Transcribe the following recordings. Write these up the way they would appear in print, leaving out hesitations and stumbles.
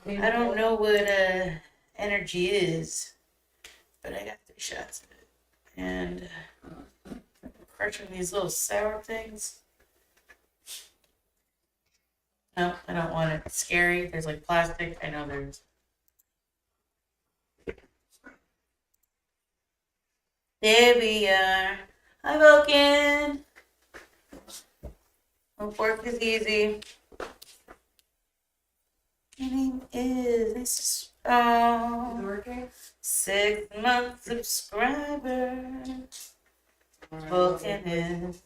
I don't know what energy is, but I got 3 shots of it. And crushing these little sour things. No, I don't want it. It's scary. There's like plastic. I know there's. There we are. Hi, Vulcan. Hope work is easy. My name is Working? 6-month subscriber. Vulcan is.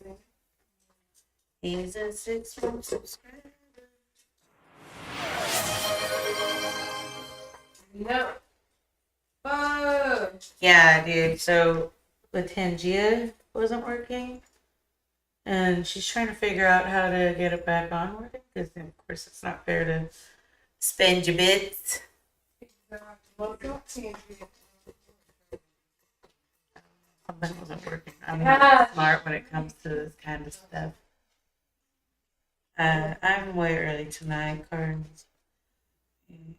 He's a 6-month subscriber. No. Oh. Yeah, dude. So with Tangia wasn't working, and she's trying to figure out how to get it back on working because, of course, it's not fair to spend your bits. Something wasn't working. I'm not smart when it comes to this kind of stuff. I'm way early tonight, Cards. And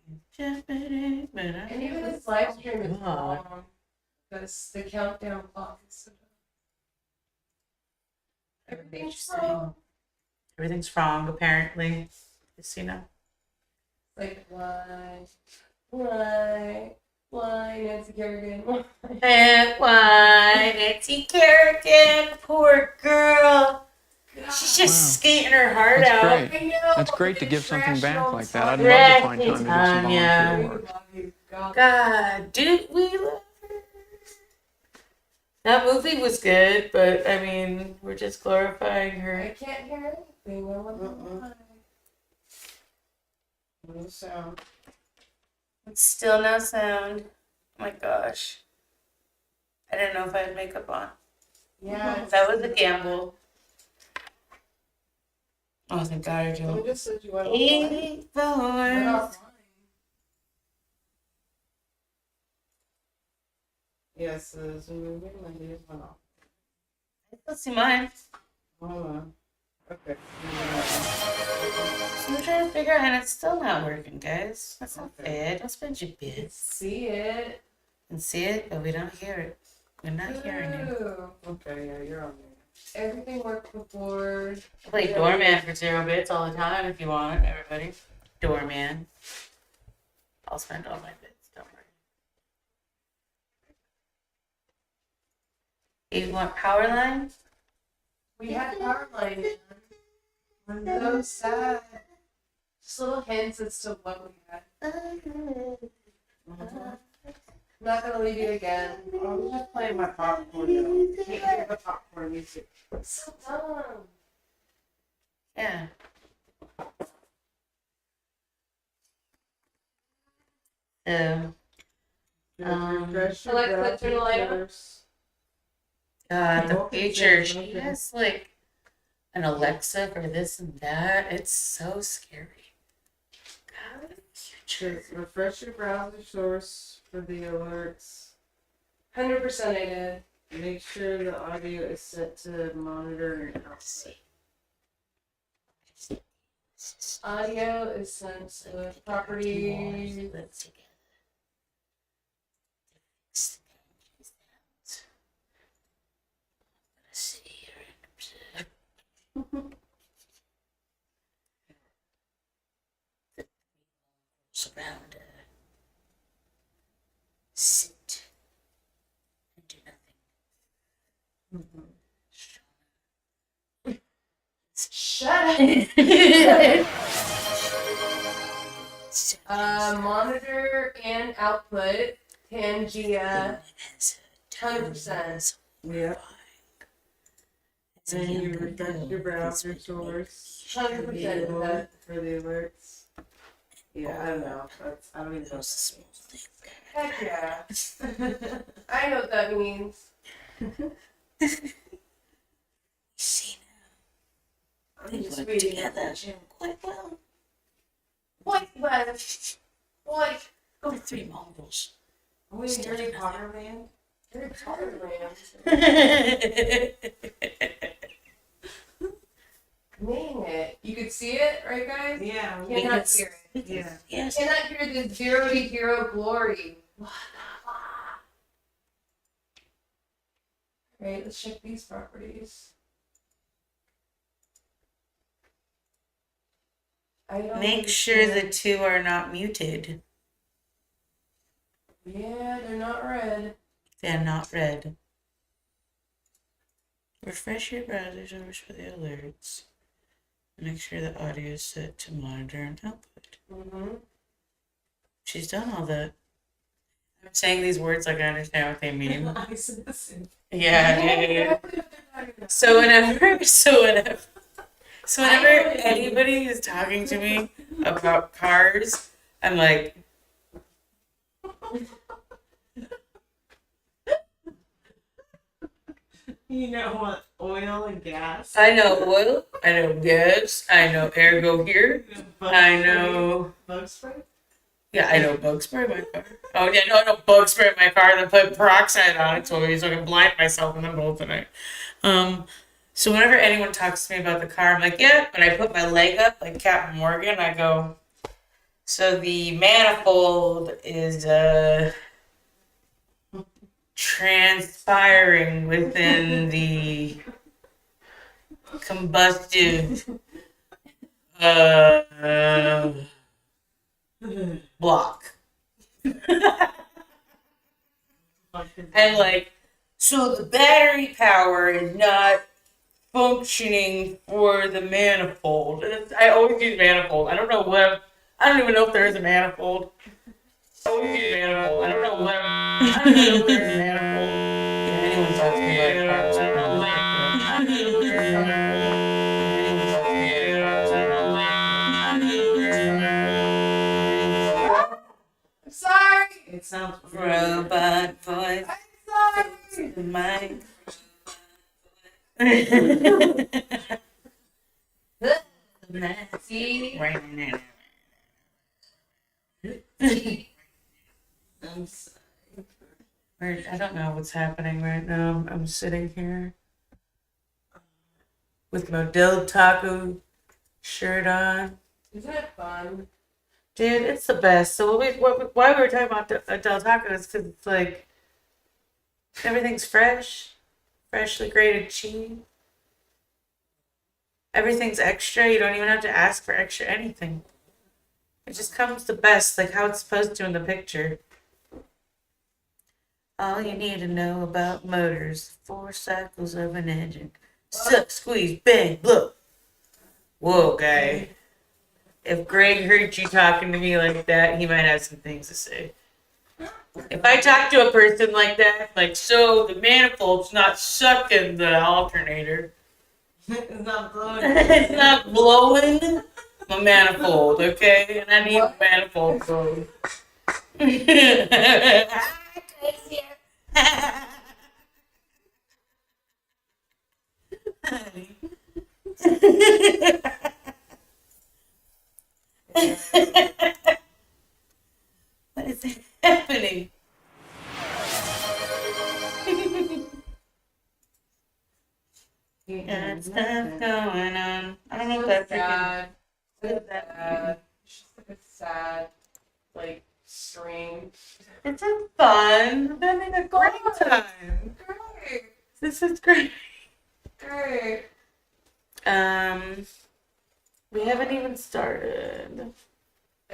even this live stream is wrong. Because the countdown clock is so dumb. Everything's wrong. Everything's wrong, apparently. Just, you know. Like, why, Nancy Kerrigan, why? Why, Nancy Kerrigan, poor girl. She's just skating her heart That's out. great. I know. That's great to give something back like that. I'd love Right, to find time to do some volunteer work. God, dude, we love her. That movie was good, but I mean, we're just glorifying I her. can't hear anything. I wonder why. No sound. It's still no sound. Oh my gosh. I didn't know if I had makeup on. Yeah. That was a gamble. Oh, thank God I You do. just said you went online. 8 We're hours. offline. Yes, there's a movie. My ears went off. Let's see mine. Hold on. Okay. So I'm trying to figure out, and it's still not working, guys. That's not fair. Don't spend your bits. See it. And see it, but we don't hear it. We're not hearing it. Ooh. Okay, yeah, you're on there. Everything worked before. I play Doorman for 0 bits all the time if you want, everybody. Doorman. I'll spend all my bits, don't worry. You want power line? We had power line. I'm so sad. Just little hints as to what we had. I'm not gonna leave you again. I was just playing my popcorn. You can't hear the popcorn music. So dumb. Yeah. So, Refresh your Alexa, browser turn the light on. first. God, the Okay, future. okay. She has like an Alexa for this and that. It's so scary. God, the future. Just refresh your browser source for the alerts. 100% I did. Make sure the audio is set to monitor and output. Audio is sent to property. Live together. Fix the sounds. I'm gonna sit here and observe. Surround her. Sit and do nothing. Shut up. Monitor and output. Pangea. 100%. Yep. And you refresh your browser source 100% of that. for the alerts. Yeah, I don't know. I don't even know. Heck yeah. I know what that means. See now, I'm they just work reading together it. quite well. What? What? What? Go to 3 Mongols. Are we in Harry Potter land? Harry Potter land. Dang it. You could see it, right, guys? Yeah. Cannot Yes. hear it. Yeah. Yes. Cannot hear the zero to hero glory. Right, let's check these properties. I don't Make sure the understand. two are not muted. Yeah, they're not red. They're not red. Refresh your browser to for the alerts. Make sure the audio is set to monitor and output. Mm-hmm. She's done all that. I'm saying these words like I understand what they mean. I said the same. Yeah. So whenever anybody is talking to me about cars, I'm like, You know what? Oil and gas. I know oil, I know gas, I know air go here, I know. Bug spray? Yeah, I know bug spray in my car. Oh yeah, no, I know bug spray in my car. Then put peroxide on it so I can blind myself in the middle of the night. So whenever anyone talks to me about the car, I'm like, yeah. When I put my leg up like Captain Morgan, I go. So the manifold is transpiring within the combustive block. And like, so the battery power is not functioning for the manifold. I always use manifold. I don't know what. I don't even know if there is a manifold. I always use manifold. I don't know what. I don't even know if there is a manifold. If anyone talks to me about cars, I don't know what. I don't know if there is a manifold. If anyone talks to me about cars, I don't know what. I don't know if there is a manifold. I'm sorry. It sounds Robot voice. I'm sorry. My. See? I'm sorry. I don't know what's happening right now. I'm sitting here with my Del Taco shirt on. Isn't it fun? Dude, it's the best. So why we were talking about Del Taco is because it's like everything's fresh, freshly grated cheese. Everything's extra. You don't even have to ask for extra anything. It just comes the best, like how it's supposed to in the picture. All you need to know about motors: 4 cycles of an engine. Suck, squeeze, bang, blow. Whoa, guy. If Greg heard you talking to me like that, he might have some things to say. If I talk to a person like that, like, so the manifold's not sucking the alternator. It's not blowing. It's not blowing my manifold, okay? And I need a manifold blowing. What is happening? Got stuff going on. I don't know if that's sad. What is that? Sad. It's just like a sad, like, string. It's fun. We're having a great time. Great. This is great. Great. We haven't even started.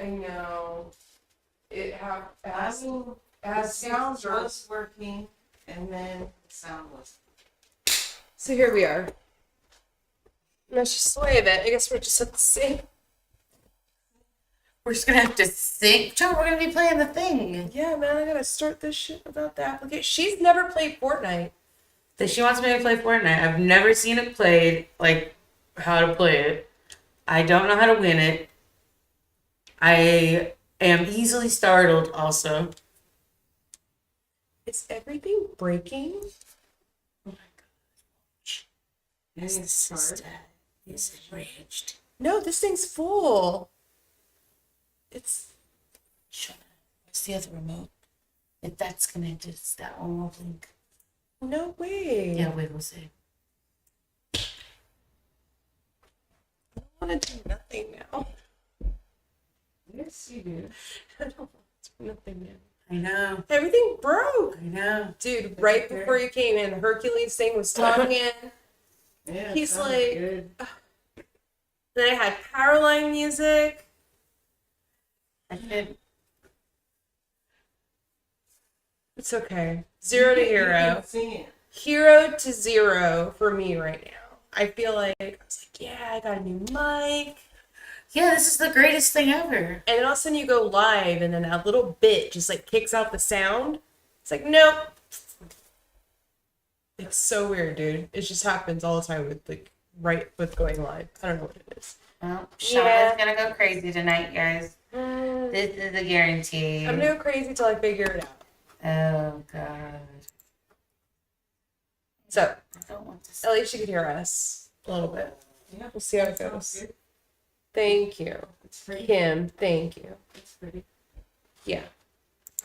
I know. It has Sound sounds. was working, and then the sound was. So here we are. That's just the way of it. I guess we're just at the same. We're just gonna have to think. John, we're gonna be playing the thing. Yeah, man, I gotta start this shit about the application. She's never played Fortnite. That she wants me to play Fortnite. I've never seen it played, like how to play it. I don't know how to win it. I am easily startled also. Is everything breaking? Oh my gosh. Is the system is enraged? No, this thing's full. It's. Shut up. Where's the other remote? If that's connected, it's that one will blink. No way. Yeah, wait, we'll see. I want to do nothing now. Yes, you do. I don't want to do nothing now. I know. Everything broke. I know. Dude, right before you came in, Hercules thing was talking. Yeah, He's sounds like- good. Then I had Powerline music. I did. It's okay. 0 to You hero. can sing it. Hero to 0 for me right now. I feel like I was like, yeah, I got a new mic. Yeah, this is the greatest thing ever. And then all of a sudden you go live and then a little bit just like kicks out the sound. It's like, nope. It's so weird, dude. It just happens all the time with like right with going live. I don't know what it is. Well, Yeah. Shauna's gonna go crazy tonight, guys. This is a guarantee. I'm gonna go crazy till I figure it out. Oh god. So I don't want this. at least you could hear us a little bit. Yeah, We'll see how it sounds goes. good. Thank you. It's pretty. Kim, thank you. It's pretty. Yeah.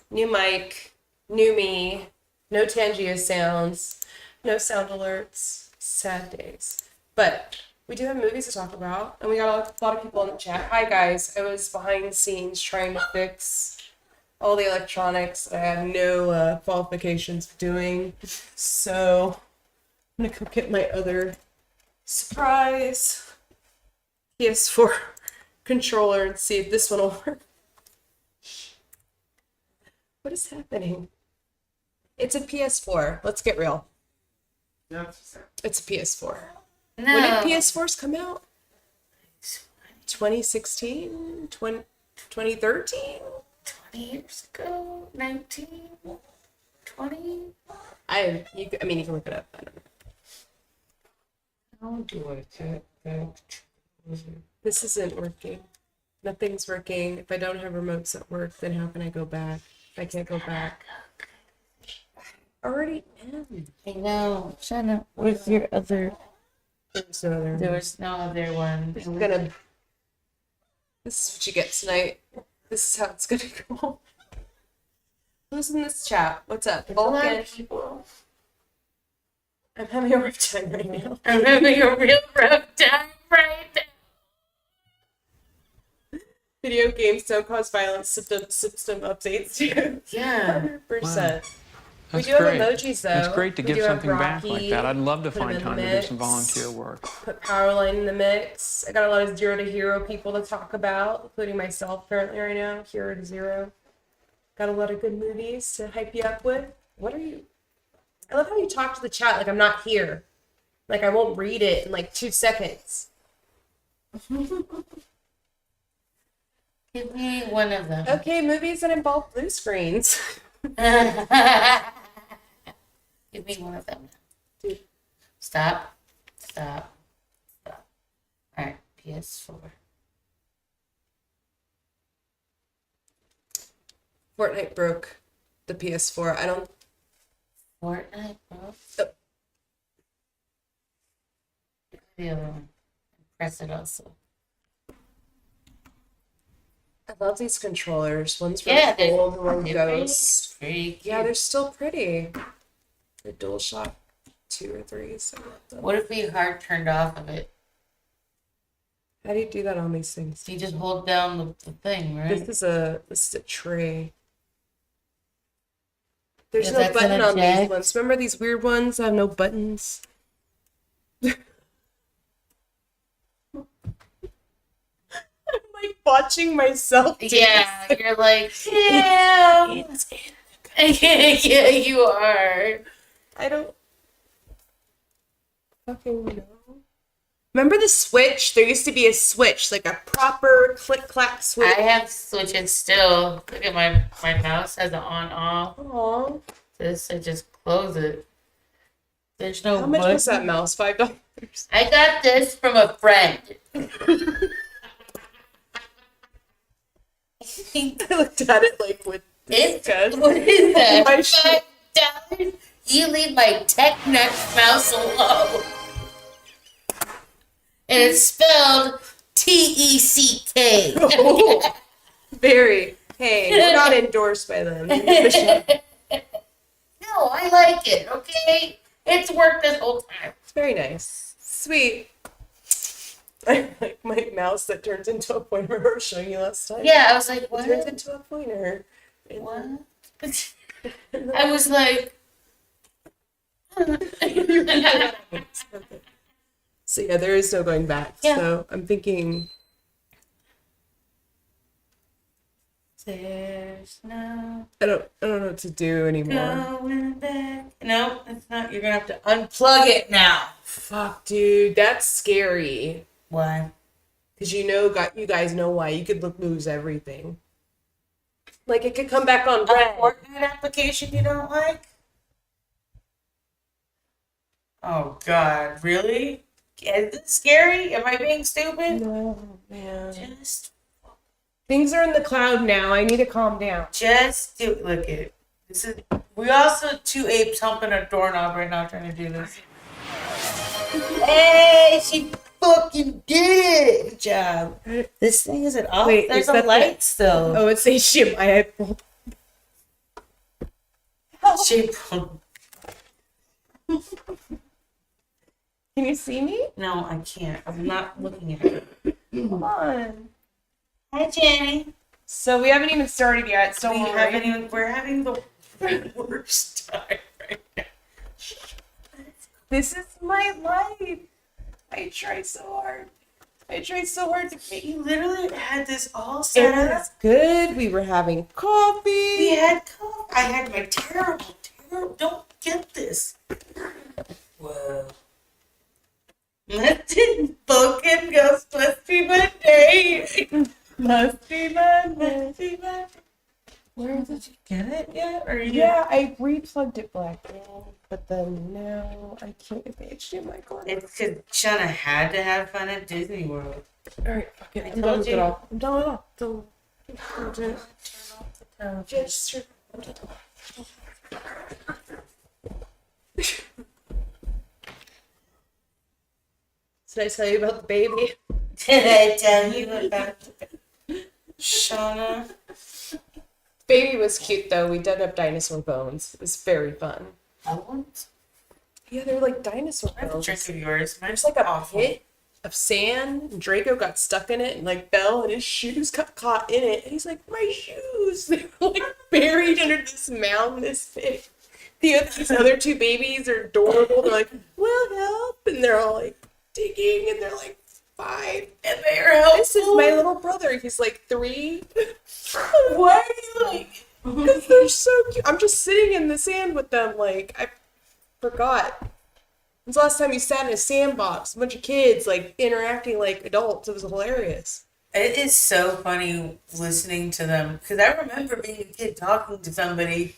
New mic, new me, no Tangia sounds, no sound alerts, sad days. But we do have movies to talk about, and we got a lot of people in the chat. Hi guys, I was behind the scenes trying to fix all the electronics that I had no qualifications for doing. So I'm gonna go get my other surprise PS4 controller and see if this one will work. What is happening? It's a PS4. Let's get real. That's It's a PS4. No. When did PS4s come out? 2016? 2013? 20 years ago? 19? 20? I mean, you can look it up. I don't know. How do I check that? This isn't working. Nothing's working. If I don't have remotes that work, then how can I go back? I can't go back. Already in. I know. Shana, where's your other? There's no other. There was no other one. This is gonna. This is what you get tonight. This is how it's gonna go. Who's in this chat? What's up? A lot Vulcan. of people. I'm having a rough time right now. I'm having a real rough time right now. Video games don't cause violence. System updates too. Yeah. 100%. We That's do great. have emojis though. It's great to We give do have something back like Rocky, that. I'd love to put 'em find in the time to do some mix. volunteer work. Put Powerline in the mix. I got a lot of 0 to hero people to talk about, including myself currently right now. Hero to 0. Got a lot of good movies to hype you up with. What are you? I love how you talk to the chat like I'm not here. Like I won't read it in like 2 seconds. Give me one of them. Okay, movies that involve blue screens. Give me one of them. Dude. Stop. Stop. Stop. Alright, PS4. Fortnite broke the PS4. I don't. Fortnite, bro. Oh. The other one. Press it also. I love these controllers. One's Yeah, really they're gold, one they're pretty- ghost. pretty cute. Yeah, they're still pretty. The DualShock 2 or 3. So What if we hard turned off of it? how do you do that on these things? You just hold down the thing, right? This is a tray. There's Yeah, no that's button an on these eject. ones. Remember these weird ones that have no buttons? I'm like watching myself. do Yeah, this. you're like, yeah. Yeah, you are. I don't fucking know. Remember the Switch? There used to be a Switch, like a proper click-clack switch. I have switches still. Look at my mouse has an on-off. Aww. This, I just close it. There's no How much was button. that mouse? $5? I got this from a friend. I looked at it like with It's, disgust. what is that? My shit. $5? You leave my TechNet mouse alone. And it's spelled T-E-C-K. Very. Hey, we're not endorsed by them. No, I like it, okay? It's worked this whole time. It's very nice. Sweet. I like my mouse that turns into a pointer. I was showing you last time. Yeah, I was like, It what? turns into a pointer. What? I was like, So yeah, there is no going back. Yeah. So I'm thinking there's no I don't know what to do anymore. going back. No, it's not. You're gonna have to unplug it now. Fuck, dude, that's scary. Why? Because you guys know why. You could lose everything. Like it could come back on A red. Fortnite application you don't like? Oh God, really? Is this scary? Am I being stupid? No, man. Just Things are in the cloud now. I need to calm down. Just do look it. This is we also two apes humping a doorknob right now trying to do this. Hey, she fucking did it. Good job. This thing isn't off. Wait, There's is a that light still. Oh, it's a shit. I had. She Can you see me? No, I can't. I'm not looking at it. Come on. Hi, Jenny. So we haven't even started yet. So We're having the worst time right now. This is my life. I tried so hard. To make You literally had this all it set up. was good. We were having coffee. We had coffee. I had my terrible. Don't get this. Whoa. That didn't fucking ghost must be my day. Must be Monday. Must be my day. Where did you get it yet? Or you Yeah, I replugged it back in, but then now I can't get the HDMI cord. It's because Shauna had to have fun at Disney World. Alright, fuck it. I I'm told done with you. it all. I'm done with it all. Just Did I tell you about the baby? Did I tell you about Shauna? Baby was cute though. We dug up dinosaur bones. It was very fun. I want Yeah, they were like dinosaur I have a bones. trick of yours. There's like a pit of sand. And Draco got stuck in it, and like Belle and his shoes got caught in it. And he's like, my shoes! They were like buried under this mound this big. These other two babies are adorable. They're like, we'll help. And they're all like digging, and they're like 5. And they are helpful. This is my little brother. He's like 3. Why are you like? Because they're so cute. I'm just sitting in the sand with them. Like, I forgot. When's the last time you sat in a sandbox? A bunch of kids, like, interacting like adults. It was hilarious. It is so funny listening to them because I remember being a kid talking to somebody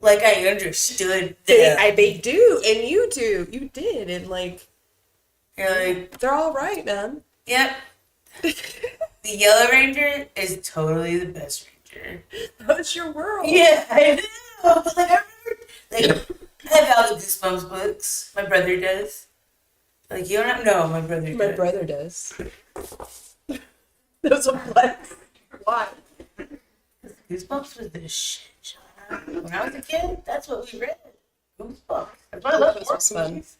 like I understood them. They do, and you do. You did, and like, You're like, they're all right, man. yep. The Yellow Ranger is totally the best ranger. That's your world. Yeah, I know. But like I remember, like I have all the Goosebumps books. My brother does. Like you don't have no, my brother does. My brother does. Those are flex. Why? Goosebumps was the shit. Shauna. When I was a kid, that's what we read. Goosebumps. That's why I love Goosebumps horror was fun. movies.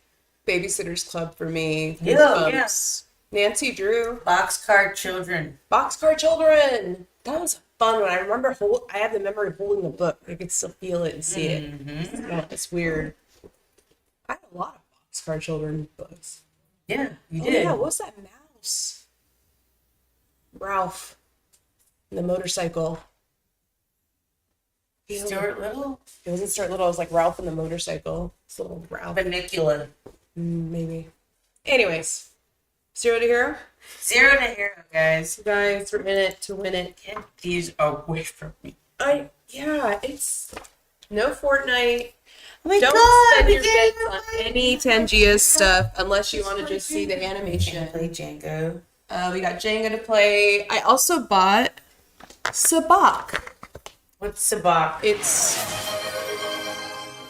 Babysitter's Club for me. Yeah, Goosebumps. Nancy Drew. Boxcar Children. Boxcar Children. That was a fun one. I remember. I have the memory of holding the book. I could still feel it and see it. Mm-hmm. Yeah, it's weird. I had a lot of Boxcar Children books. Yeah, you Oh, did. yeah, what was that mouse? Ralph. And the motorcycle. Stuart Little? It wasn't Stuart Little. It was like Ralph and the motorcycle. It's little Ralph. Benicula. Maybe. Anyways. 0 to hero. 0 to hero, guys. You guys, we're in it to win it. Get these away from me. Yeah, it's no Fortnite. Oh my Don't god, spend we your can't bets on play any Tangia stuff unless you want to just see the animation. Play Django. We got Jenga to play. I also bought Sabak. What's Sabak?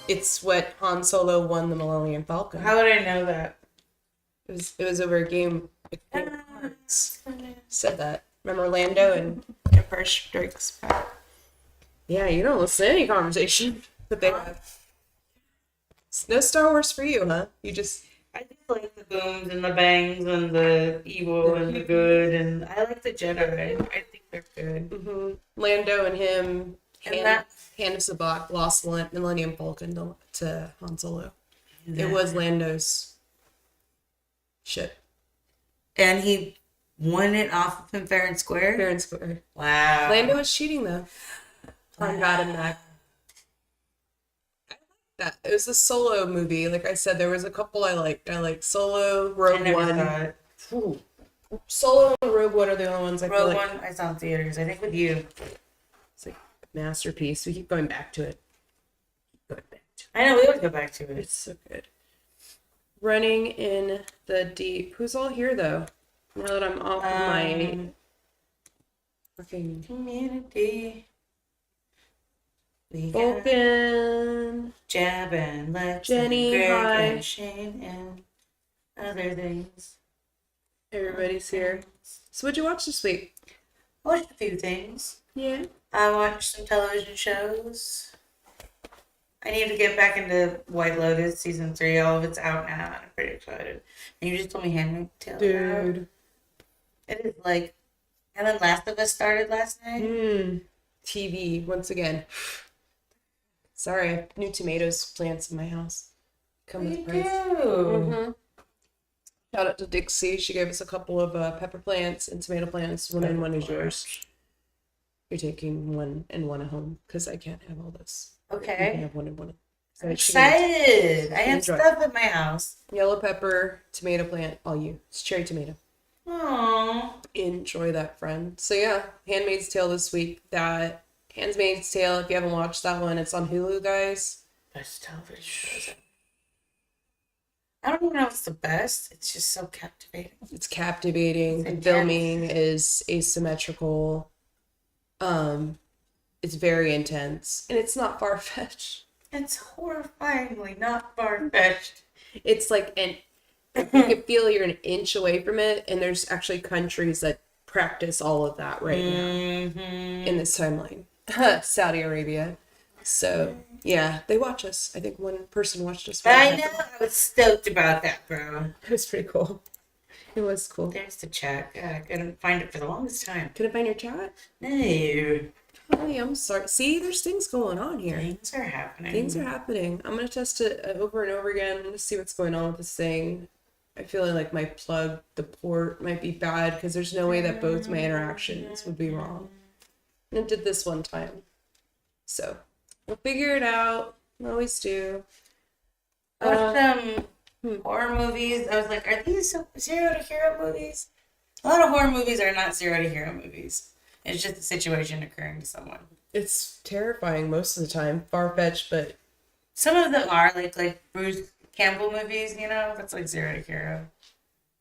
It's what Han Solo won the Millennium Falcon. How would I know that? It was over a game. Said that. Remember Lando and Empire Strikes Back? Yeah, you don't listen to any conversation that they have. No Star Wars for you, huh? You just I just like the booms and the bangs and the evil and the good, and I like the Jedi. I think they're good. Mm-hmm. Lando and him, And Hand of Sabak lost Millennium Falcon to Han Solo. It was Lando's ship. And he won it off of him fair and square? Fair and square. Wow. Lando was cheating, though. Han got him back. I like that. It was a Solo movie. Like I said, there was a couple I liked. I liked Solo, Rogue One. Ooh. Solo and Rogue One are the only ones I feel Rogue like. One, I saw in theaters. I think with you. It's like a masterpiece. We keep going back to it. I know, we always go back to it. It's so good. Running in the Deep. Who's all here, though? Now that I'm off of my fucking community. We got Vulcan. Jab and Lex Jenny, and Greg hi. and Shane and other things. Everybody's here. So what'd you watch this week? I watched a few things. Yeah. I watched some television shows. I need to get back into White Lotus season 3. All of it's out now, and I'm pretty excited. And you just told me Handmaid's Tale. Dude. It is like, and then Last of Us started last night. TV, once again. Sorry, I have new tomatoes plants in my house. Come with price. do? Shout out to Dixie. She gave us a couple of pepper plants and tomato plants. One and one is yours. You're taking one and one at home because I can't have all this. You can Okay. have one and one. I'm excited. I have Enjoy. stuff at my house. Yellow pepper, tomato plant, all you. It's cherry tomato. Aww. Enjoy that, friend. So yeah, Handmaid's Tale this week. Handmaid's Tale, if you haven't watched that one, it's on Hulu, guys. Best television shows. I don't even know if it's the best. It's just so captivating. It's captivating. It's The intense. filming is asymmetrical. It's very intense. And it's not far-fetched. It's horrifyingly not far-fetched. It's like you can feel you're an inch away from it, and there's actually countries that practice all of that right now in this timeline. Saudi Arabia. So yeah, they watch us. I think one person watched us. I know. I was stoked about that, bro. It was pretty cool. It was cool. There's the chat. God, I couldn't find it for the longest time. Couldn't find your chat? No. Oh, I'm sorry. See, there's things going on here. Things are happening. Things are happening. I'm going to test it over and over again to see what's going on with this thing. I feel like my plug, the port might be bad because there's no way that both my interactions would be wrong. And it did this one time. So, we'll figure it out. We always do. I watched horror movies. I was like, are these zero to hero movies? A lot of horror movies are not zero to hero movies. It's just a situation occurring to someone. It's terrifying most of the time. Far-fetched, but Some of them are like Bruce Campbell movies, you know? That's like zero to hero.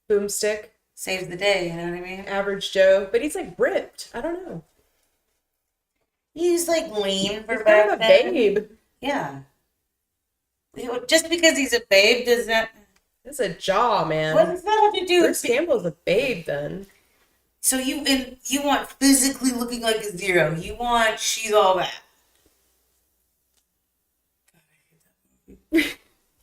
Boomstick, Saves the day, you know what I mean? Average Joe. But he's like ripped. I don't know. He's like lean for He's back kind of a then. babe. Yeah. Just because he's a babe doesn't. It's a jaw, man. What does that have to do Bruce with? Campbell's a babe then. So you want physically looking like a zero. You want she's all that.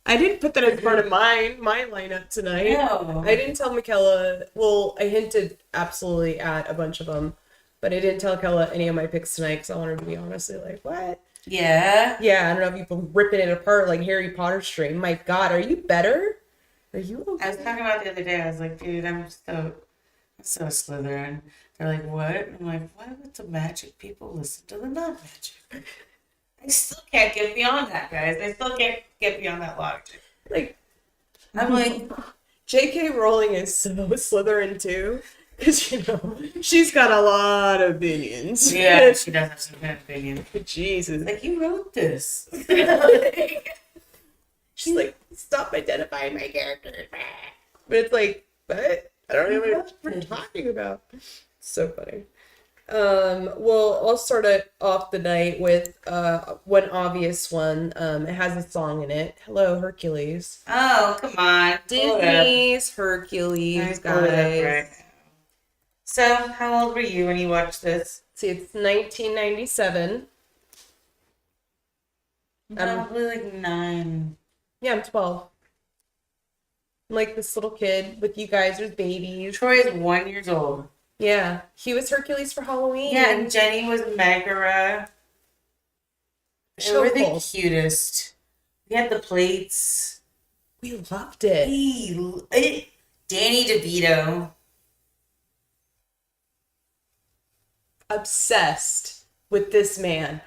I didn't put that as part of my lineup tonight. No. I didn't tell Michaela. Well, I hinted absolutely at a bunch of them, but I didn't tell Kella any of my picks tonight because I wanted to be honestly like, what? Yeah. Yeah, I don't know if you've been ripping it apart like Harry Potter string. My God, are you better? Are you okay? I was talking about it the other day. I was like, dude, I'm so Slytherin. They're like, what? I'm like, why would the magic people listen to the non-magic? I still can't get beyond that, guys. I still can't get beyond that logic. Like, I'm like, J.K. Rowling is so Slytherin too. Because, you know, she's got a lot of opinions. yeah, she does have some kind of opinion. Jesus. Like, you wrote this. She's like, stop identifying my characters. But it's like, what? I don't know what we're talking about. So funny. Well, I'll start it off the night with one obvious one. It has a song in it. Hello, Hercules. Oh, come on. Disney's Hercules, guys. Right. So, how old were you when you watched this? See, it's 1997. Probably like 9. Yeah, I'm 12. like this little kid with you guys as babies. Troy is 1 year old. Yeah, he was Hercules for Halloween. Yeah, and Jenny was Megara. They were the cutest. We had the plates. We loved it. Danny DeVito. Obsessed with this man.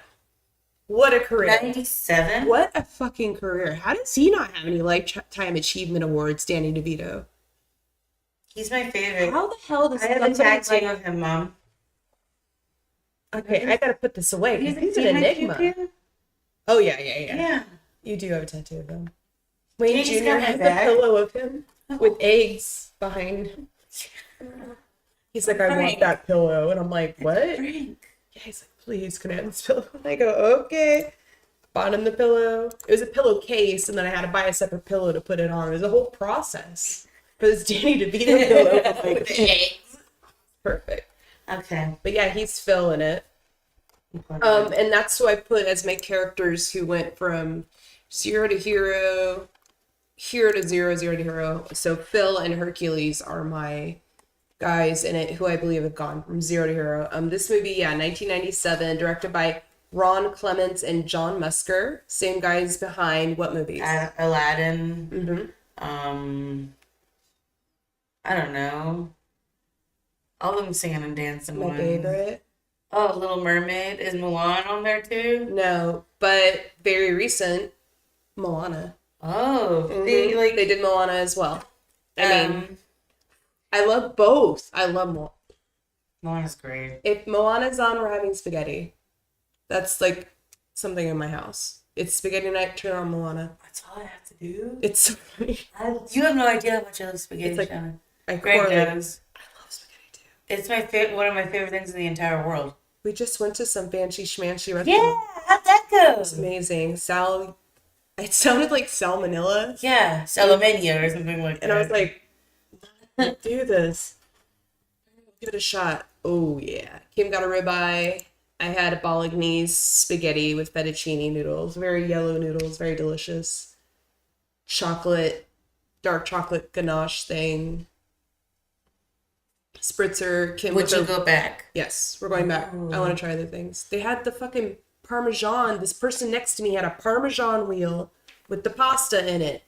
What a career. 97. What a fucking career. How does he not have any Lifetime Achievement Awards, Danny DeVito? He's my favorite. How the hell does I have a somebody tattoo of him, Mom. Okay, I gotta put this away because he's an Seen my enigma. tattoo? Oh, yeah. Yeah. You do have a tattoo of him. Wayne Danny's Jr. got my has a back. pillow of him with eggs behind. He's like, I want Frank. that pillow. And I'm like, what? Frank. Yeah, he's like, please, can I have this pillow? And I go, okay. Bought him the pillow. It was a pillowcase, and then I had to buy a separate pillow to put it on. It was a whole process for this Danny DeVito pillow with the eggs. Perfect. Okay. But yeah, he's Phil in it. And that's who I put as my characters who went from 0 to hero, hero to 0, 0 to hero. So Phil and Hercules are my guys in it who I believe have gone from 0 to hero. This movie, 1997, directed by Ron Clements and John Musker. Same guys behind what movies? Aladdin. Mm-hmm. I don't know. All of them singing and dancing. My favorite. Oh, Little Mermaid. Is Mulan on there too? No, but very recent, Moana. Oh, Mm-hmm. They did Moana as well. I mean, I love both. I love Moana. Moana's great. If Moana's on, we're having spaghetti. That's like something in my house. It's spaghetti night, turn on Moana. That's all I have to do. It's so funny. You have no idea how much I love spaghetti. It's like, Shannon. I Greg correlate. knows. I love spaghetti too. It's my one of my favorite things in the entire world. We just went to some fancy schmancy restaurant. Yeah, how'd that go? It's amazing. It sounded like salmonella. Yeah, Salamania or something like that. And I was like, do this. Give it a shot. Oh, yeah. Kim got a ribeye. I had a bolognese spaghetti with fettuccine noodles. Very yellow noodles. Very delicious. Dark chocolate ganache thing. Spritzer. Kim would you go back? Yes, we're going back. I want to try other things. They had the fucking Parmesan. This person next to me had a Parmesan wheel with the pasta in it.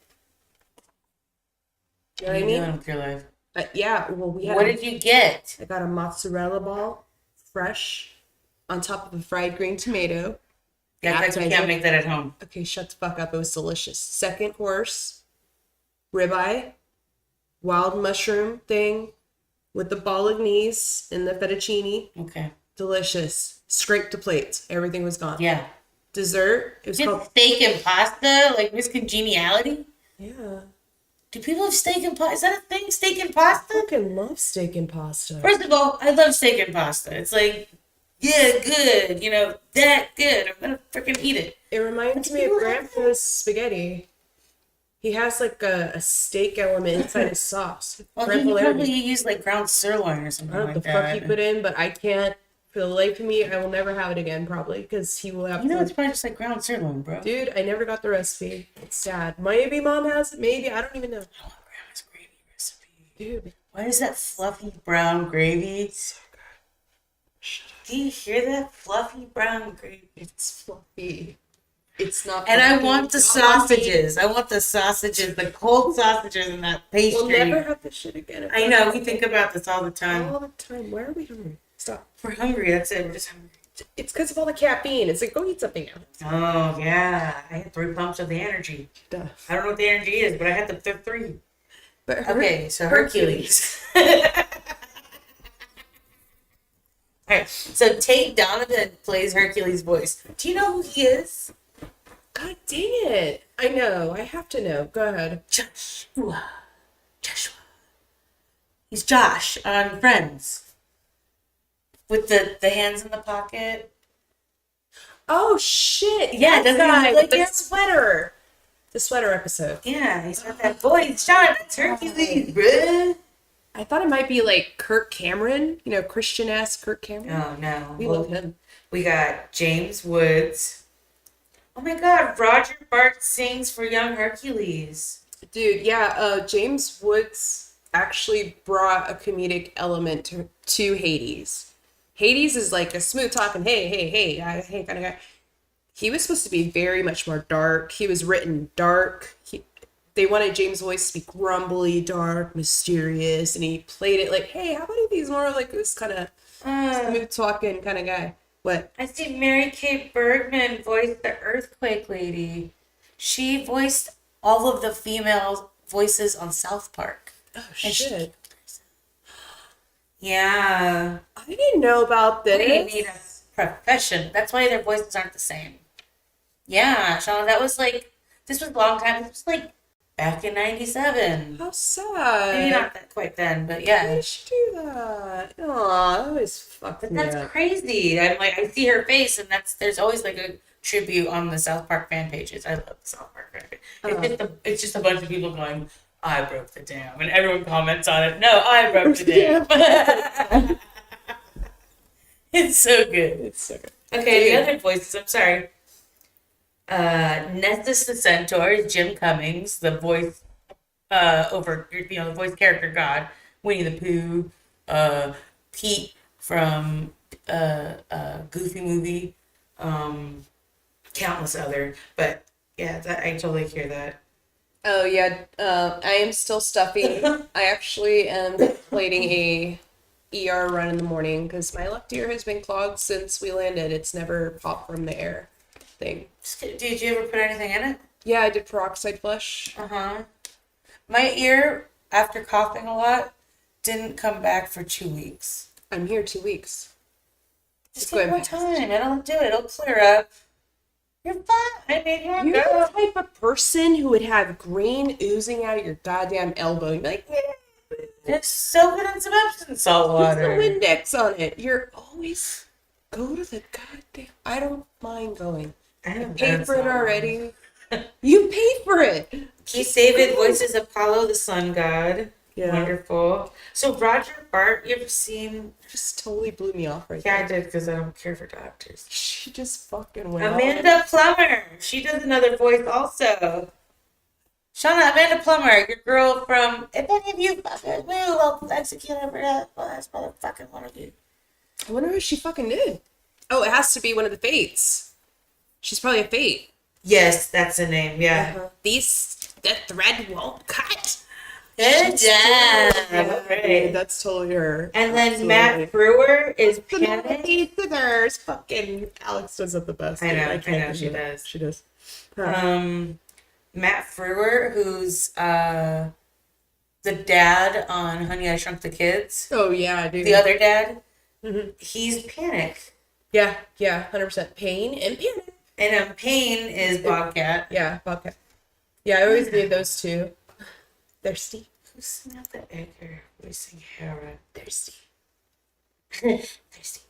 You know what I mean? With your life? Yeah, well, we had. What did you get? I got a mozzarella ball, fresh, on top of a fried green tomato. Yeah, like we can't make that at home. Okay, shut the fuck up. It was delicious. Second course, ribeye, wild mushroom thing with the bolognese and the fettuccine. Okay. Delicious. Scraped the plates. Everything was gone. Yeah. Dessert. It was Just called. steak and pasta, like Miss Congeniality. Yeah. Do people have steak and pasta? Is that a thing? Steak and pasta? I fucking love steak and pasta. First of all, I love steak and pasta. It's like, yeah, good. You know, that good. I'm gonna freaking eat it. It reminds me of Grandpa's spaghetti. He has like a steak element inside his sauce. Well, Grandpa he Larry. probably used like ground sirloin or I something don't know like what the that. fuck he put in, but I can't. For the life of me, I will never have it again, probably, because he will have You know, to. it's probably just like ground sirloin, bro. Dude, I never got the recipe. It's sad. Maybe mom has it. Maybe. I don't even know. I want grandma's gravy recipe. Dude. Why is that fluffy brown gravy? So good. Do you hear that fluffy brown gravy? It's fluffy. It's not. And I fluffy, want the it's not fluffy. sausages. I want the sausages, the cold sausages in that pastry. We'll never have this shit again. I know, we think about this all the time. all the time. Why are we hungry? Stop. We're hungry, that's it. We're just hungry. It's because of all the caffeine. It's like, go eat something else. Oh, yeah. I had 3 pumps of the energy. Duh. I don't know what the energy is, but I had the 3. But Okay, so Hercules. Alright, so Tate Donovan plays Hercules' voice. Do you know who he is? God dang it. I know. I have to know. Go ahead. Joshua. He's Josh on Friends. With the hands in the pocket. Oh, shit. Yeah, doesn't he guy look like with the him? sweater. The sweater episode. Yeah, he's got that voice. Sean, that's Hercules, bruh. I thought it might be like Kirk Cameron. You know, Christian-ass Kirk Cameron. Oh, no. We love him. We got James Woods. Oh my god, Roger Bart sings for young Hercules. Dude, yeah, James Woods actually brought a comedic element to Hades. Hades is like a smooth talking, hey kind of guy. He was supposed to be very much more dark. He was written dark. They wanted James Woods to be grumbly, dark, mysterious, and he played it like, hey, how about if he's more like this kind of smooth talking kind of guy? What? I see Mary Kay Bergman voiced the earthquake lady. She voiced all of the female voices on South Park. Oh, And shit. Yeah. I didn't know about this. They need a profession. That's why their voices aren't the same. Yeah, Shauna, this was a long time. This was like back in 97. How sad. Maybe not that quite then, but Why yeah. did she do that? Aw, that always fucked But me that's up. crazy. I'm like, I see her face, and there's always like a tribute on the South Park fan pages. I love the South Park fan page. It's just a bunch of people going, I broke the dam, and everyone comments on it. No, I broke the dam. It's so good. It's so good. Okay, the other voices. I'm sorry. Nessus the Centaur is Jim Cummings, the voice the voice character god. Winnie the Pooh, Pete from Goofy Movie, countless other. But yeah, I totally hear that. Oh, yeah. I am still stuffy. I actually am completing a ER run in the morning because my left ear has been clogged since we landed. It's never popped from the air thing. Did you ever put anything in it? Yeah, I did peroxide flush. Uh-huh. My ear, after coughing a lot, didn't come back for 2 weeks. I'm here 2 weeks. Just It's take more going time. It'll do it. It'll clear up. You're fine. I mean, you're You're good. the type of person who would have grain oozing out of your goddamn elbow. You'd be like, yeah, Just soak it in some Epsom salt put some water. Windex on it. You're always go to the goddamn. I don't mind going. I I haven't paid done for it salt already. You paid for it. Keith David voices Apollo, the sun god. Yeah. Wonderful. So Roger Bart, you ever seen? Just totally blew me off right Yeah, I there. did because I don't care for doctors. She just fucking went Amanda Plummer. She does another voice also. Shauna, Amanda Plummer, your girl from If Any of You Fuckers Will Execute Ever Last Motherfucking One of You. I wonder who she fucking did. Oh, it has to be one of the fates. She's probably a fate. Yes, that's the name. Yeah. The thread won't cut. Good job. Yeah, Right. that's totally her. And then Absolutely. Matt Brewer is The Panic. scissors. Fucking Alex does it the best. I know, dude. I know, she does. She does. Matt Frewer, who's the dad on Honey, I Shrunk the Kids. Oh yeah, dude. The other dad, Mhm. he's Panic. Yeah, 100% pain and panic. And Pain is Bobcat. Yeah, Bobcat. Yeah, I always need those two. Thirsty. Who's Samantha Egger voicing Hera? Thirsty. Thirsty.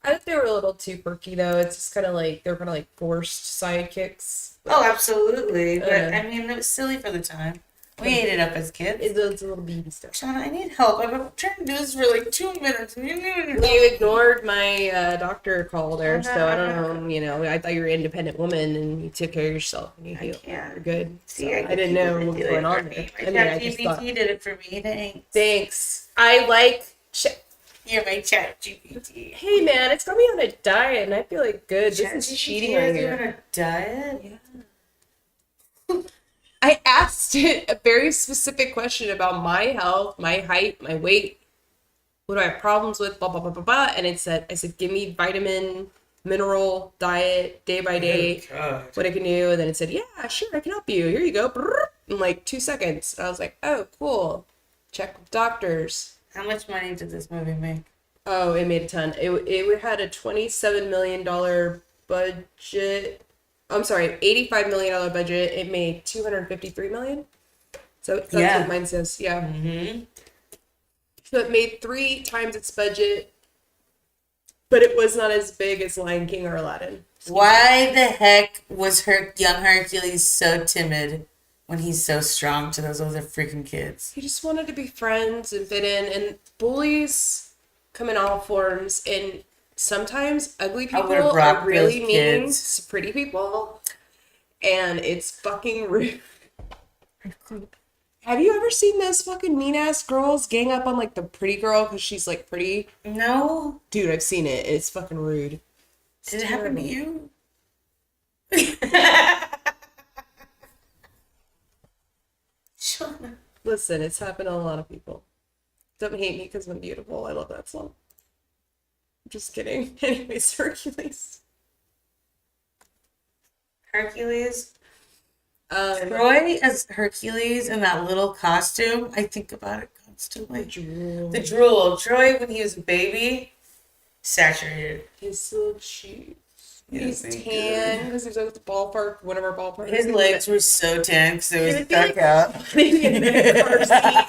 I think they were a little too perky though. It's just kind of like they're kind of like forced sidekicks. Oh, absolutely. But Uh. I mean, it was silly for the time. We ate it up as kids. It's a little baby stuff. Shauna, I need help. I've been trying to do this for like 2 minutes. And You ignored my doctor call there, so I don't know. You know, I thought you were an independent woman and you took care of yourself. And you I healed. can't. You're good. See, So, I I didn't know what was going on for there. me. I My mean, I just thought. ChatGPT did it for me. Thanks. Thanks. I like. You're my ChatGPT. Hey man, it's got me on a diet, and I feel like good. This is cheating right on here. a diet? Yeah. I asked it a very specific question about my health, my height, my weight. What do I have problems with? Blah blah blah blah blah. And I said, give me vitamin, mineral diet day by day. Oh, God. What I can do. And then it said, yeah, sure, I can help you. Here you go. In like 2 seconds. And I was like, oh, cool. Check with doctors. How much money did this movie make? Oh, it made a ton. It had a $27 million budget. I'm sorry, $85 million budget. It made $253 million. So that's Yeah. what mine says. Yeah. Mm-hmm. So it made 3 times its budget, but it was not as big as Lion King or Aladdin. Why the heck was young Hercules so timid when he's so strong to those other freaking kids? He just wanted to be friends and fit in. And bullies come in all forms. And sometimes ugly I would've people rocked are really those mean kids. to pretty people. and it's fucking rude. Have you ever seen those fucking mean ass girls gang up on like the pretty girl because she's like pretty? No. Dude, I've seen it. It's fucking rude. Did it happen to you? Shauna. Listen, it's happened to a lot of people. Don't hate me because I'm beautiful. I love that song. I'm just kidding. Anyways, Hercules. Hercules. Troy as Hercules in that little costume. I think about it constantly. The drool. Troy when he was a baby. Saturated. He's so cute. Yes, He's thank tan because he's at the ballpark, one of our ballparks. His legs were so tan because it was He would be stuck like out. in the car seat.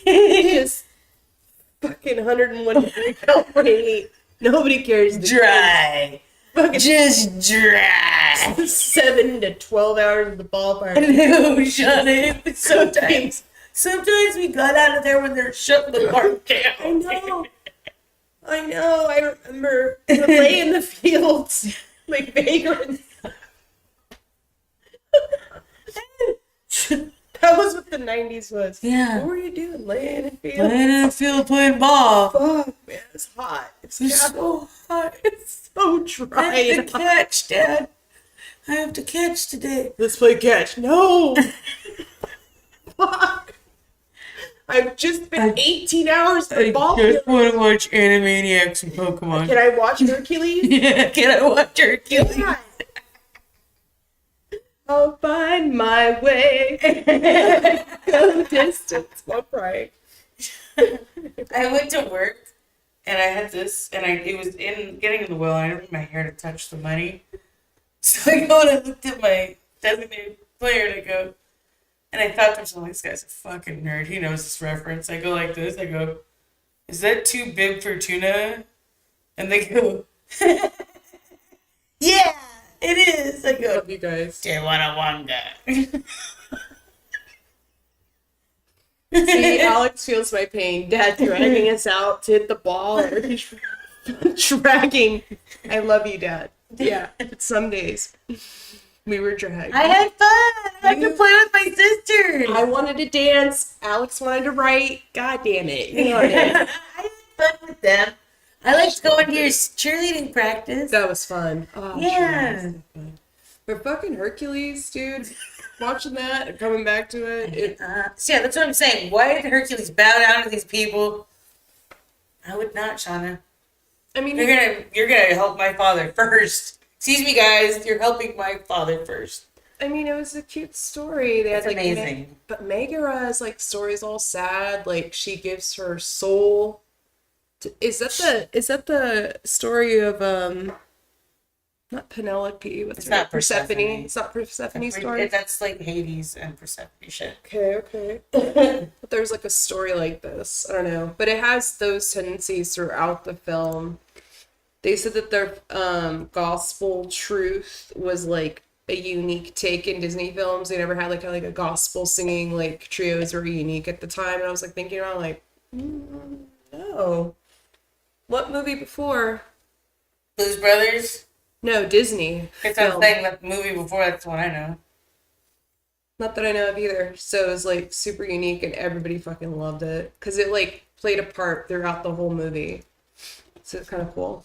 Just fucking 101 degree California heat. Nobody cares. Dry. Fucking Just dry. 7 to 12 hours at the ballpark. No, Shauna. Sometimes we got out of there when they're shutting the park down. I know. I remember the lay in the fields like vagrants. That was what the 90s was. Yeah. What were you doing? Laying in the fields? Laying in the field playing ball. Fuck, man, it's hot. It's so hot. It's so dry. I have and to catch, Dad. I have to catch today. Let's play catch. No. Fuck. I've just been 18 hours for ball I field. just want to watch Animaniacs and Pokemon. Can I watch Hercules? Yeah, can I watch Hercules? Yeah. I'll find my way. Go the distance while crying. I went to work and I had this, and it was getting in the well. I didn't want my hair to touch the money, so I go and I looked at my designated player and I go, and I thought to myself, this guy's a fucking nerd. He knows this reference. I go like this. I go, is that too big for tuna? And they go, yeah, it is. I go, Love you guys. do you want a wanga? See, Alex feels my pain. Dad dragging us out to hit the ball. Or dragging. I love you, Dad. Yeah, some days we were dragged. I had fun. I had to play with my sisters. I wanted to dance. Alex wanted to write. God damn it. You know what I mean? I had fun with them. I liked going to your cheerleading practice. That was fun. Oh, Yeah. sure, but fucking Hercules, dude. Watching that and coming back to it. So yeah, that's what I'm saying. Why did Hercules bow down to these people? I would not, Shauna. I mean, You're gonna help my father first. Excuse me, guys. You're helping my father first. I mean, it was a cute story. They It's had like amazing. But Megara's like story's all sad. Like she gives her soul. Is that the story of not Penelope? What's It's her not name? Persephone. Persephone. It's not Persephone's story. That's like Hades and Persephone shit. Okay. But there's like a story like this. I don't know. But it has those tendencies throughout the film. They said that their gospel truth was like a unique take in Disney films. They never had like a gospel singing like trio is very unique at the time. And I was like thinking about like, no. What movie before? Blues Brothers. No, Disney. It's what I'm film. saying. That movie before. That's the one I know. Not that I know of either. So it was like super unique and everybody fucking loved it. Because it like played a part throughout the whole movie. So it's kind of cool.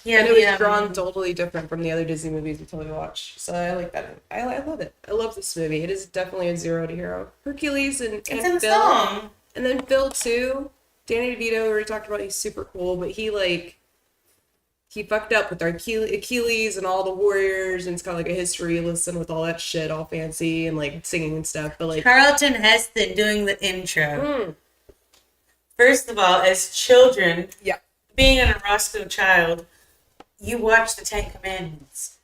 Yeah, And it was drawn totally different from the other Disney movies we totally watch. So I like that. I love it. I love this movie. It is definitely a 0 to hero. Hercules and It's in the Phil. song. And then Phil too. Danny DeVito, we already talked about, he's super cool, but he fucked up with our Achilles and all the warriors, and it's kind of like a history lesson with all that shit, all fancy and like singing and stuff. But like Charlton Heston doing the intro. First of all, as children, yeah, being an Orozco child, you watch the Ten Commandments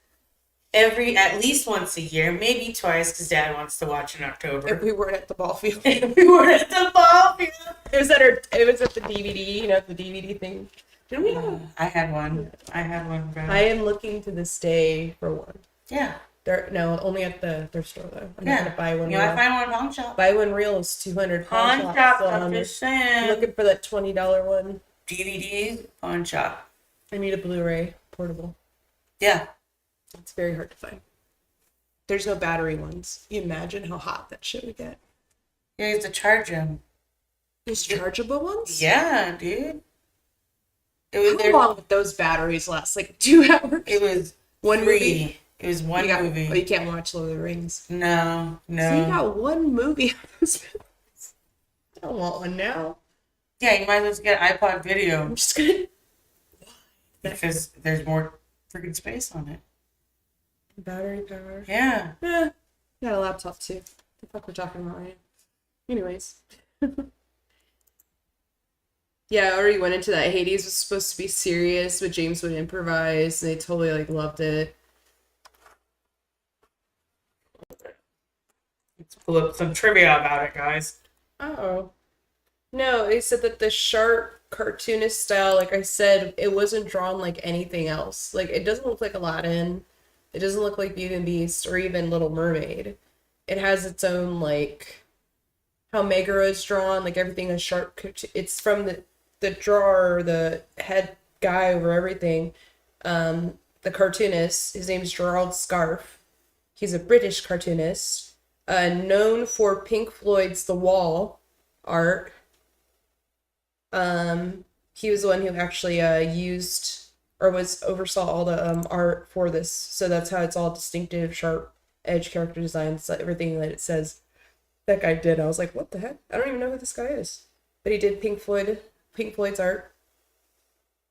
at least once a year, maybe twice, because Dad wants to watch in October. if we weren't at the ball field, We were at the ball field. it was at the DVD, the DVD thing. Didn't we have? I had one, bro. I am looking to this day for one. Yeah. No, only at the thrift store though. I'm not gonna buy one. You know, I Real. find one at pawn shop. Buy one real is $200. Pawn shop, I'm just saying. Looking for that $20 one. DVDs, pawn shop. I need a Blu-ray portable. Yeah. It's very hard to find. There's no battery ones. You imagine how hot that shit would get. Yeah, you have to charge them. There's chargeable ones? Yeah, dude. It was How long would those batteries last? Like 2 hours? It was One three. movie? It was one Oh, movie. you can't watch Lord of the Rings. No. So you got one movie. I don't want one now. Yeah, you might as well just get iPod video I'm just gonna... because there's more freaking space on it. Battery power. Yeah. Yeah. Got a laptop too. The fuck we're talking about right now. Anyways. Yeah, I already went into that. Hades was supposed to be serious, but James would improvise. They totally like loved it. Let's pull up some trivia about it, guys. Oh. No, they said that the sharp cartoonist style, like I said, it wasn't drawn like anything else. Like, it doesn't look like Aladdin. It doesn't look like Beauty and the Beast or even Little Mermaid. It has its own, like, how Megara is drawn, like everything is sharp. It's from the drawer, the head guy over everything. The cartoonist, his name's Gerald Scarfe. He's a British cartoonist, known for Pink Floyd's The Wall art. He was the one who actually used or oversaw all the art for this, so that's how it's all distinctive, sharp edge character designs, everything that it says. That guy did. I was like, what the heck? I don't even know who this guy is, but he did Pink Floyd's art.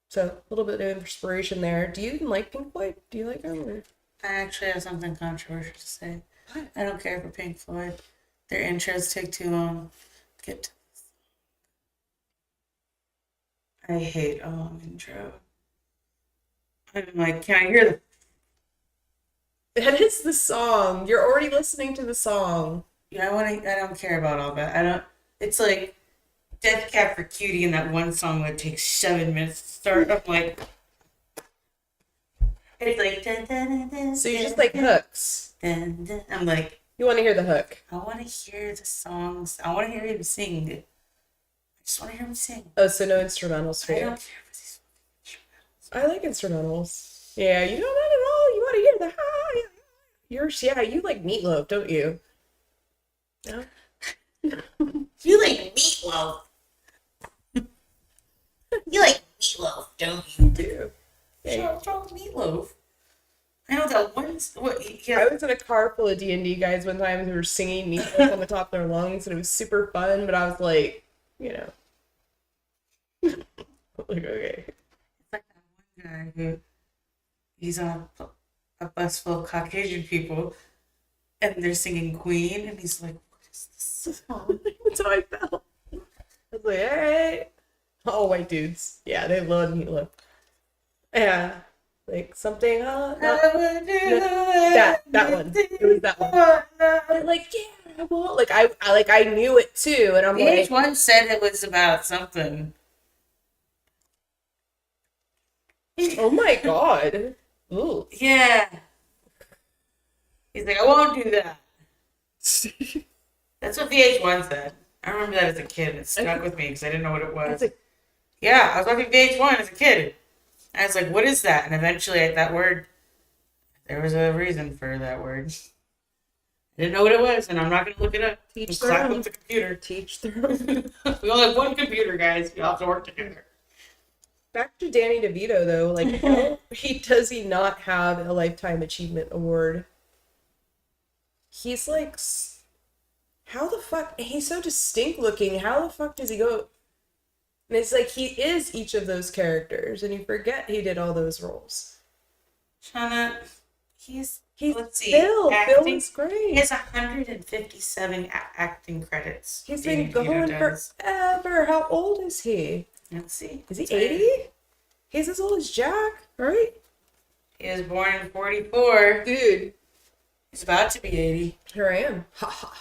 So a little bit of inspiration there. Do you even like Pink Floyd? Do you like them? Or? I actually have something controversial to say. I don't care for Pink Floyd. Their intros take too long to get to this. I hate a long intro. I'm like, can I hear the... That is the song. You're already listening to the song. Yeah, I don't care about all that. I don't... It's like Death Cab for Cutie in that one song that takes 7 minutes to start. I'm like... It's like... Dun, dun, dun, dun, So you dun, just like dun, hooks. dun, dun. I'm like... You want to hear the hook. I want to hear the songs. I want to hear him sing. I just want to hear him sing. Oh, so no instrumentals for I you. don't care for these instrumentals. I like instrumentals. Yeah, you don't want it all. You want to hear the high. You like Meatloaf, don't you? No? You like meatloaf. You like meatloaf, don't you? You do. Yeah. What's wrong with meatloaf? I know that one's what. I Yeah, was in a car full of D&D guys one time who were singing Meatloaf on the top of their lungs, and it was super fun, but I was like, you know. Like, okay. it's like that one guy who he's on a bus full of Caucasian people, and they're singing Queen, and he's like, "What is this song?" That's how I felt. I was like, alright. All white dudes. Yeah, they love Meatloaf. Yeah. Like something, that one. It was that one. They're like, yeah, I won't. Like I knew it too, and I'm like, One said it was about something. oh my god. Ooh. Yeah. He's like, I won't do that. That's what VH1 said. I remember that as a kid. It stuck with me because I didn't know what it was. Yeah, I was watching VH1 as a kid. I was like, what is that? And eventually, that word, there was a reason for that word. I didn't know what it was, and I'm not going to look it up. Teach Clap their own. with the computer. Teach their own. We only have one computer, guys. We all have to work together. Back to Danny DeVito though, like how does he not have a Lifetime Achievement Award? He's like, how the fuck? He's so distinct looking. How the fuck does he go? And it's like he is each of those characters, and you forget he did all those roles. Shauna, he's let's see, Bill. acting. Bill is great. He has 157 acting credits. He's Danny been going DeVito does. forever. How old is he? Let's see. Is he 80? He's as old as Jack, right? He was born in 44. Dude, He's about to be 80. here I am. Ha ha.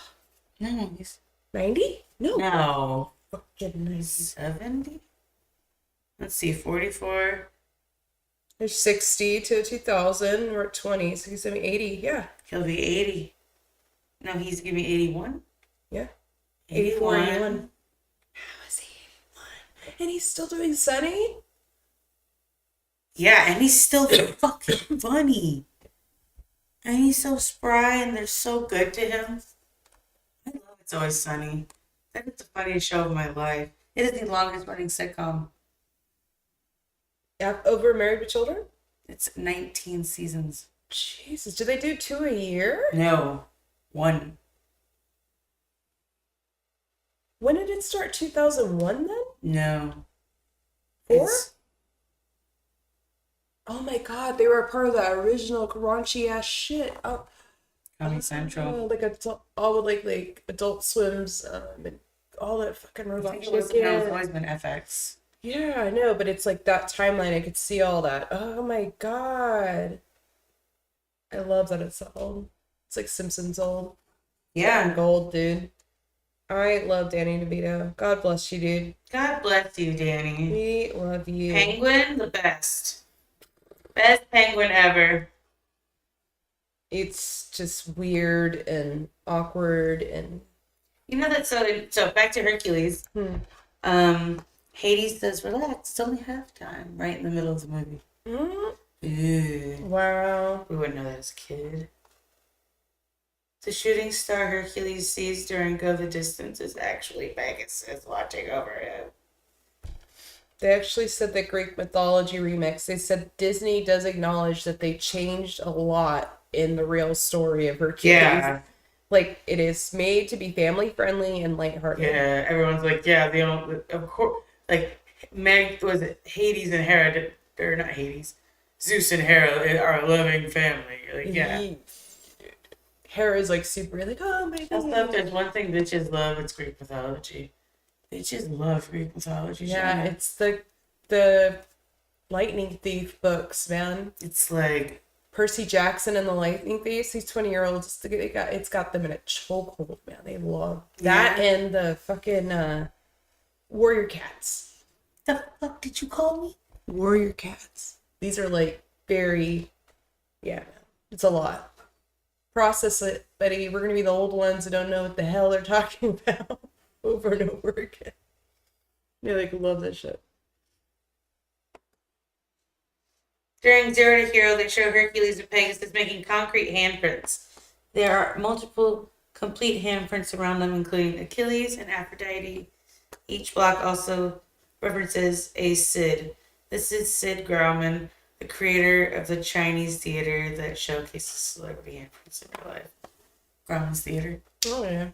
No, he's 90? No. Fucking 90. 70. Let's see, 44. There's 60 to 2000. We're at 20, 60, 70, 80. Yeah. He'll be 80. No, he's gonna be 81. Yeah. 84, 81. How is he 81? And he's still doing Sunny? Yeah, and he's still fucking funny. And he's so spry, and they're so good to him. I love It's Always Sunny. That is the funniest show of my life. It is the longest running sitcom. Yeah, over Married with Children? It's 19 seasons. Jesus, do they do 2 a year? No, 1. When did it start? 2001 then? No. 4? It's- Oh my god, they were a part of the original raunchy ass shit. Oh, Comedy Central. like all like Adult Swims, and all that fucking I robot think shit. it was, no, it's always been FX. Yeah, I know, but it's like that timeline. I could see all that. Oh my god, I love that it's so old. It's like Simpsons old. Yeah. Gold, dude. I love Danny DeVito. God bless you, dude. God bless you, Danny. We love you. Penguin, the best. Best penguin ever. It's just weird and awkward and You know that, so back to Hercules. Hades says, relax, it's only halftime, right in the middle of the movie. Ew. wow. We wouldn't know that as a kid. The shooting star Hercules sees during Go the Distance is actually Pegasus watching over him. They actually said that Greek mythology remix. They said Disney does acknowledge that they changed a lot in the real story of Hercules. Yeah. Like, it is made to be family friendly and lighthearted. Yeah, everyone's like, yeah, they don't, of course, like, was it Hades and Hera, they're not Hades, Zeus and Hera are a loving family. Like, yeah. Hera's like super like, oh my That's god. not, there's one thing bitches love, it's Greek mythology. Bitches love Greek mythology. Yeah, Shanna. it's the Lightning Thief books, man. It's like, Percy Jackson and the Lightning Thieves. These 20-year-olds, it's got them in a chokehold, man. They love that and the fucking Warrior Cats. the fuck did you call me? Warrior Cats. These are like very, yeah, it's a lot. Process it, Betty. We're gonna be the old ones who don't know what the hell they're talking about over and over again. They like love this shit. During Zero to Hero, they show Hercules and Pegasus making concrete handprints. There are multiple complete handprints around them, including Achilles and Aphrodite. Each block also references a Sid. This is Sid Grauman, the creator of the Chinese theater that showcases celebrity handprints in real life. Grauman's Theater. Oh yeah.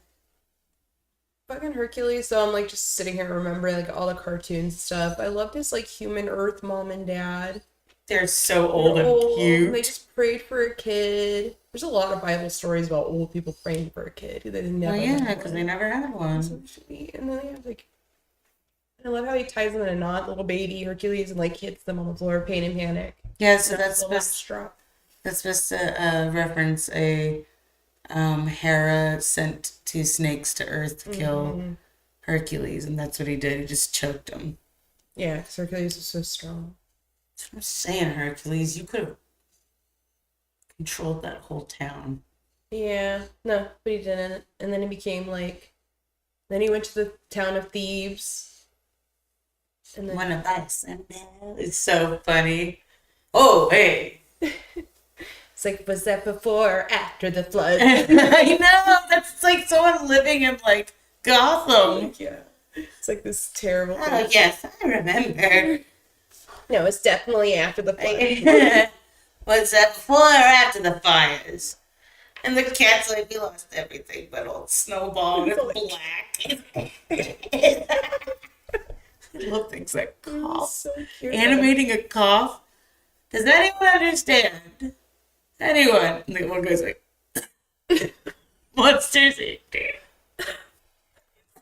Fucking Hercules. So I'm like just sitting here remembering like all the cartoons and stuff. I loved his like Human Earth mom and dad. They're so old They're and old, cute. They just prayed for a kid. There's a lot of Bible stories about old people praying for a kid who they never. Oh yeah, had because one. they never had one. So it should be. And then they have like. I love how he ties them in a knot, little baby Hercules, and like hits them on the floor, pain and panic. Yeah, so And that's the last supposed, drop. that's supposed to reference a Hera sent two snakes to Earth to kill Hercules, and that's what he did. He just choked him. Yeah, because Hercules was so strong. That's what I'm saying, Hercules. You could have controlled that whole town. Yeah, no, but he didn't. And then he became like. Then he went to the town of Thebes. And then. One of us. It's so funny. Oh, hey. It's like, was that before or after the flood? I know. That's like someone living in like Gotham. Yeah. It's like this terrible Oh, thing. yes, I remember. No, it's definitely after the flood. Was that before or after the fires? And the cat's like, we lost everything but old Snowball and it's black. I love things like cough. So cute. Animating a cough. Does anyone understand? Anyone? And the one guy's like, Monsters Inc.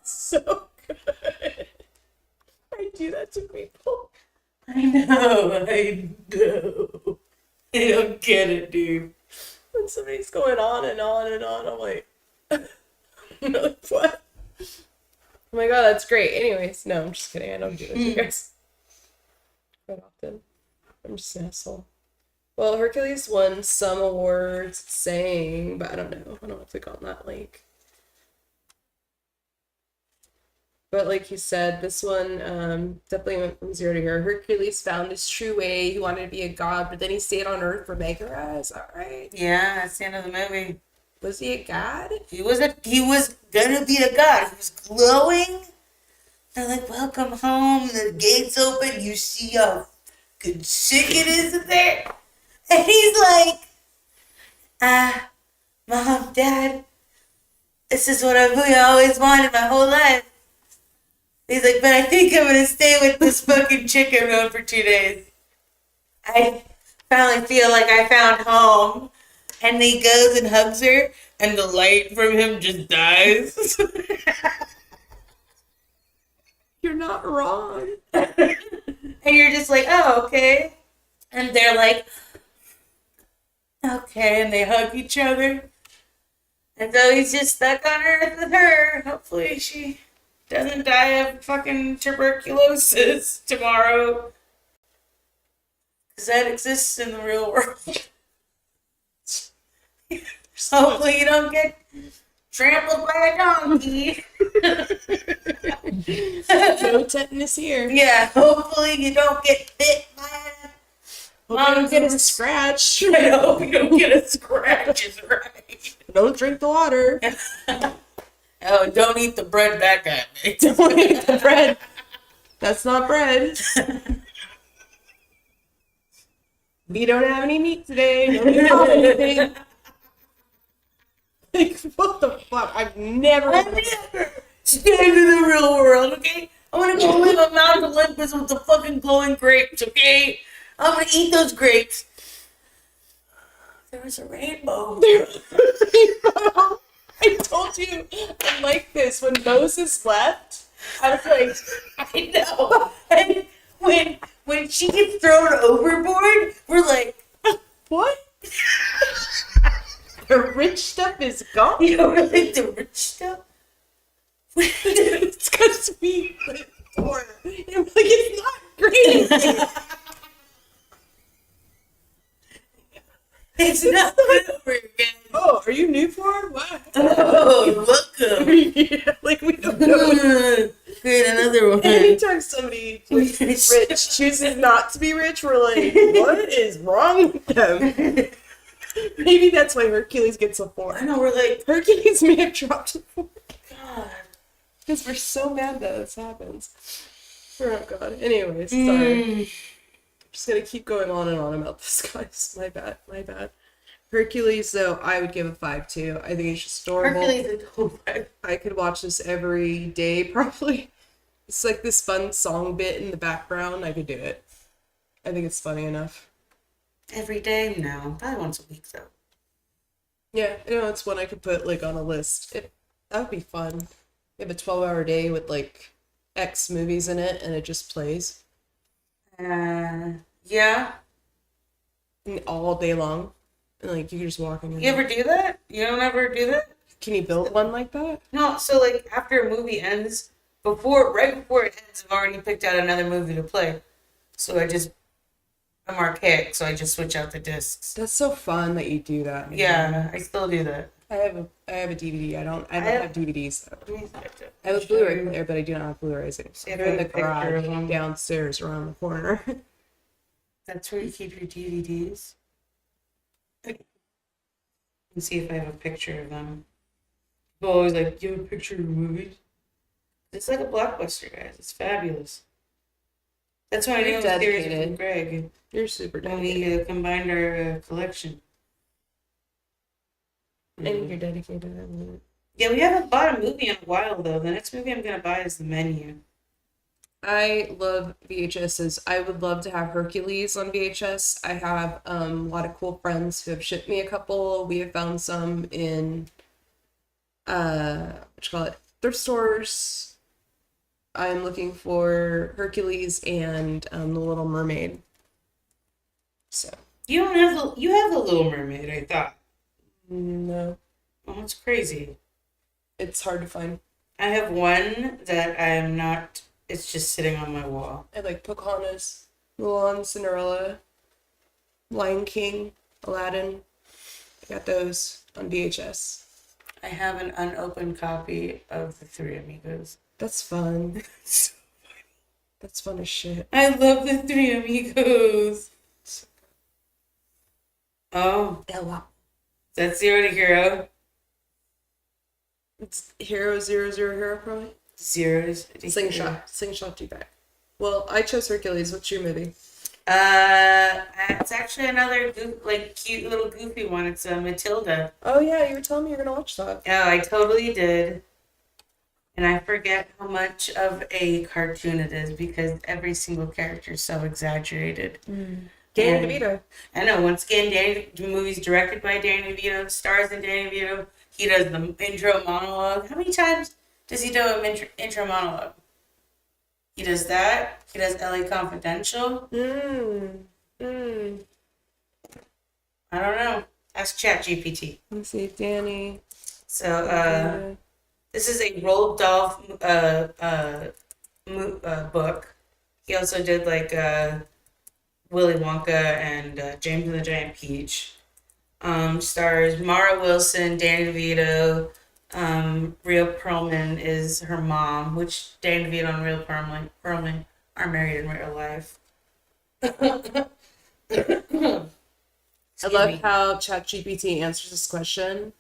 So good. I do that to people. I know. I don't get it, dude. When somebody's going on and on and on, I'm like, I'm like, what? Oh my god, that's great. Anyways, no, I'm just kidding. I don't do that to you guys quite often. I'm just an asshole. Well, Hercules won some awards, saying, but I don't know. I don't know if click on that link. But like you said, this one definitely went from 0 to hero. Hercules found his true way. He wanted to be a god, but then he stayed on Earth for Megara. Is that right? Yeah, that's the end of the movie. Was he a god? He was gonna be a god. He was glowing. They're like, welcome home. The gates open. You see how good sick it is in there. And he's like, Mom, Dad, this is what I've really always wanted my whole life. He's like, but I think I'm gonna stay with this fucking chick I've known for 2 days. I finally feel like I found home. And he goes and hugs her, and the light from him just dies. You're not wrong. And you're just like, oh, okay. And they're like, okay, and they hug each other. And so he's just stuck on Earth with her. Hopefully she doesn't die of fucking tuberculosis tomorrow. Because that exists in the real world. Hopefully you don't get trampled by a donkey. No tetanus here. Yeah, hopefully you don't get bit by a... Hope you don't get a scratch. I hope you don't get a scratch, is right. Don't drink the water. Oh, don't eat the bread that guy made. Don't eat the bread. That's not bread. We don't have any meat today. Don't eat anything. Like, what the fuck? I've never stand in the real world, okay? I'm gonna go live on Mount Olympus with the fucking glowing grapes, okay? I'm gonna eat those grapes. There was a rainbow. I told you I like this. When Moses left, I was like, I know. And when she gets thrown overboard, we're like, what? The rich stuff is gone. you know, we're like the rich stuff. It's because we put it for. And I'm like, it's not great. It's not over again. Oh, are you new for it? What? Oh, welcome. Yeah, like we don't know. Create another one. Anytime somebody like, rich chooses not to be rich, we're like, what is wrong with them? Maybe that's why Hercules gets a 4. I know, we're like, Hercules may have dropped a 4. God. Because we're so mad that this happens. Oh god. Anyways, sorry. I'm just gonna keep going on and on about this, guys. My bad. Hercules, though, I would give a 5 too. I think it's just adorable. Hercules is dope. I could watch this every day, probably. It's like this fun song bit in the background. I could do it. I think it's funny enough. Every day? No. Probably once a week, though. Yeah, it's one I could put, like, on a list. That would be fun. You have a 12-hour day with, like, X movies in it, and it just plays. Yeah. All day long. And, like, you can just walk in. You ever do that? You don't ever do that? Can you build one like that? No, so, like, after a movie ends, right before it ends, I've already picked out another movie to play. So I'm archaic, so I just switch out the discs. That's so fun that you do that. Yeah, I still do that. I have a DVD. I don't have DVDs though. I have a Show Blu-ray you. player, but I do not have Blu-rays. See if They're I in the have a picture of garage them. downstairs around the corner. That's where you keep your DVDs. Let's see if I have a picture of them. People always like, do you have a picture of your movies? It's like a blockbuster, guys. It's fabulous. That's why I You're knew it was serious dedicated. with Greg You're super when dedicated. we combined our collection. And you're dedicated. Yeah, we haven't bought a movie in a while, though. The next movie I'm going to buy is The Menu. I love VHSs. I would love to have Hercules on VHS. I have a lot of cool friends who have shipped me a couple. We have found some in thrift stores. I'm looking for Hercules and The Little Mermaid. So You have The Little Mermaid, I thought. no, Oh, that's crazy. it's hard to find. I have one that I am not. It's just sitting on my wall. I like Pocahontas, Mulan, Cinderella. Lion King, Aladdin. I got those on VHS. I have an unopened copy of The Three Amigos. That's fun. That's fun as shit. I love The Three Amigos. Oh, Ella. that's Zero to Hero. It's Hero 00 Hero probably. Zeros. Slingshot do back. Well, I chose Hercules. What's your movie? It's actually another cute little goofy one. It's Matilda. Oh yeah, you were telling me you're gonna watch that. Oh, I totally did. And I forget how much of a cartoon it is because every single character is so exaggerated. Danny And- DeVito. I know. Once again, the movie's directed by Danny DeVito, stars in Danny DeVito. He does the intro monologue. How many times does he do an intro monologue? He does that. He does LA Confidential. I don't know. Ask ChatGPT. Let's see, Danny. So, this is a Roald Dahl book. He also did Willy Wonka and James and the Giant Peach. Stars Mara Wilson, Danny DeVito. Rhea Perlman is her mom, which Danny DeVito and Rhea Perlman are married in real life. I love how ChatGPT answers this question.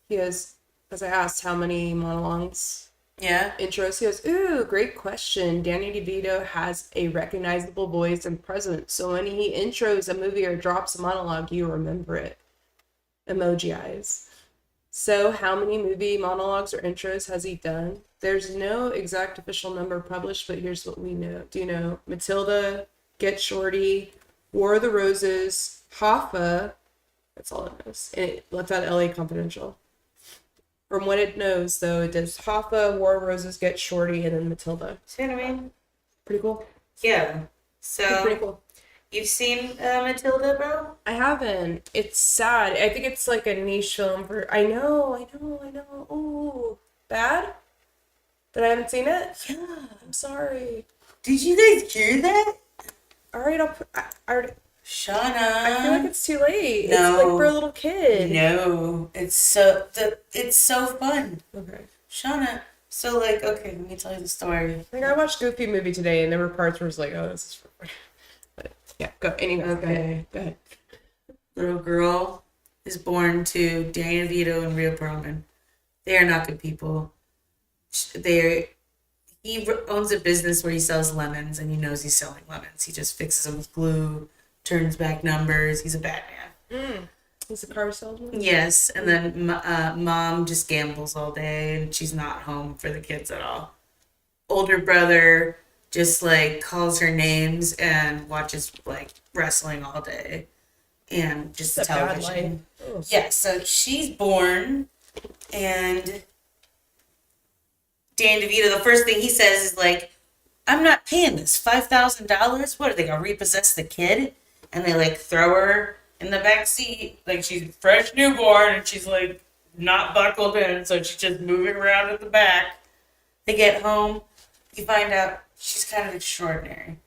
He goes, as I asked how many monologues, intros, he goes, ooh, great question. Danny DeVito has a recognizable voice and presence, so when he intros a movie or drops a monologue, you remember it. Emoji eyes. So how many movie monologues or intros has he done? There's no exact official number published, but here's what we know. Do you know Matilda, Get Shorty, War of the Roses, Hoffa? That's all it knows. And it left out LA Confidential. From what it knows, though, it does Hoffa, War of Roses, Get Shorty, and then Matilda. See what I mean? Pretty cool. Yeah. So, Pretty cool. you've seen Matilda, bro? I haven't. It's sad. I think it's like a niche film for. I know. Ooh, bad? That I haven't seen it? Yeah. I'm sorry. Did you guys hear that? All right, I Shauna. feel like it's too late. No. It's like for a little kid. No. It's so fun. Okay. Shauna. So okay, let me tell you the story. Like I watched Goofy movie today, and there were parts where it's like, oh, this is for. But yeah, go. Anyway, Okay. Go ahead. Little girl is born to Danny DeVito and Rhea Perlman. They are not good people. He owns a business where he sells lemons, and he knows he's selling lemons. He just fixes them with glue, turns back numbers. He's a bad man. He's a car salesman. Yes, and then mom just gambles all day, and she's not home for the kids at all. Older brother just calls her names and watches wrestling all day, and just It's a bad television. life. Ugh. Yeah, so she's born, and Dan DeVito, the first thing he says is I'm not paying this $5,000. What are they gonna repossess the kid? And they throw her in the back seat, she's fresh newborn, and she's not buckled in, so she's just moving around at the back. They get home, you find out she's kind of extraordinary.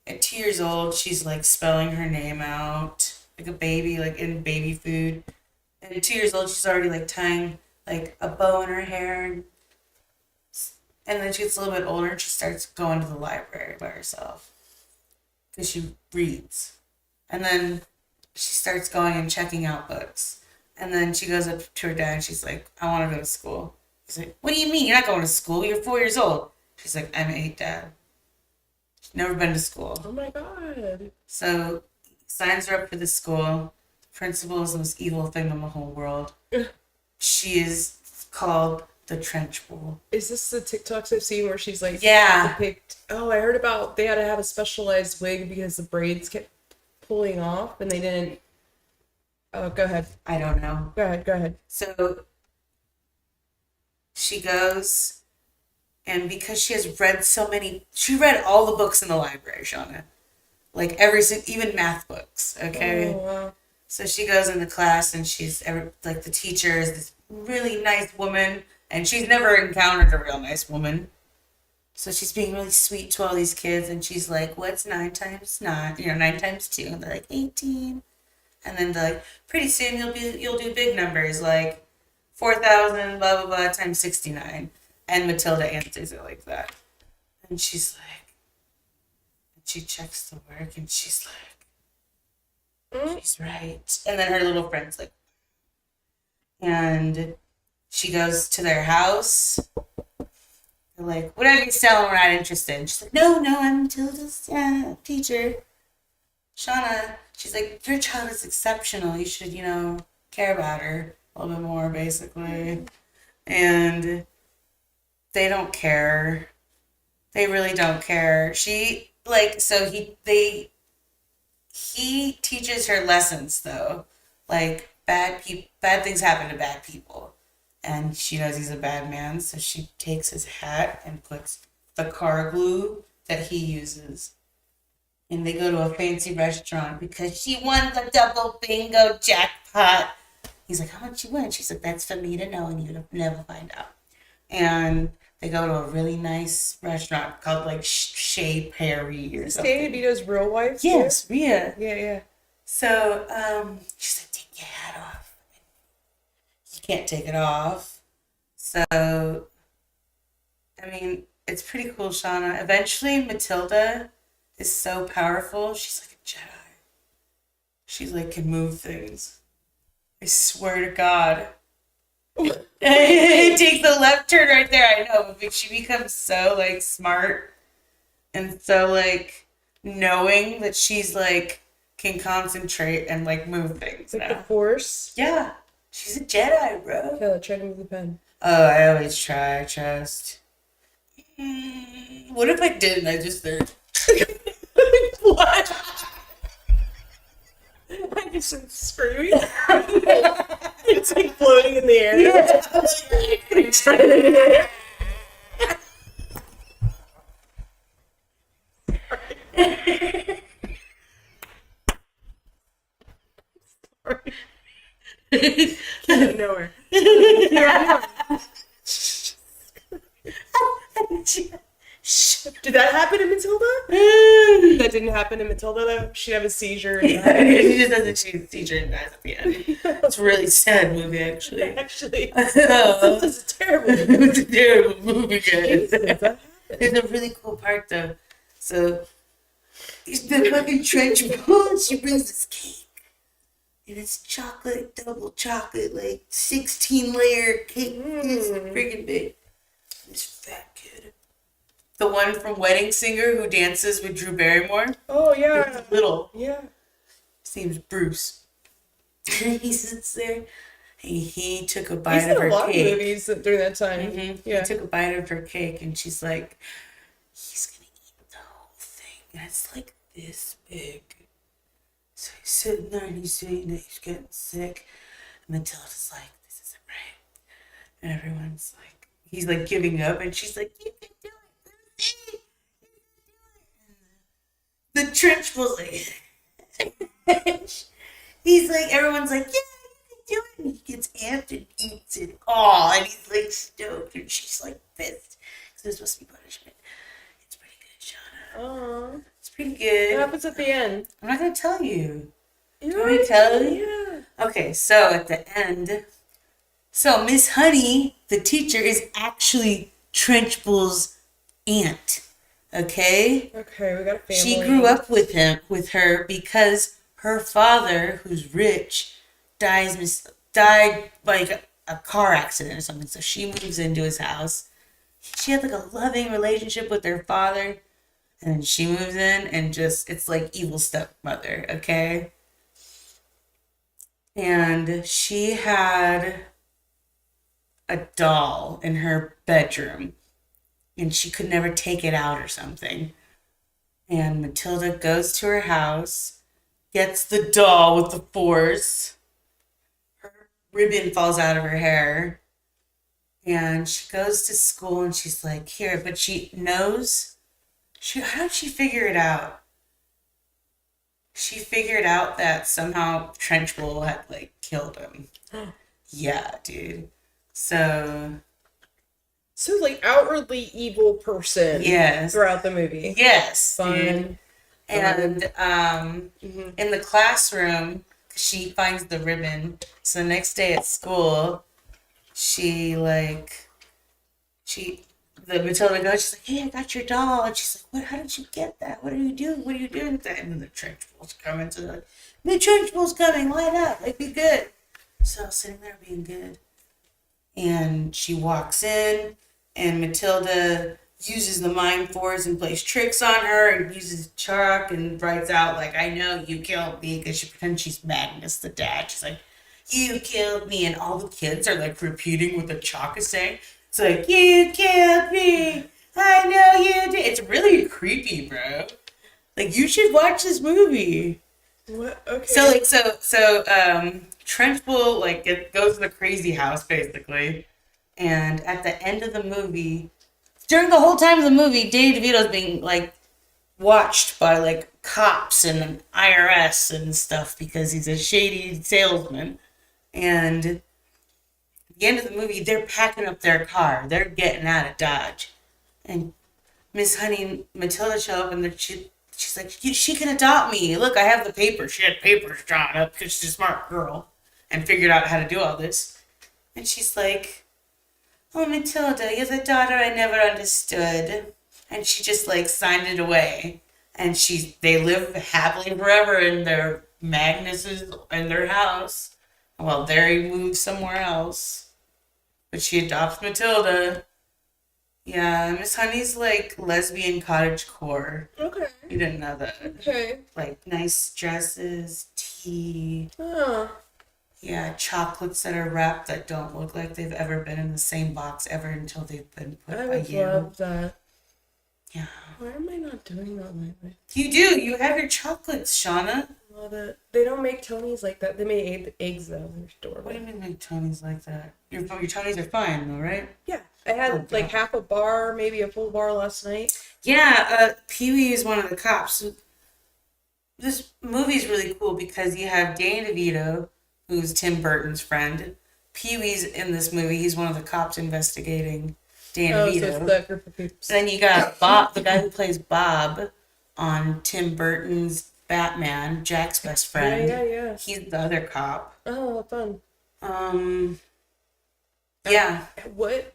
At 2 years old, she's spelling her name out like a baby, in baby food. And at 2 years old, she's already tying a bow in her hair. And then she gets a little bit older and she starts going to the library by herself because she reads. And then she starts going and checking out books. And then she goes up to her dad and she's like, I want to go to school. He's like, what do you mean? You're not going to school. You're 4 years old. She's like, I'm 8, Dad. She's never been to school. Oh my god. So he signs her up for the school. Principal is the most evil thing in the whole world. She is called the Trench Bull. Is this the TikToks I've seen where she's Yeah. depict? Oh, I heard about they had to have a specialized wig because the braids kept pulling off and they didn't. Oh, go ahead. I don't know. Go ahead. So she goes, and because she has read she read all the books in the library, Shauna. Even math books, okay? Oh, wow. So she goes into class, and she's, the teacher is this really nice woman, and she's never encountered a real nice woman. So she's being really sweet to all these kids, and she's like, "What's 9 times 9? 9 times 2?" And they're like, 18. And then they're like, "Pretty soon you'll do big numbers like 4,000 blah blah blah times 69." And Matilda answers it like that, and she checks the work, and she's like, "She's right." And then her little friend's like, and she goes to their house. They're like, "Whatever you sell, we're not interested." And she's like, "No, I'm Matilda's teacher, Shauna." She's like, "Your child is exceptional. You should, care about her a little bit more, basically." And they don't care. They really don't care. He teaches her lessons though. Like bad things happen to bad people. And she knows he's a bad man, so she takes his hat and puts the car glue that he uses. And they go to a fancy restaurant because she won the double bingo jackpot. He's like, "How much you win?" She's like, "That's for me to know, and you'll never find out." And they go to a really nice restaurant called like Chez Perry or something. Danny DeVito's real wife? Yes, Rhea. Yeah. So she's like, "Take your hat off." You can't take it off. So, I mean, it's pretty cool, Shauna. Eventually, Matilda is so powerful. She's like a Jedi. She's like, can move things. I swear to God. It takes the left turn right there. I know, but she becomes so like smart and so like knowing that she's like can concentrate and like move things Like now. the Force? Yeah, she's a Jedi, bro. Yeah, try to move the pen. Oh, I always try. I trust. What if I didn't? I just there. What? I just started screaming. It's like floating in the air. Yeah. Came out of nowhere. Did that happen in Matilda? That didn't happen in Matilda though. She'd have a seizure. And She just has a seizure and dies at the end. It's a really sad movie, actually. Actually, Oh, this is terrible. it's a terrible movie, guys. Jesus, that There's a really cool part though. So the fucking trench coat, she brings this cake. And it's chocolate, double chocolate, like 16-layer cake. It's freaking big. This fat kid. The one from Wedding Singer who dances with Drew Barrymore. Oh yeah. He's little. Yeah. His name's Bruce. He sits there. He took a He's bite in of a her lot of cake. movies during that time. Yeah. He took a bite of her cake, and she's like, "He's gonna eat the whole thing." And it's like this big. So he's sitting there and he's eating it. He's getting sick. And Matilda's like, "This isn't right." And everyone's like, he's like giving up, and she's like, "You can do it, Lucy. You can do it." And the trench was like, he's like, everyone's like, "Yeah, you can do it." And he gets amped and eats it all, and he's like stoked, and she's like pissed because there's supposed to be punishment. It's pretty good, Shauna. Oh. It's pretty What good. happens at the end? I'm not gonna tell you. You Want me to tell you? Yeah. Okay, so at the end, so Miss Honey, the teacher, is actually Trenchbull's aunt. Okay? Okay, we got a family. She grew up with her because her father, who's rich, died like a car accident or something. So she moves into his house. She had like a loving relationship with her father, and then she moves in and just it's like evil stepmother, okay? And she had a doll in her bedroom, and she could never take it out or something. And Matilda goes to her house, gets the doll with the force. Her ribbon falls out of her hair. And she goes to school and she's like, here, but she knows. How did she figure it out? She figured out that somehow Trenchbull had like killed him. Yeah, dude. So So like outwardly evil person. Yes. Throughout the movie. Yes, dude. Fun. And Mhm. in the classroom, she finds the ribbon. So the next day at school, she like the Matilda goes, she's like, "Hey, I got your doll." And she's like, "What? How did you get that? What are you doing? What are you doing with that?" And then the Trenchbull's coming, so they're like, "The Trenchbull's coming, line up, like be good." So I was sitting there being good, and she walks in, and Matilda uses the mind force and plays tricks on her and uses chalk and writes out like, "I know you killed me," because she pretends she's Magnus the dad. She's like, "You killed me," and all the kids are like repeating what the chalk is saying. It's like, "You killed me, I know you did." It's really creepy, bro. Like, you should watch this movie. What? Okay. So Trenchbull like it goes to the crazy house basically, and at the end of the movie, during the whole time of the movie, Danny DeVito's being like watched by like cops and IRS and stuff because he's a shady salesman. And at the end of the movie, they're packing up their car, they're getting out of Dodge, and Miss Honey and Matilda show up, and she's like, she can adopt me. Look, I have the papers. She had papers drawn up because she's a smart girl and figured out how to do all this. And she's like, "Oh, Matilda, you're the daughter I never understood." And she just like signed it away. And they live happily forever in their Magnus's in their house. Well, Derry moves somewhere else. But she adopts Matilda. Yeah, Miss Honey's like lesbian cottagecore. Okay. You didn't know that. Okay. Like nice dresses, tea. Oh. Yeah, chocolates that are wrapped that don't look like they've ever been in the same box ever until they've been put I by would you. love that. Yeah. Why am I not doing that lately? You do. You have your chocolates, Shauna. Love it. They don't make Tonys like that. They make eggs though. They're adorable. What do you mean like Tony's like that? Your Tonys are fine though, right? Yeah. I had Oh, like God. half a bar, maybe a full bar last night. Yeah, Pee-wee is one of the cops. This movie's really cool because you have Danny DeVito, who's Tim Burton's friend. Pee-wee's in this movie. He's one of the cops investigating Danny Oh, DeVito. so it's that group of people. Then you got Bob, the guy who plays Bob on Tim Burton's Batman, Jack's best friend. Yeah. He's the other cop. Oh, fun. Yeah. What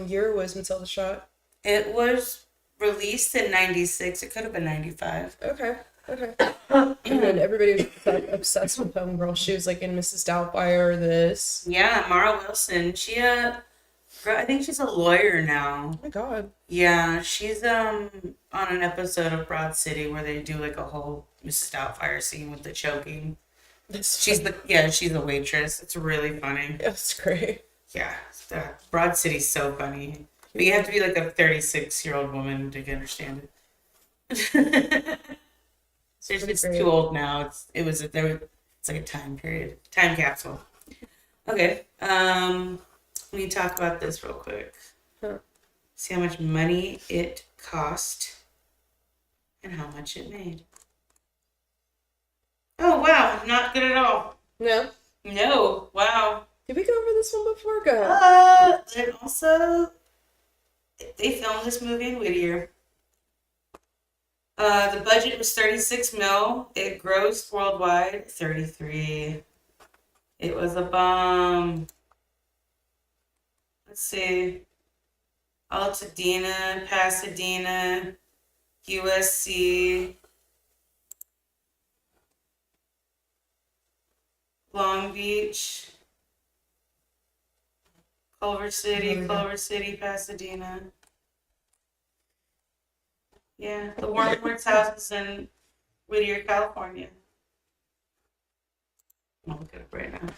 year was Matilda shot? It was released in 96. It could have been 95. Okay. And then everybody was obsessed with Homegirl. She was like in Mrs. Doubtfire, this. Yeah, Mara Wilson. I think she's a lawyer now. Oh my god. Yeah, she's on an episode of Broad City where they do like a whole Mrs. Doubtfire scene with the choking. She's a waitress. It's really funny. That's great. Yeah, Broad City's so funny. But you have to be like a 36-year-old woman to understand it. It's too old now. It's like a time period, time capsule. Okay. Let me talk about this real quick. Huh. See how much money it cost and how much it made. Oh wow, not good at all. No? No, wow. Did we go over this one before? Go ahead. And also, they filmed this movie in Whittier. The budget was 36 mil. It grossed worldwide 33. It was a bomb. Let's see. Altadena, Pasadena, USC, Long Beach, Culver City, Pasadena. Yeah, the Warren's house is in Whittier, California. I'll look it up right now.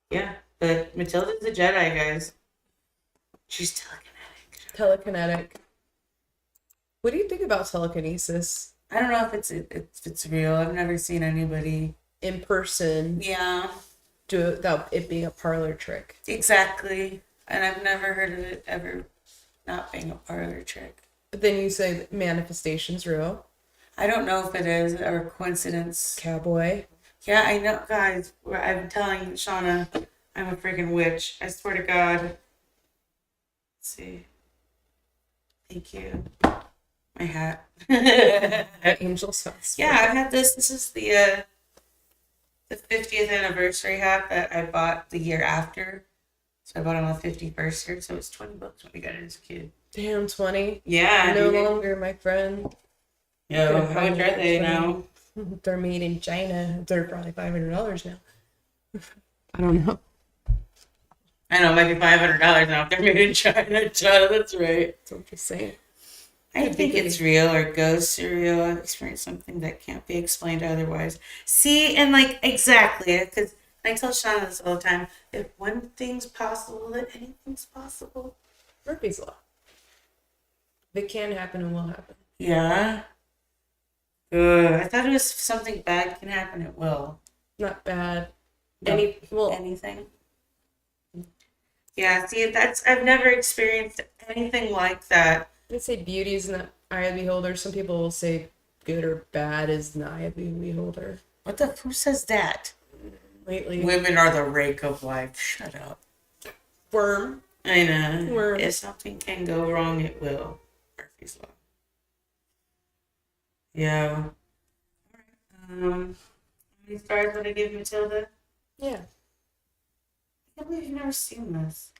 Yeah, but Matilda's a Jedi, guys. She's Telekinetic. What do you think about telekinesis? I don't know if it's real. I've never seen anybody. In person, Yeah, do it without it being a parlor trick. exactly. And I've never heard of it ever not being a parlor trick. But then you say that manifestation's real. I don't know if it is or coincidence. Cowboy. Yeah, I know, guys. I'm telling Shauna, I'm a freaking witch. I swear to God. Let's see. Thank you. My hat. Angel sauce. Yeah, I've had this. This is the 50th anniversary hat that I bought the year after. So I bought it on the 51st year, so it was $20 when we got it as a kid. Damn, 20. Yeah. No dude. longer, my friend. Yo, how much are they now? They're made in China. They're probably $500 now. I don't know. I know, it might be $500 now if they're made in China. China, that's right. That's what I'm just saying. I think it's real or ghosts are real. I've experienced something that can't be explained otherwise. See, and like, exactly, because I tell Shauna this all the time. If one thing's possible, then anything's possible. Murphy's Law. If it can happen, it will happen. Yeah. Good. I thought it was something bad can happen, it will. Not bad. No. Anything. Yeah, see, I've never experienced anything like that. I'd say beauty is in the eye of the beholder. Some people will say good or bad is in the eye of the beholder. Who says that? Lately. Women are the rake of life. Shut up. Worm. I know. Worm. If something can go wrong, it will. Murphy's Law. Yeah. How many stars would I give Matilda? Yeah. I can't believe you've never seen this.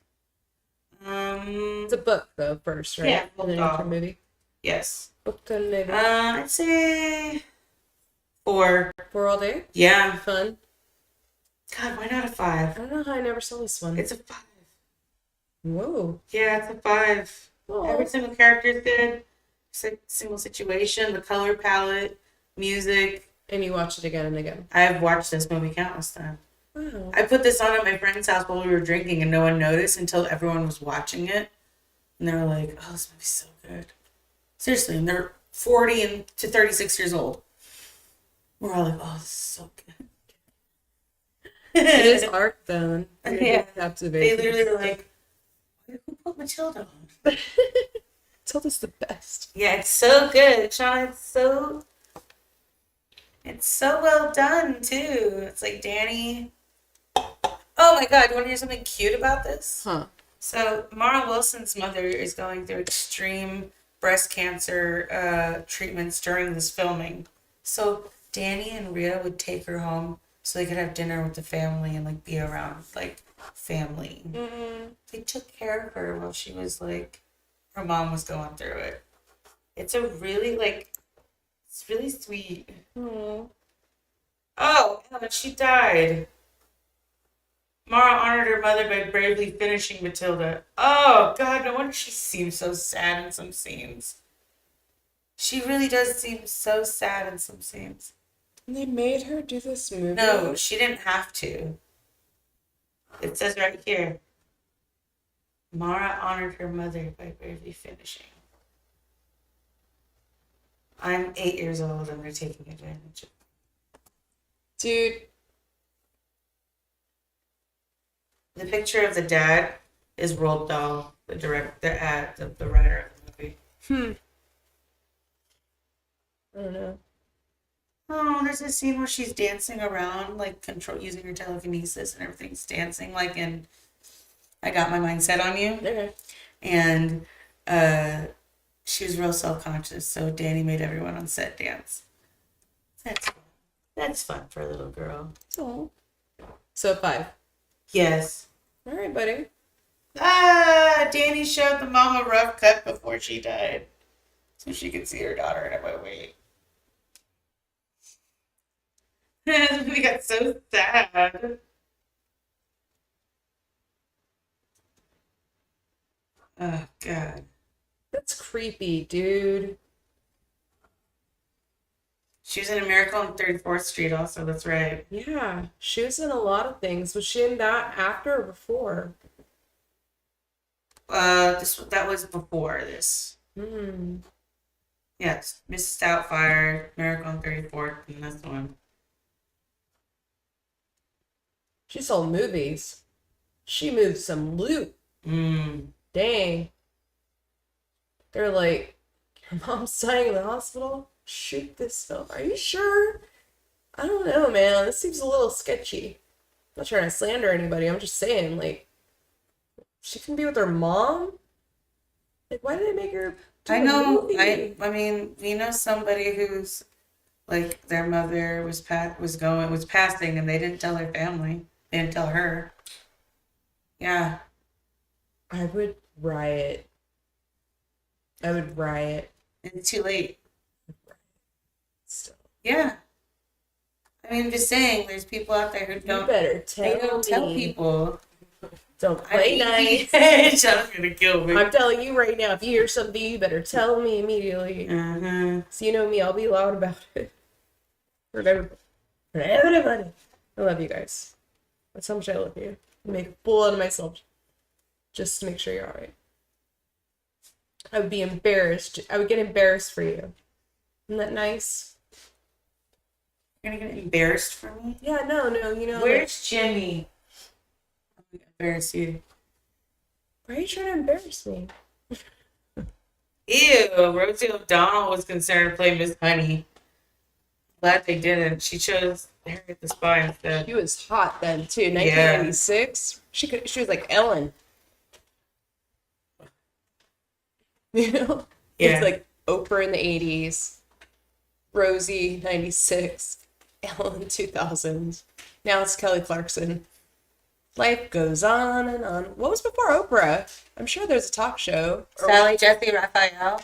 It's a book, though, first, right? Yeah, And then book. into a movie. Yes. Book to movie. I'd say 4. For all day. Yeah. Fun. God, why not a I 5? don't know how I never saw this one. It's a 5. Whoa. Yeah, it's a 5. Oh. Every single character is good. Single situation, the color palette, music. And you watch it again and again. I've watched this movie countless times. Wow. I put this on at my friend's house while we were drinking and no one noticed until everyone was watching it. And they were like, oh, this movie's so good. Seriously, and they're 40 to 36 years old. We're all like, oh, this is so good. It is art, though. Yeah. They Captivating. literally were like, who put Matilda on? Tilda's the best. Yeah, it's so good, Shauna. It's so well done too. It's like Danny. Oh my God! You want to hear something cute about this? Huh. So Mara Wilson's mother is going through extreme breast cancer treatments during this filming. So Danny and Rhea would take her home so they could have dinner with the family and like be around like family. Mm-hmm. They took care of her while she was like, her mom was going through it. It's a really it's really sweet. Mm-hmm. Oh, and she died. Mara honored her mother by bravely finishing Matilda. Oh, God, no wonder she seems so sad in some scenes. She really does seem so sad in some scenes. They made her do this movie? No, she didn't have to. It says right here. Mara honored her mother by bravely finishing. I'm 8 years old and they're taking advantage of me. Dude. The picture of the dad is Roald Dahl, the writer of the movie. I don't know. Oh, there's a scene where she's dancing around, like using her telekinesis and everything's dancing, like in I Got My Mind Set on You. Okay. And she was real self-conscious, so Danny made everyone on set dance. That's fun. That's fun for a little girl. Oh. So 5. Yes. All right, buddy. Danny showed the mom a rough cut before she died, so she could see her daughter, and I went, wait. We got so sad. Oh, God. That's creepy, dude. She was in A Miracle on 34th Street also, that's right. Yeah, she was in a lot of things. Was she in that after or before? That was before this. Hmm. Yes, Mrs. Doubtfire, Miracle on 34th, and that's the one. She saw movies. She moved some loot. Dang. They're like, your mom's dying in the hospital? Shoot this film. Are you sure? I don't know, man. This seems a little sketchy. not trying to slander anybody. I'm just saying, like, she can be with her mom. Like, why did they make her? Do I a know. movie? I mean, we know somebody who's like their mother was passing, and they didn't tell her family. They didn't tell her. Yeah. I would riot. It's too late. Still. Yeah. I mean, I'm just saying, there's people out there who You don't. better They don't tell me. people. Don't play nice. Shannon's gonna kill me. I'm telling you right now, if you hear something, you better tell me immediately. So you know me, I'll be loud about it. For everybody. I love you guys. That's how much I love you. I make a fool out of myself just to make sure you're alright. I would be embarrassed. I would get embarrassed for you. Isn't that nice? You're gonna get embarrassed for me? Yeah, no, you know. Where's Jimmy? I'm gonna embarrass you. Why are you trying to embarrass me? Ew, Rosie O'Donnell was concerned to play Miss Honey. Glad they didn't. She chose Harriet the Spy instead. She was hot then too. 1996. She was like Ellen. You know? Yeah. It's like Oprah in the 80s, Rosie 96, Ellen 2000. Now it's Kelly Clarkson. Life goes on and on. What was before Oprah? I'm sure there's a talk show. Sally Jesse Raphael.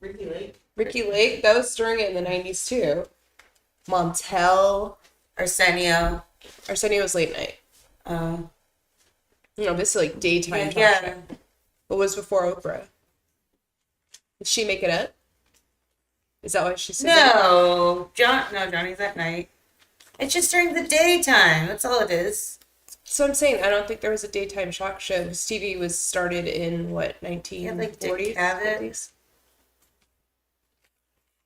Ricky Lake. Ricky Lake, that was during it in the 90s too. Montel. Arsenio. Arsenio was late night. You know, this is like daytime talk Yeah. show. What was before Oprah? Did she make it up? Is that why she said that? No, Johnny's at night. It's just during the daytime. That's all it is. So I'm saying I don't think there was a daytime talk show because TV was started in what, Yeah, 1940s? like Dick Cavett. 50s?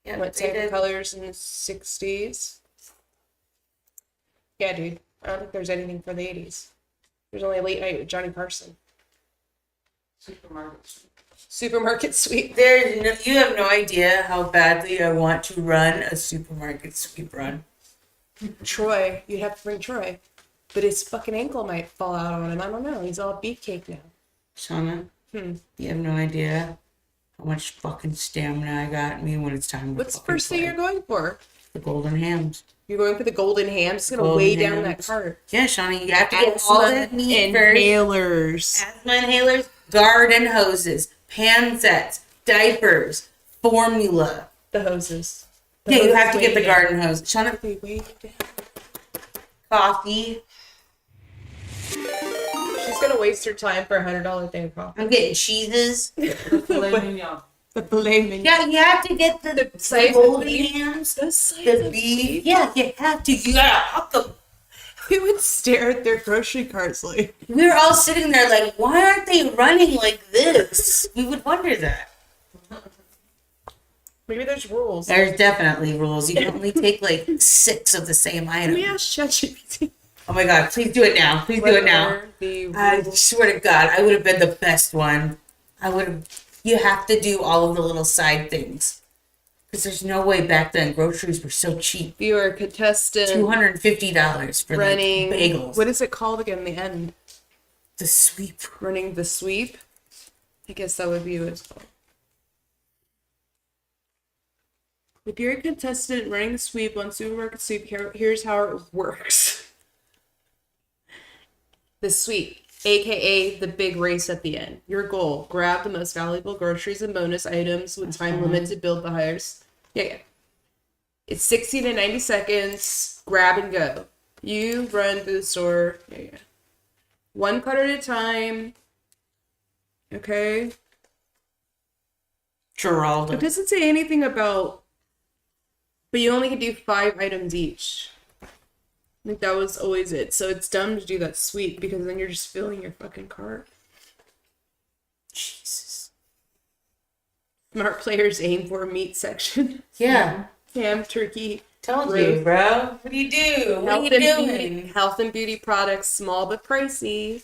Yeah, What, they did. Colors in the 60s? Yeah, dude. I don't think there's anything for the 80s. There's only a late night with Johnny Carson. Supermarket sweep. You have no idea how badly I want to run a supermarket sweep run. Troy. You'd have to bring Troy. But his fucking ankle might fall out on him. I don't know. He's all beefcake now. Shauna, you have no idea how much fucking stamina I got in me when it's time to What's the fucking first thing play. you're going for? The golden hams. You're going for the golden ham. It's gonna Golden weigh down that hams. cart. Yeah, Shauna, you have to get all that meat first. Inhalers. Asthma inhalers, garden hoses, pan sets, diapers, formula. The hoses. Yeah, you have to weigh get the down. garden hose. Shauna, They weigh it down. coffee. She's gonna waste her time for $100 thing of coffee. I'm getting cheeses. Filet mignon. The flaming. Yeah, you have to get the size of golden beef. hams. The size The of beef. Yeah, you have to. You gotta hop them. We would stare at their grocery carts like. We were all sitting there like, why aren't they running like this? We would wonder that. Maybe there's rules. There's definitely rules. You can only take like 6 of the same item. We asked ChatGPT. Oh my god, please do it now. Please do it now. I swear to God, I would have been the best one. I would have. You have to do all of the little side things. Because there's no way back then groceries were so cheap. You are a contestant $250 for running. like bagels. What is it called again in the end? The sweep. Running the sweep? I guess that would be what it's called. If you're a contestant running the sweep on Supermarket Sweep, here's how it works. The sweep, aka the big race at the end. Your goal: grab the most valuable groceries and bonus items with time limit to build the highest. Yeah. It's 60 to 90 seconds. Grab and go. You run through the store. Yeah. One cart at a time. Okay. Geraldo. It doesn't say anything about. But you only can do 5 items each. I think that was always it. So it's dumb to do that sweep because then you're just filling your fucking cart. Jesus. Smart players aim for a meat section. Yeah. Ham, turkey. Told roast. you, bro. What do you do? What are you doing? Health and beauty products, small but pricey.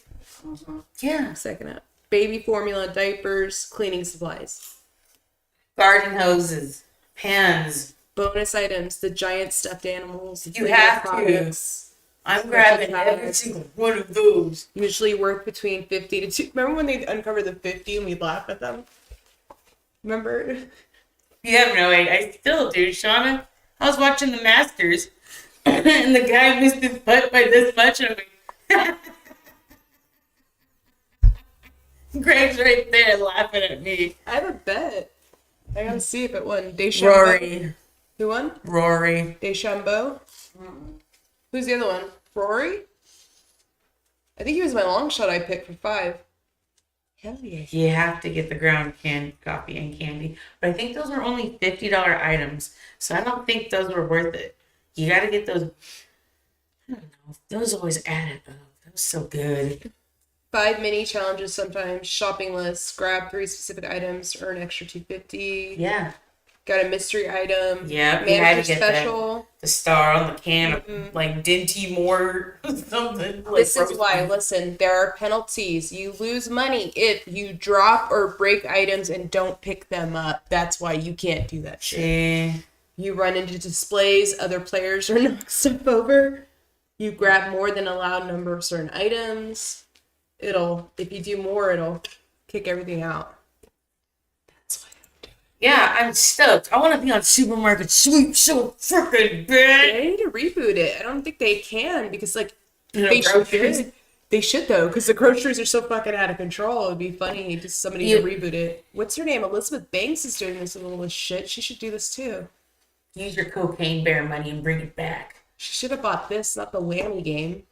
Yeah. Second up. Baby formula, diapers, cleaning supplies. Garden hoses, pans. Bonus items, the giant stuffed animals. You Lego have to. products. I'm grabbing every single one of those. Usually worth between 50 to 2. Remember when they uncovered the 50 and we'd laugh at them? Remember? You have no idea. I still do, Shauna. I was watching the Masters, and the guy missed his putt by this much, and I'm like, Greg's right there laughing at me. I have a bet. I gotta see if it won. Deschambeau. Rory. Who won? Rory. Deschambeau. Who's the other one? Rory? I think he was my long shot I picked for 5. Hell yeah. You have to get the ground coffee and candy. But I think those were only $50 items. So I don't think those were worth it. You got to get those. I don't know. Those always added up. That was so good. 5 mini challenges sometimes. Shopping list. Grab 3 specific items. Earn extra $2.50. Yeah. Got a mystery item. Yeah. You had Manager to get special. the star on the can of like Dinty Moore or something. Like This is why, listen, there are penalties. You lose money if you drop or break items and don't pick them up. That's why you can't do that shit. You run into displays, other players are knock stuff over. You grab more than allowed number of certain items. If you do more, it'll kick everything out. That's why I don't do it. Yeah, I'm stoked. I want to be on Supermarket Sweep so freaking bad. They need to reboot it. I don't think they can because, like, You know, they groceries. should. They should, though, because the groceries are so fucking out of control. It'd be funny to somebody to reboot it. What's her name? Elizabeth Banks is doing this little shit. She should do this, too. Use your cocaine bear money and bring it back. She should have bought this, not the whammy game.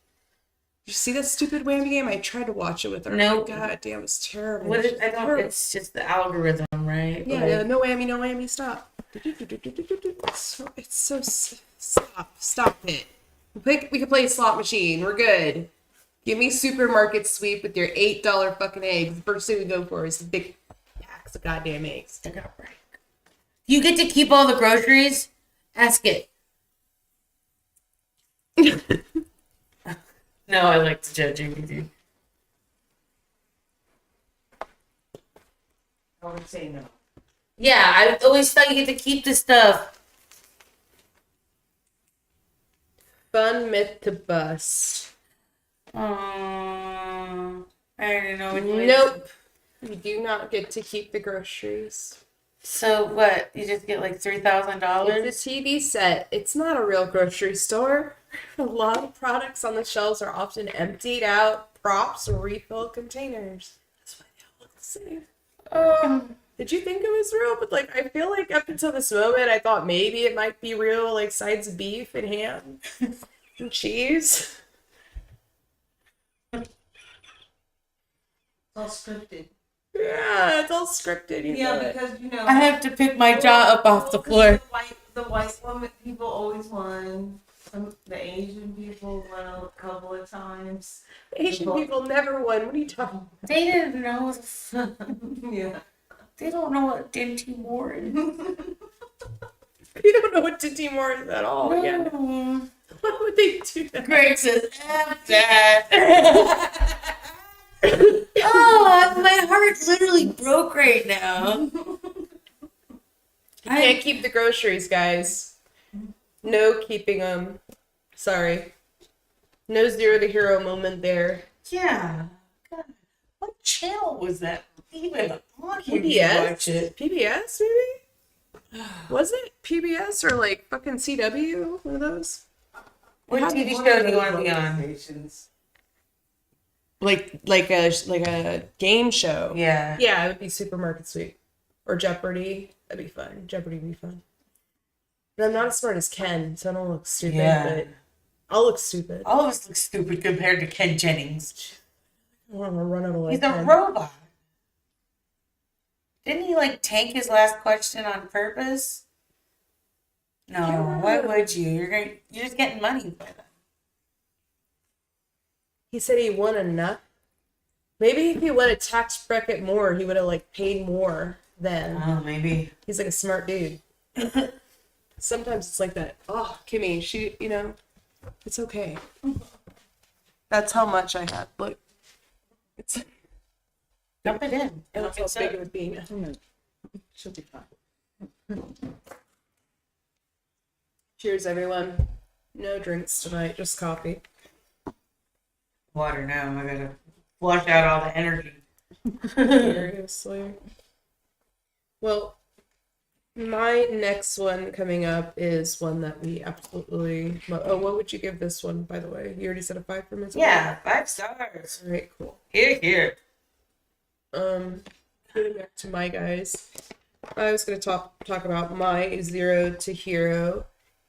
You see that stupid whammy game? I tried to watch it with her. No. God damn, it was terrible. What is, I don't. Terrible. It's just the algorithm, right? Yeah, Like, yeah, no whammy, stop. It's so stop it. We can play a slot machine. We're good. Give me Supermarket Sweep with your $8 fucking eggs. The first thing we go for is the big packs of goddamn eggs. Take a break. You get to keep all the groceries. Ask it. No, I like to judge you. I would say no. Yeah, I always thought you get to keep the stuff. Fun myth to bust. I already know what you Nope. You do not get to keep the groceries. So what? You just get like $3,000? It's a TV set. It's not a real grocery store. A lot of products on the shelves are often emptied out, props, or refill containers. That's why they all look the same. Did you think it was real? But like, I feel like up until this moment, I thought maybe it might be real, like sides of beef and ham and cheese. It's all scripted. Yeah, it's all scripted. You know it. Because I have to pick my jaw up off the floor. The white woman people always won. The Asian people won a couple of times. Asian people never won. What are you talking about? They didn't know. Yeah. They don't know what Dinty Moore is. You don't know what Dinty Moore is at all. Yeah. No. Why would they do that? Greg says, F that. Oh, my heart literally broke right now. You can't keep the groceries, guys. No keeping them. Sorry. No zero to hero moment there. Yeah. God. What channel was that even on? when you PBS? watch it? PBS, maybe? Was it PBS or like fucking CW? One of those? What How- TV show do you want to be on? Stations. Like a game show. Yeah. Yeah, it would be Supermarket Sweep. Or Jeopardy. That'd be fun. Jeopardy would be fun. But I'm not as smart as Ken, so I don't look stupid, Yeah. but I'll look stupid. All of us look stupid compared to Ken Jennings. I don't want to run out of life. He's a robot. Didn't he like tank his last question on purpose? No, why would you? You're just getting money by them. He said he won enough. Maybe if he won a tax bracket more, he would have like paid more then. Oh, maybe. He's like a smart dude. Sometimes it's like that. Oh, Kimmy, it's okay. That's how much I had. Look, it's Dump it in. that's how big it would be. She'll be fine. Cheers, everyone. No drinks tonight, just coffee. water now. I gotta flush out all the energy. Seriously. Well, my next one coming up is one that we absolutely. Oh, what would you give this one, by the way? You already said a 5 for Midsummer? Yeah, 5 stars. All right, cool. Here. Getting back to my guys, I was going to talk about my zero to hero,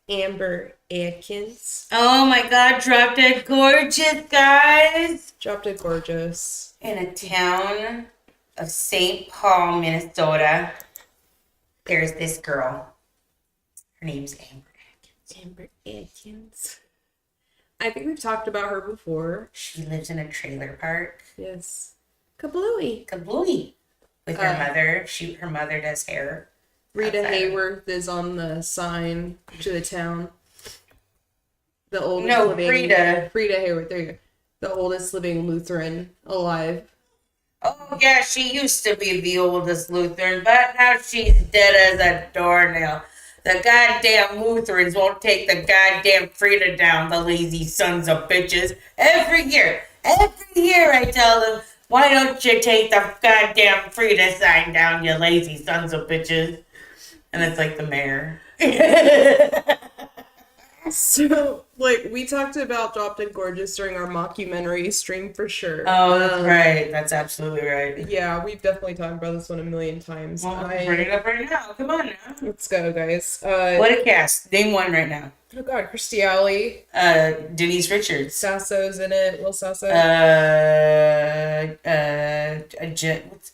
Amber Atkins. Oh my God, Drop Dead Gorgeous, guys. Drop Dead Gorgeous. In a town of St. Paul, Minnesota, there's this girl. Her name's Amber Atkins. Amber Atkins. I think we've talked about her before. She lives in a trailer park. Yes. Kablooey. Kablooey. With her mother. Her mother does hair. Rita outside. Hayworth is on the sign to the town. The oldest No, living Frida. Frida Hayworth, there you go. The oldest living Lutheran alive. Oh, yeah, she used to be the oldest Lutheran, but now she's dead as a doornail. The goddamn Lutherans won't take the goddamn Frida down, the lazy sons of bitches. Every year I tell them, why don't you take the goddamn Frida sign down, you lazy sons of bitches? And it's like the mayor. So, like, we talked about Drop Dead Gorgeous during our mockumentary stream for sure. Oh, that's right. That's absolutely right. Yeah, we've definitely talked about this one a million times. Well, bring it up right now. Come on now. Let's go, guys. What a cast. Name one right now. Oh god, Kirstie Alley. Denise Richards. Sasso's in it. Will Sasso.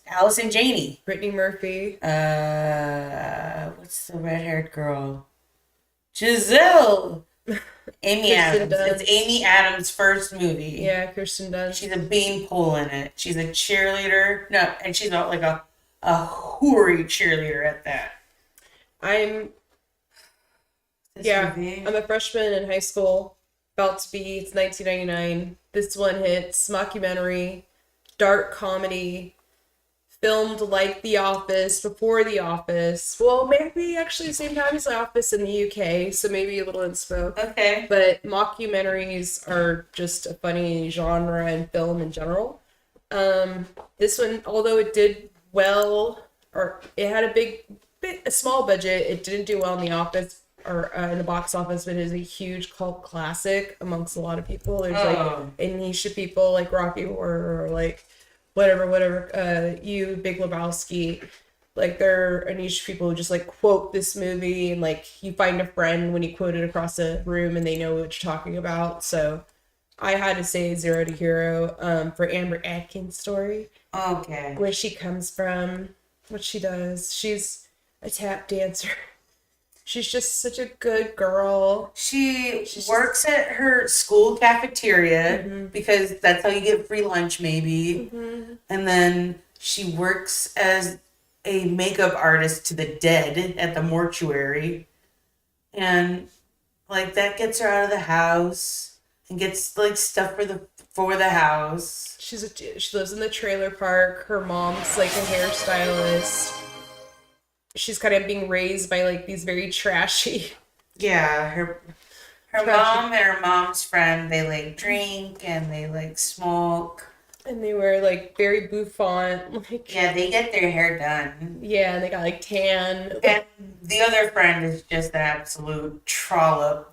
Allison Janney. Brittany Murphy. What's the red-haired girl? Giselle. Amy Kirsten Adams. Dunst. It's Amy Adams' first movie. Yeah, Kirsten Dunst. She's a beanpole in it. She's a cheerleader. No, and she's like a hoary cheerleader at that. I'm a freshman in high school. About to be. It's 1999. This one hits. Mockumentary. Dark comedy. Filmed like The Office, before The Office. Well, maybe actually the same time as The Office in the UK, so maybe a little inspo. Okay. But mockumentaries are just a funny genre in film in general. This one, although it did well, or it had a small budget, it didn't do well in The Office or in the box office, but it is a huge cult classic amongst a lot of people. There's like a niche of people like Rocky Horror or like whatever, you, Big Lebowski, like they're a niche of people who just like quote this movie and like you find a friend when you quote it across a room and they know what you're talking about. So I had to say zero to hero for Amber Atkins' story. Okay. Where she comes from, what she does. She's a tap dancer. She's just such a good girl. She works at her school cafeteria because that's how you get free lunch, maybe. And then she works as a makeup artist to the dead at the mortuary. And like that gets her out of the house and gets like stuff for the house. She lives in the trailer park. Her mom's like a hairstylist. She's kind of being raised by like these very trashy. Yeah, her mom and her mom's friend, they like drink and they like smoke. And they wear like very bouffant. Like, Yeah, they get their hair done. yeah, and they got like tan. And the other friend is just an absolute trollop.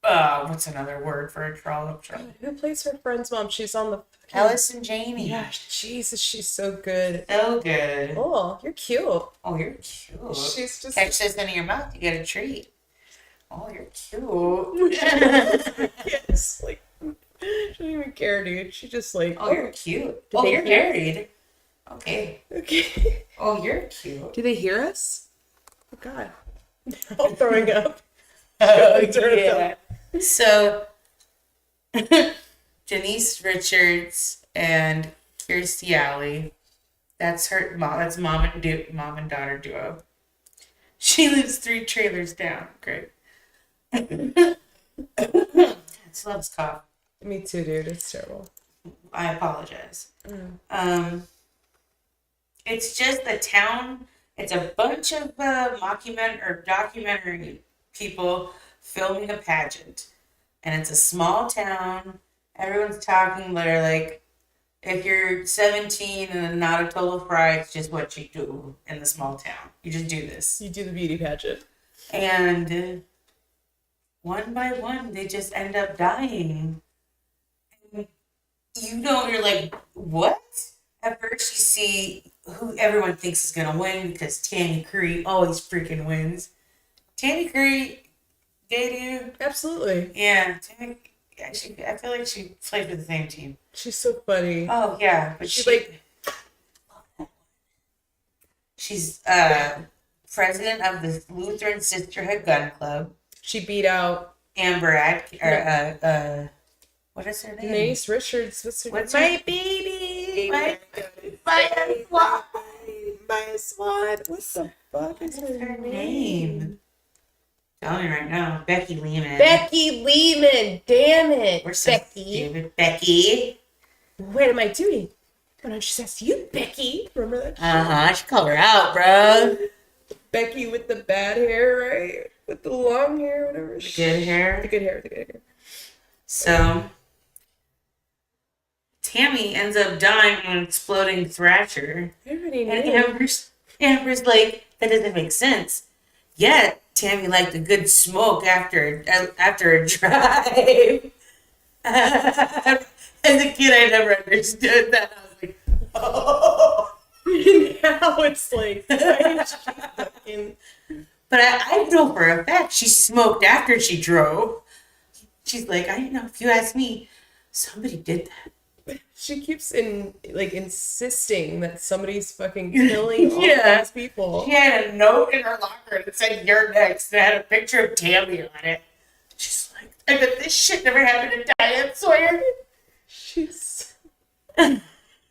What's another word for a trollop? Who plays her friend's mom? She's on the. Allison Janney. Yeah, Jesus, she's so good. So good. Oh, you're cute. Oh, you're cute. She's just. Catch this in your mouth, you get a treat. Oh, you're cute. Yes, like she don't even care, dude. She just like. Oh, you're cute. Did Oh, they you're hear us? married. Okay. Okay. Oh, you're cute. Do they hear us? Oh God. I'm throwing up. Oh, yeah. So, Denise Richards and Kirstie Alley. That's her mom. That's mom and daughter duo. She lives 3 trailers down. Great. It's Love's cough. Me too, dude. It's terrible. I apologize. It's just the town. It's a bunch of documentary people filming a pageant, and it's a small town, everyone's talking, they're like, if you're 17 and not a total fry, it's just what you do in the small town. You just do this. You do the beauty pageant. And one by one, they just end up dying. And you're like, what? At first, you see who everyone thinks is going to win because Tammy Curry always freaking wins. Tammy Curry, gay dude. Absolutely. Yeah, Tammy, yeah, I feel like she played for the same team. She's so funny. Oh, yeah. But She's like, she's president of the Lutheran Sisterhood Gun Club. she beat out Amber what is her name? Denise Richards. What's my her- baby? My squad. What the fuck is her name? Tell me right now. Becky Lehman. Becky Lehman. Damn it. We're so Becky. stupid. Becky. What am I doing? When I just asked you, Becky. Remember that? I should call her out, bro. Becky with the bad hair, right? With the long hair, whatever. The good hair. The good hair. The good hair. So, Tammy ends up dying on an exploding Thrasher. Everybody And knew. Amber's like, that doesn't make sense. Yet, Tammy liked a good smoke after a drive. As a kid, I never understood that. I was like, oh. Now it's like, why is she fucking... But I know for a fact she smoked after she drove. She's like, I don't know. If you ask me, somebody did that. She keeps insisting that somebody's fucking killing all Yeah. these people. She had a note in her locker that said, "You're next." And it had a picture of Tammy on it. She's like, I bet this shit never happened to Diane Sawyer.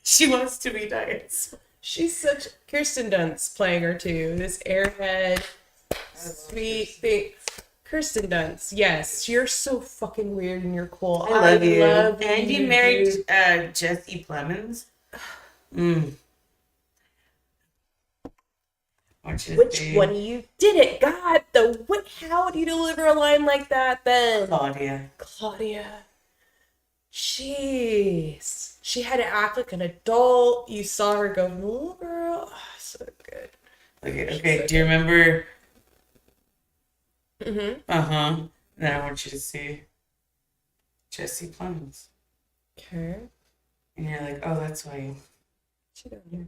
She wants to be Diane Sawyer. She's such Kirsten Dunst playing her too. This airhead, sweet thing. Kirsten Dunst, yes, you're so fucking weird and you're cool. I love you. love And you married Jesse Plemons. Which one of you did it? God, how do you deliver a line like that then? Claudia. Jeez. She had to act like an adult. You saw her go, little girl. Oh, so good. Okay. Do you remember? Mm-hmm. Then I want you to see Jesse Plemons. Okay. And you're like, oh, that's why you. What's she doing here?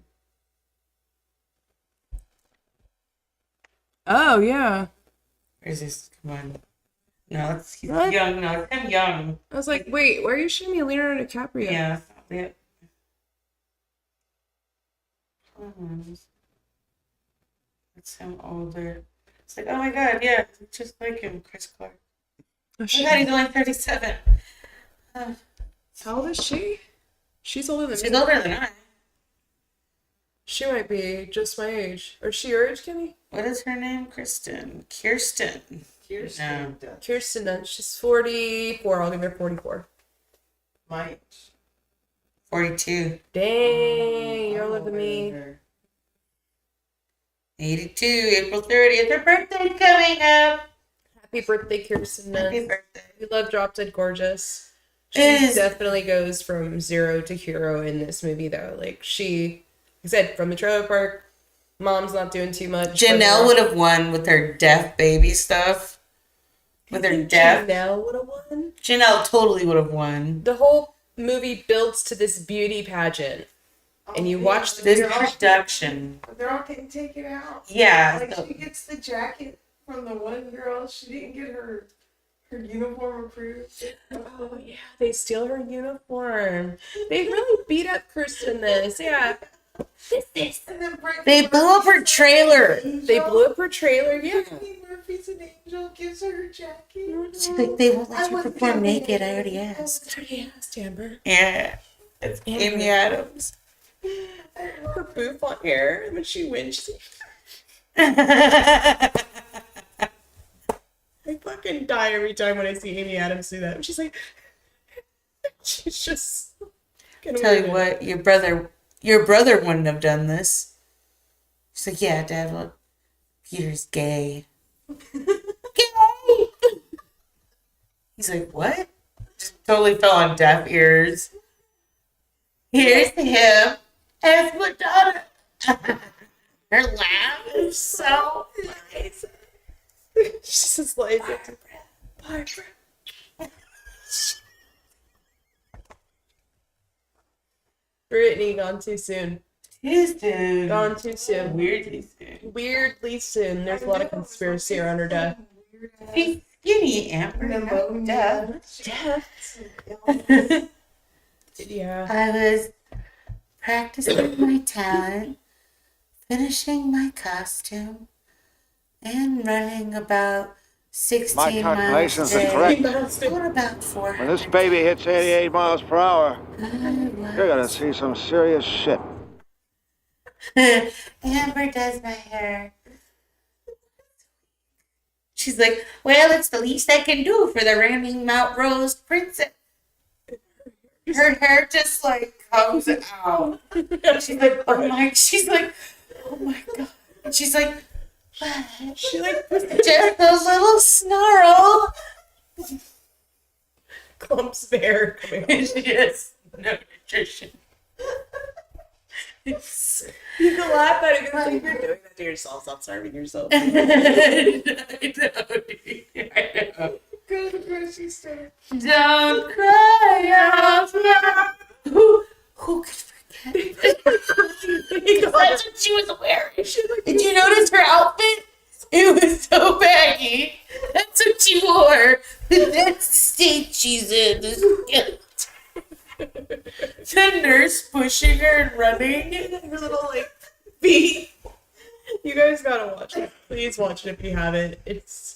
Oh, yeah. Where's this? Come on. No, he's What? young. No, it's him young. I was like, wait, why are you showing me Leonardo DiCaprio? Yeah, that's not it. Plemons. It's him older. It's like, oh my god, yeah, just like him, Chris Clark. Oh, I thought he's only 37. How old is she? She's older than She's me. older than I. She might be just my age. Or is she your age, Kenny? What is her name? Kirsten. No. Kirsten Dunst. She's 44. I'll give her 44. My age. 42. Dang, you're older than me. 82, April 30th. Her birthday's coming up. Happy birthday, Kirsten Dunst. Happy birthday. We love Drop Dead Gorgeous. She It is- definitely goes from zero to hero in this movie, though. Like, like I said, from the trailer park, mom's not doing too much. Janelle would have won with her deaf baby stuff. With her deaf. Janelle would have won? Janelle totally would have won. The whole movie builds to this beauty pageant. And you watch the This production. They're all getting taken out. Yeah. Like so- she gets the jacket from the one girl. She didn't get her uniform approved. Oh, yeah. They steal her uniform. They really beat up Kirsten in this. Yeah. This. And then They blew up her trailer. They blew up her trailer. Yeah. Brittany Murphy's an angel. Gives her jacket. She's like, they won't let I you wasn't perform gonna naked. get I already it. asked. Already asked, Amber. Yeah. It's Amber. Amy Adams. Her bouffant hair. And when she wins, Tell I fucking die every time when I see Amy Adams do that. She's like, she's just. you what, your brother wouldn't have done this. She's like, yeah, Dad, look, Peter's gay. Gay! He's like, what? totally fell on deaf ears. Here's him as Madonna. Her laugh is so nice. She's just like, Barbara. Brittany gone too soon. Houston. Gone too soon. Weirdly soon. Weirdly soon. There's a lot of conspiracy around her death. She's skinny, Amber. Not deaf. Death. Yeah. I was practicing my talent, finishing my costume, and running about 16 My miles calculations a are day. correct. Or about 400. When this baby hits 88 miles per hour, I you're gonna see some serious shit. was- Amber does my hair. She's like, well, it's the least I can do for the reigning Mount Rose princess. Her hair just like comes out. She's like, oh my god. And she's like, what? She like Just a little snarl. clumps the hair coming out. She has no nutrition. You can laugh at it because you're doing that to yourself. Stop starving yourself. I know, dude. I know. Go to the grocery store. Don't cry out loud. Who could forget? That's what she was wearing. Did you notice her outfit? It was so baggy. That's what she wore. That's the state she's in. The nurse pushing her and running. Her little like feet. You guys gotta watch it. Please watch it if you haven't. It's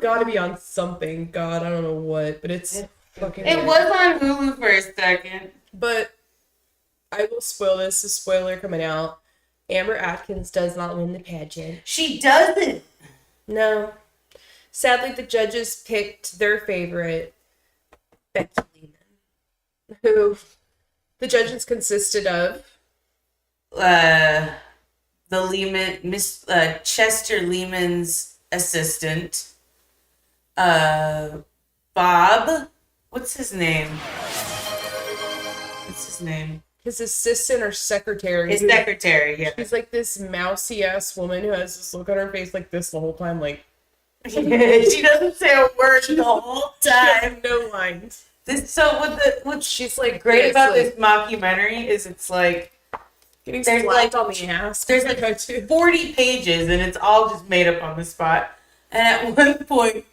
gotta be on something. God, I don't know what, but it's fucking. It weird. was on Hulu for a second. But I will spoil this. A spoiler coming out. Amber Atkins does not win the pageant. She doesn't. No. Sadly, the judges picked their favorite, Becky Lehman, who the judges consisted of The Lehman, Miss Chester Lehman's assistant, Bob. What's his name? What's his name? his assistant or secretary. His secretary. Yeah. She's like this mousy ass woman who has this look on her face like this the whole time, like She doesn't say a word the whole she has time. no lines. What's She's like great this, about like, this mockumentary is it's like getting there's slapped like- on the ass. there's like 40 pages and it's all just made up on the spot. And at one point,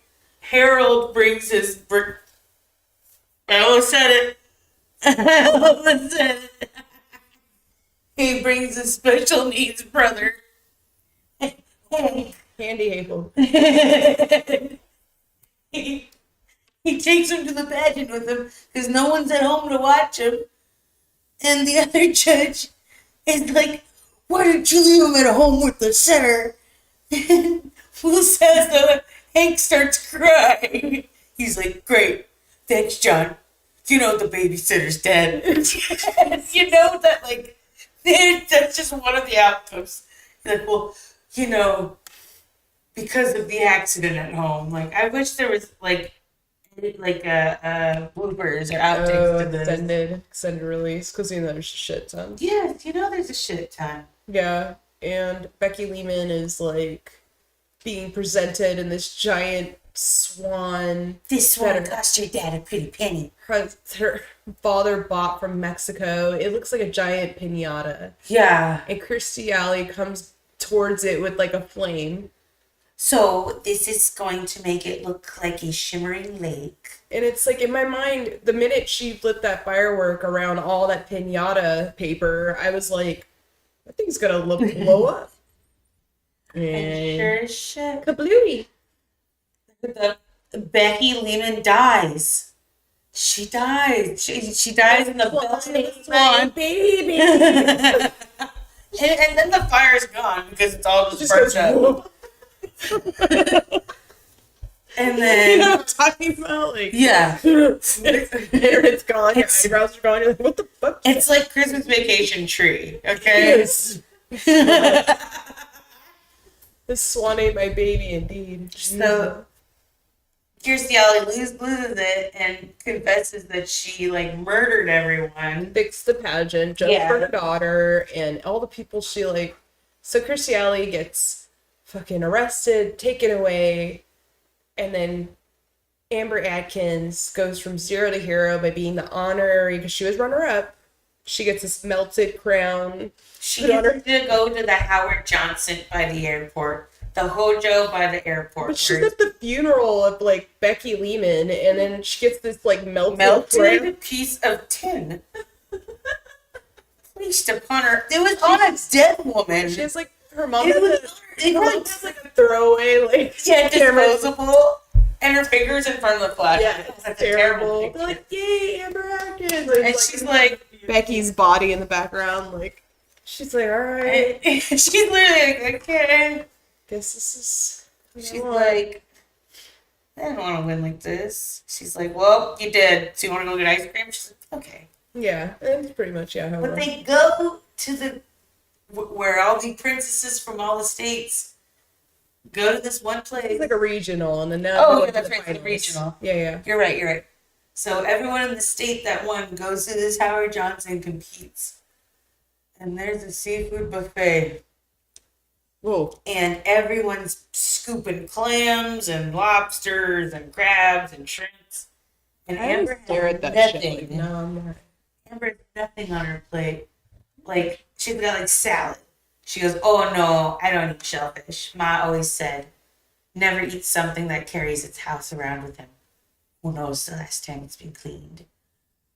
Harold brings his. I almost said it. I almost said it. He brings his special needs brother. Handy Hable. he takes him to the pageant with him because no one's at home to watch him. And the other judge is like, why didn't you leave him at home with the sitter? And Will says that Hank starts crying. He's like, great. Thanks, John. You know the babysitter's dead. You know that, like, that's just one of the outcomes. You're like, well, you know, because of the accident at home. Like, I wish there was, like bloopers or outtakes to this. Extended release, because you know there's a shit ton. Yes, you know there's a shit ton. Yeah, and Becky Lehman is like being presented in this giant swan. This one cost your dad a pretty penny. Her father bought from Mexico. It looks like a giant piñata. Yeah. And Kirstie Alley comes towards it with like a flame. So this is going to make it look like a shimmering lake. And it's like in my mind, the minute she lit that firework around all that piñata paper, I was like, that thing's gonna blow up. And sure as shit. Kablooey. Becky Lehman dies. She dies. She dies in the belly of the swan. Baby. and then the fire's gone because it's all just burnt up. And then, you know what I'm talking about? Like, yeah. hair is gone, your eyebrows are gone, you're like, what the fuck? It's like Christmas Vacation tree, okay? Yes. This swan ate my baby, indeed. So, Kirstie Alley loses it and confesses that she like murdered everyone. Fixed the pageant just for her daughter and all the people she like. So Kirstie Alley gets fucking arrested, taken away, and then Amber Atkins goes from 0 to hero by being the honorary, because she was runner-up. She gets this melted crown. She gets to go to the Howard Johnson by the airport, the Hojo by the airport. But she's at the funeral of like Becky Lehman, and then she gets this like melted crown. Piece of tin placed upon her. It was on a dead woman. She has like her mom. It Her mom was has like a throwaway like disposable, and her fingers in front of the flash. Yeah, it's terrible. They're like, yay, Amber Atkins. And she's like, Becky's body in the background, like, she's like, all right. she's literally like, okay. Guess this is. She's like, I don't want to win like this. She's like, well, you did. So you want to go get ice cream? She's like, okay. Yeah, that's pretty much, yeah. But they go to the, where all the princesses from all the states go to this one place. It's like a regional, and then now. Oh, yeah, that's right, the regional. Yeah. You're right. So everyone in the state that won goes to this Howard Johnson, competes. And there's a seafood buffet. Whoa. And everyone's scooping clams and lobsters and crabs and shrimps. And Amber stare has at that nothing. shit. Like, no, I'm not. Amber has nothing on her plate. Like, she's got like salad. She goes, oh no, I don't eat shellfish. Ma always said, never eat something that carries its house around with him. Who knows the last time it's been cleaned?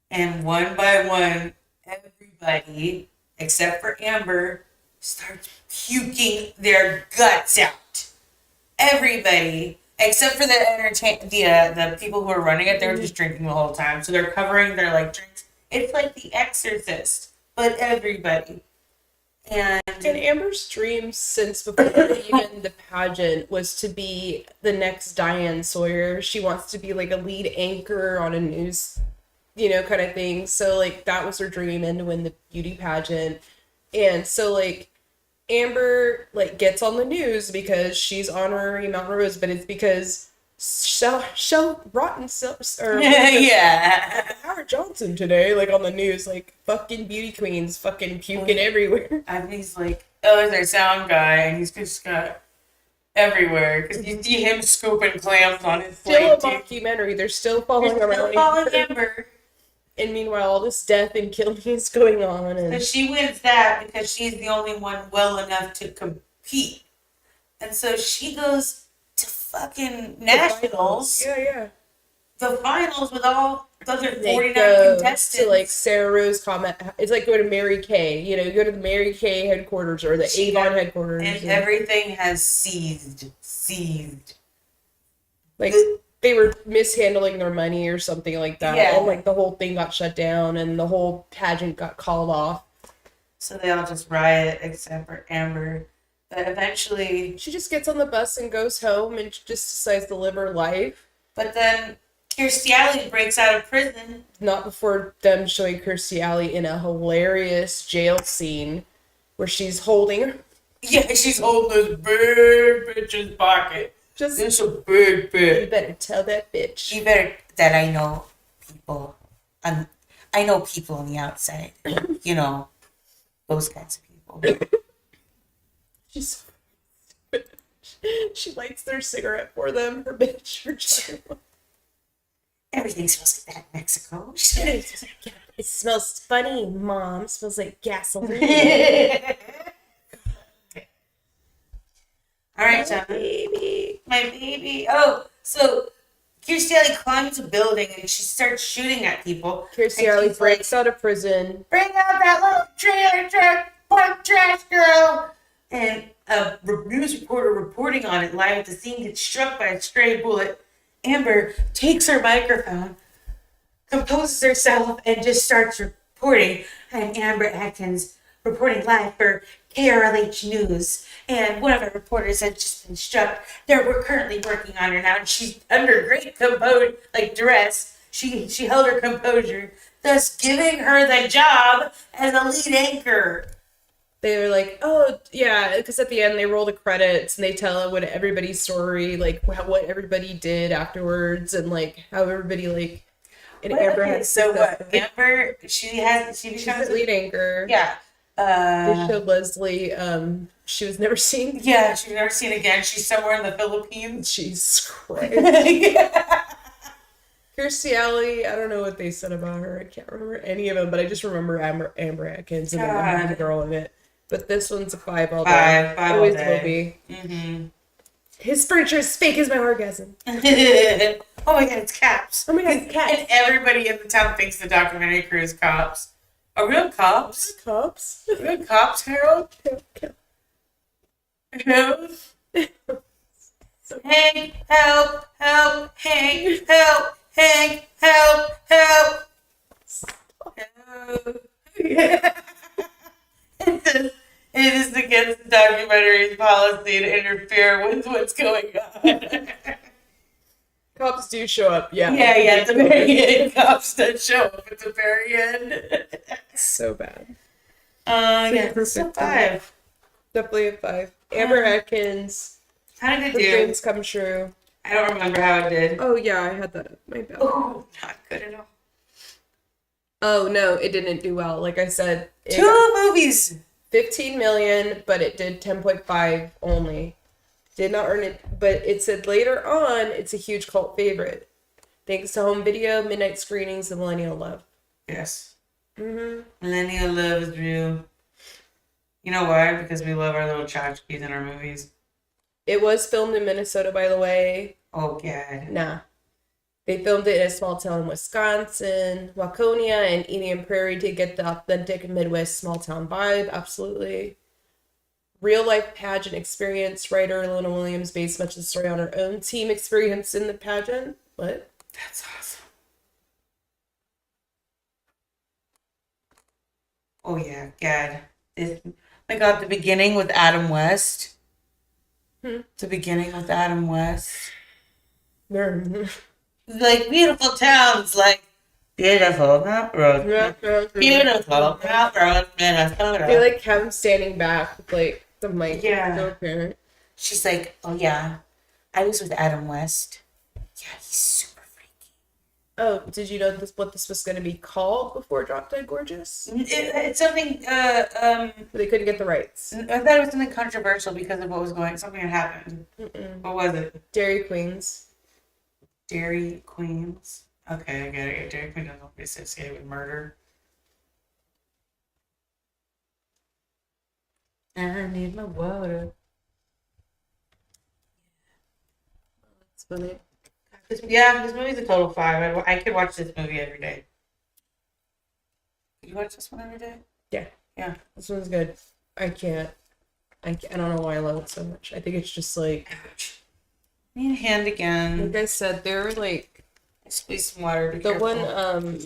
And one by one, everybody, except for Amber, starts puking their guts out. Everybody, except for the people who are running it, they're just drinking the whole time. So they're covering their like drinks. It's like The Exorcist, but everybody. And Amber's dream since before even the pageant was to be the next Diane Sawyer. She wants to be like a lead anchor on a news, kind of thing. So like that was her dream, and to win the beauty pageant. And so like Amber like gets on the news because she's honorary Mount Rose, but it's because Shell Rotten or yeah. Howard Johnson today, like on the news, like fucking beauty queens, fucking puking everywhere. And he's like, oh, there's our sound guy, and he's just got everywhere because you see him scooping clams on his Still plate. a mockumentary. They're still following They're around still following Amber. And meanwhile, all this death and killing is going on. So And she wins that because she's the only one well enough to compete. And so she goes to fucking nationals. Yeah. The finals with all the other They 49 go contestants. to like Sarah Rose comment. It's like go to Mary Kay. You go to the Mary Kay headquarters or the Avon headquarters. And everything has seized. Like they were mishandling their money or something like that. Yeah. And like the whole thing got shut down and the whole pageant got called off. So they all just riot except for Amber. But eventually, She just gets on the bus and goes home and just decides to live her life. but then Kirstie Alley breaks out of prison. Not before them showing Kirstie Alley in a hilarious jail scene where she's holding Yeah, she's holding this big bitch's pocket. just. This a big You bitch. better tell that bitch. You better that I know people. I know people on the outside. Those kinds of people. She's. She lights their cigarette for them. Her bitch for chugging. Everything smells like that in Mexico. It smells funny, Mom. It smells like gasoline. All right, John. Baby. My baby. Oh, so Kirstie Alley climbs a building and she starts shooting at people. Kirstie And Alley she's breaks out of prison. Bring out that little trailer truck, park trash girl. And a news reporter reporting on it live at the scene gets struck by a stray bullet. Amber takes her microphone, composes herself, and just starts reporting. I'm Amber Atkins, reporting live for KRLH News. And one of our reporters has just been struck. We're currently working on her now, and she's under great duress. She held her composure, thus giving her the job as a lead anchor. They were like, oh yeah, because at the end they roll the credits and they tell what everybody's story, like what everybody did afterwards, and like how everybody like. And Amber had Amber, she she's becomes the lead anchor. yeah. They showed Leslie. She was never seen. Yeah, she's never seen again. She's somewhere in the Philippines. Jesus Christ. Kirstie Alley, I don't know what they said about her. I can't remember any of them, but I just remember Amber Atkins and then the girl in it. But this one's a 5 all day. Five Always all day. will be. Mm-hmm. His furniture is fake as my orgasm. Oh my god, it's Caps. Oh my god, it's Caps. And everybody in the town thinks the documentary crew is cops. Are real cops? Cops? Real cops, Harold? Harold? Hank, help, help, Hank, help, Hank, help, help. Help. It is against the documentary's policy to interfere with what's going on. Cops do show up, yeah. Yeah, at the very end, cops don't show up at the very end. So bad. Yeah, perfect. it's a 5. Definitely a 5. Amber Atkins. How did it Her do? dreams come true. I don't remember how it did. Oh yeah, I had that up my bad. Oh, not good at all. Oh no, it didn't do well. Like I said, it 2 movies. 15 million, but it did 10.5 only. Did not earn it, but it said later on it's a huge cult favorite. Thanks to home video, midnight screenings, and millennial love. Yes. Mm-hmm. Millennial love is real. You know why? Because we love our little tchotchkes in our movies. It was filmed in Minnesota, by the way. Oh, God. Nah. They filmed it in a small town in Wisconsin. Waconia and Indian Prairie to get the authentic Midwest small town vibe. Absolutely. Real life pageant experience. Writer Lena Williams based much of the story on her own team experience in the pageant. What? That's awesome. Oh, yeah. God. My God, the beginning with Adam West. The beginning with Adam West. Like, beautiful towns, like, beautiful Mount Road. Beautiful Mount Road, Minnesota. They like have him standing back with like the mic. Yeah. So apparent. She's like, oh, yeah, I was with Adam West. Yeah, he's super freaky. Oh, did you know what this was going to be called before Drop Dead Gorgeous? It's something, They couldn't get the rights. I thought it was something controversial because of what was something had happened. What was it? Dairy Queens. Dairy Queens. Okay, I get it. Dairy Queen doesn't be associated with murder. I need my water. That's funny. This movie's a total 5. I could watch this movie every day. Could you watch this one every day? Yeah. Yeah. This one's good. I don't know why I love it so much. I think it's just like, Need a hand again. like I said, they're like Squeeze some water. Be the careful. one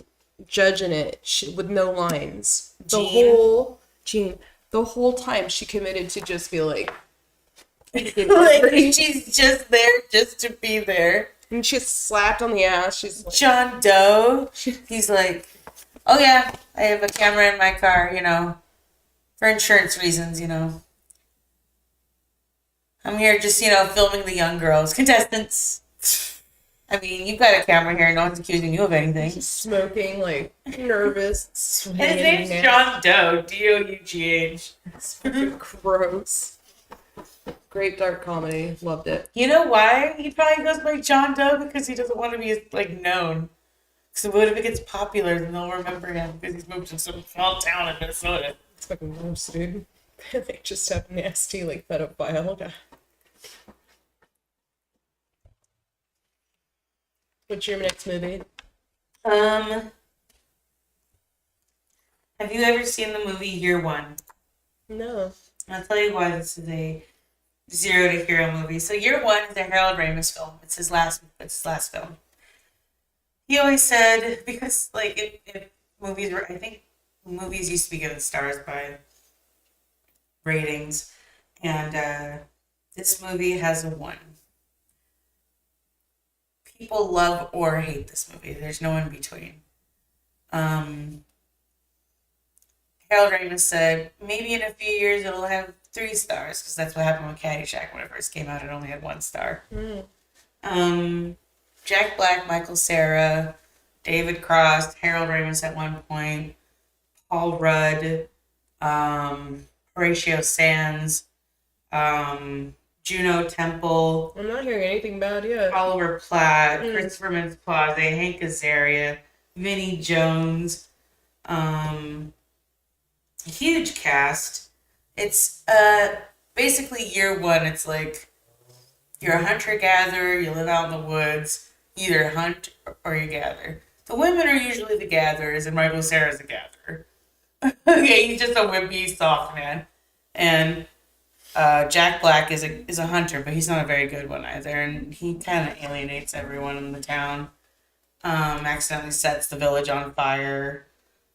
judge in it with no lines. Jean. The whole time she committed to just be like Like she's just there just to be there. and she's slapped on the ass. She's like, John Doe. He's like, oh yeah, I have a camera in my car, for insurance reasons, I'm here just, filming the young girls, contestants. I mean, you've got a camera here. No one's accusing you of anything. she's smoking, like nervous. And his name's John Doe. D-O-U-G-H. It's fucking gross. Great dark comedy. Loved it. You know why he probably goes by John Doe? Because he doesn't want to be, known. Because what if it gets popular, then they'll remember him because he's moved to some small town in Minnesota. It's fucking gross, dude. They just have nasty, pedophile guy. What's your next movie? Have you ever seen the movie Year One? No. I'll tell you why this is a 0 to hero movie. So Year One is a Harold Ramis film. It's his last film. He always said, because if movies were, I think movies used to be given stars by ratings, and this movie has a 1. People love or hate this movie. There's no in between. And Harold Ramis said maybe in a few years it'll have 3 stars because that's what happened with Caddyshack when it first came out. It only had 1 star. Jack Black, Michael Cera, David Cross, Harold Ramis at one point, Paul Rudd, Horatio Sands, Juno Temple, I'm not hearing anything bad yet. Oliver Platt, Christopher Mintz-Plasse, Hank Azaria, Vinnie Jones. Huge cast. It's basically year one. It's like you're a hunter-gatherer, you live out in the woods, you either hunt or you gather. The women are usually the gatherers, and Michael Cera's a gatherer. Okay, he's just a wimpy, soft man. And Jack Black is a hunter, but he's not a very good one either, and he kind of alienates everyone in the town. Accidentally sets the village on fire,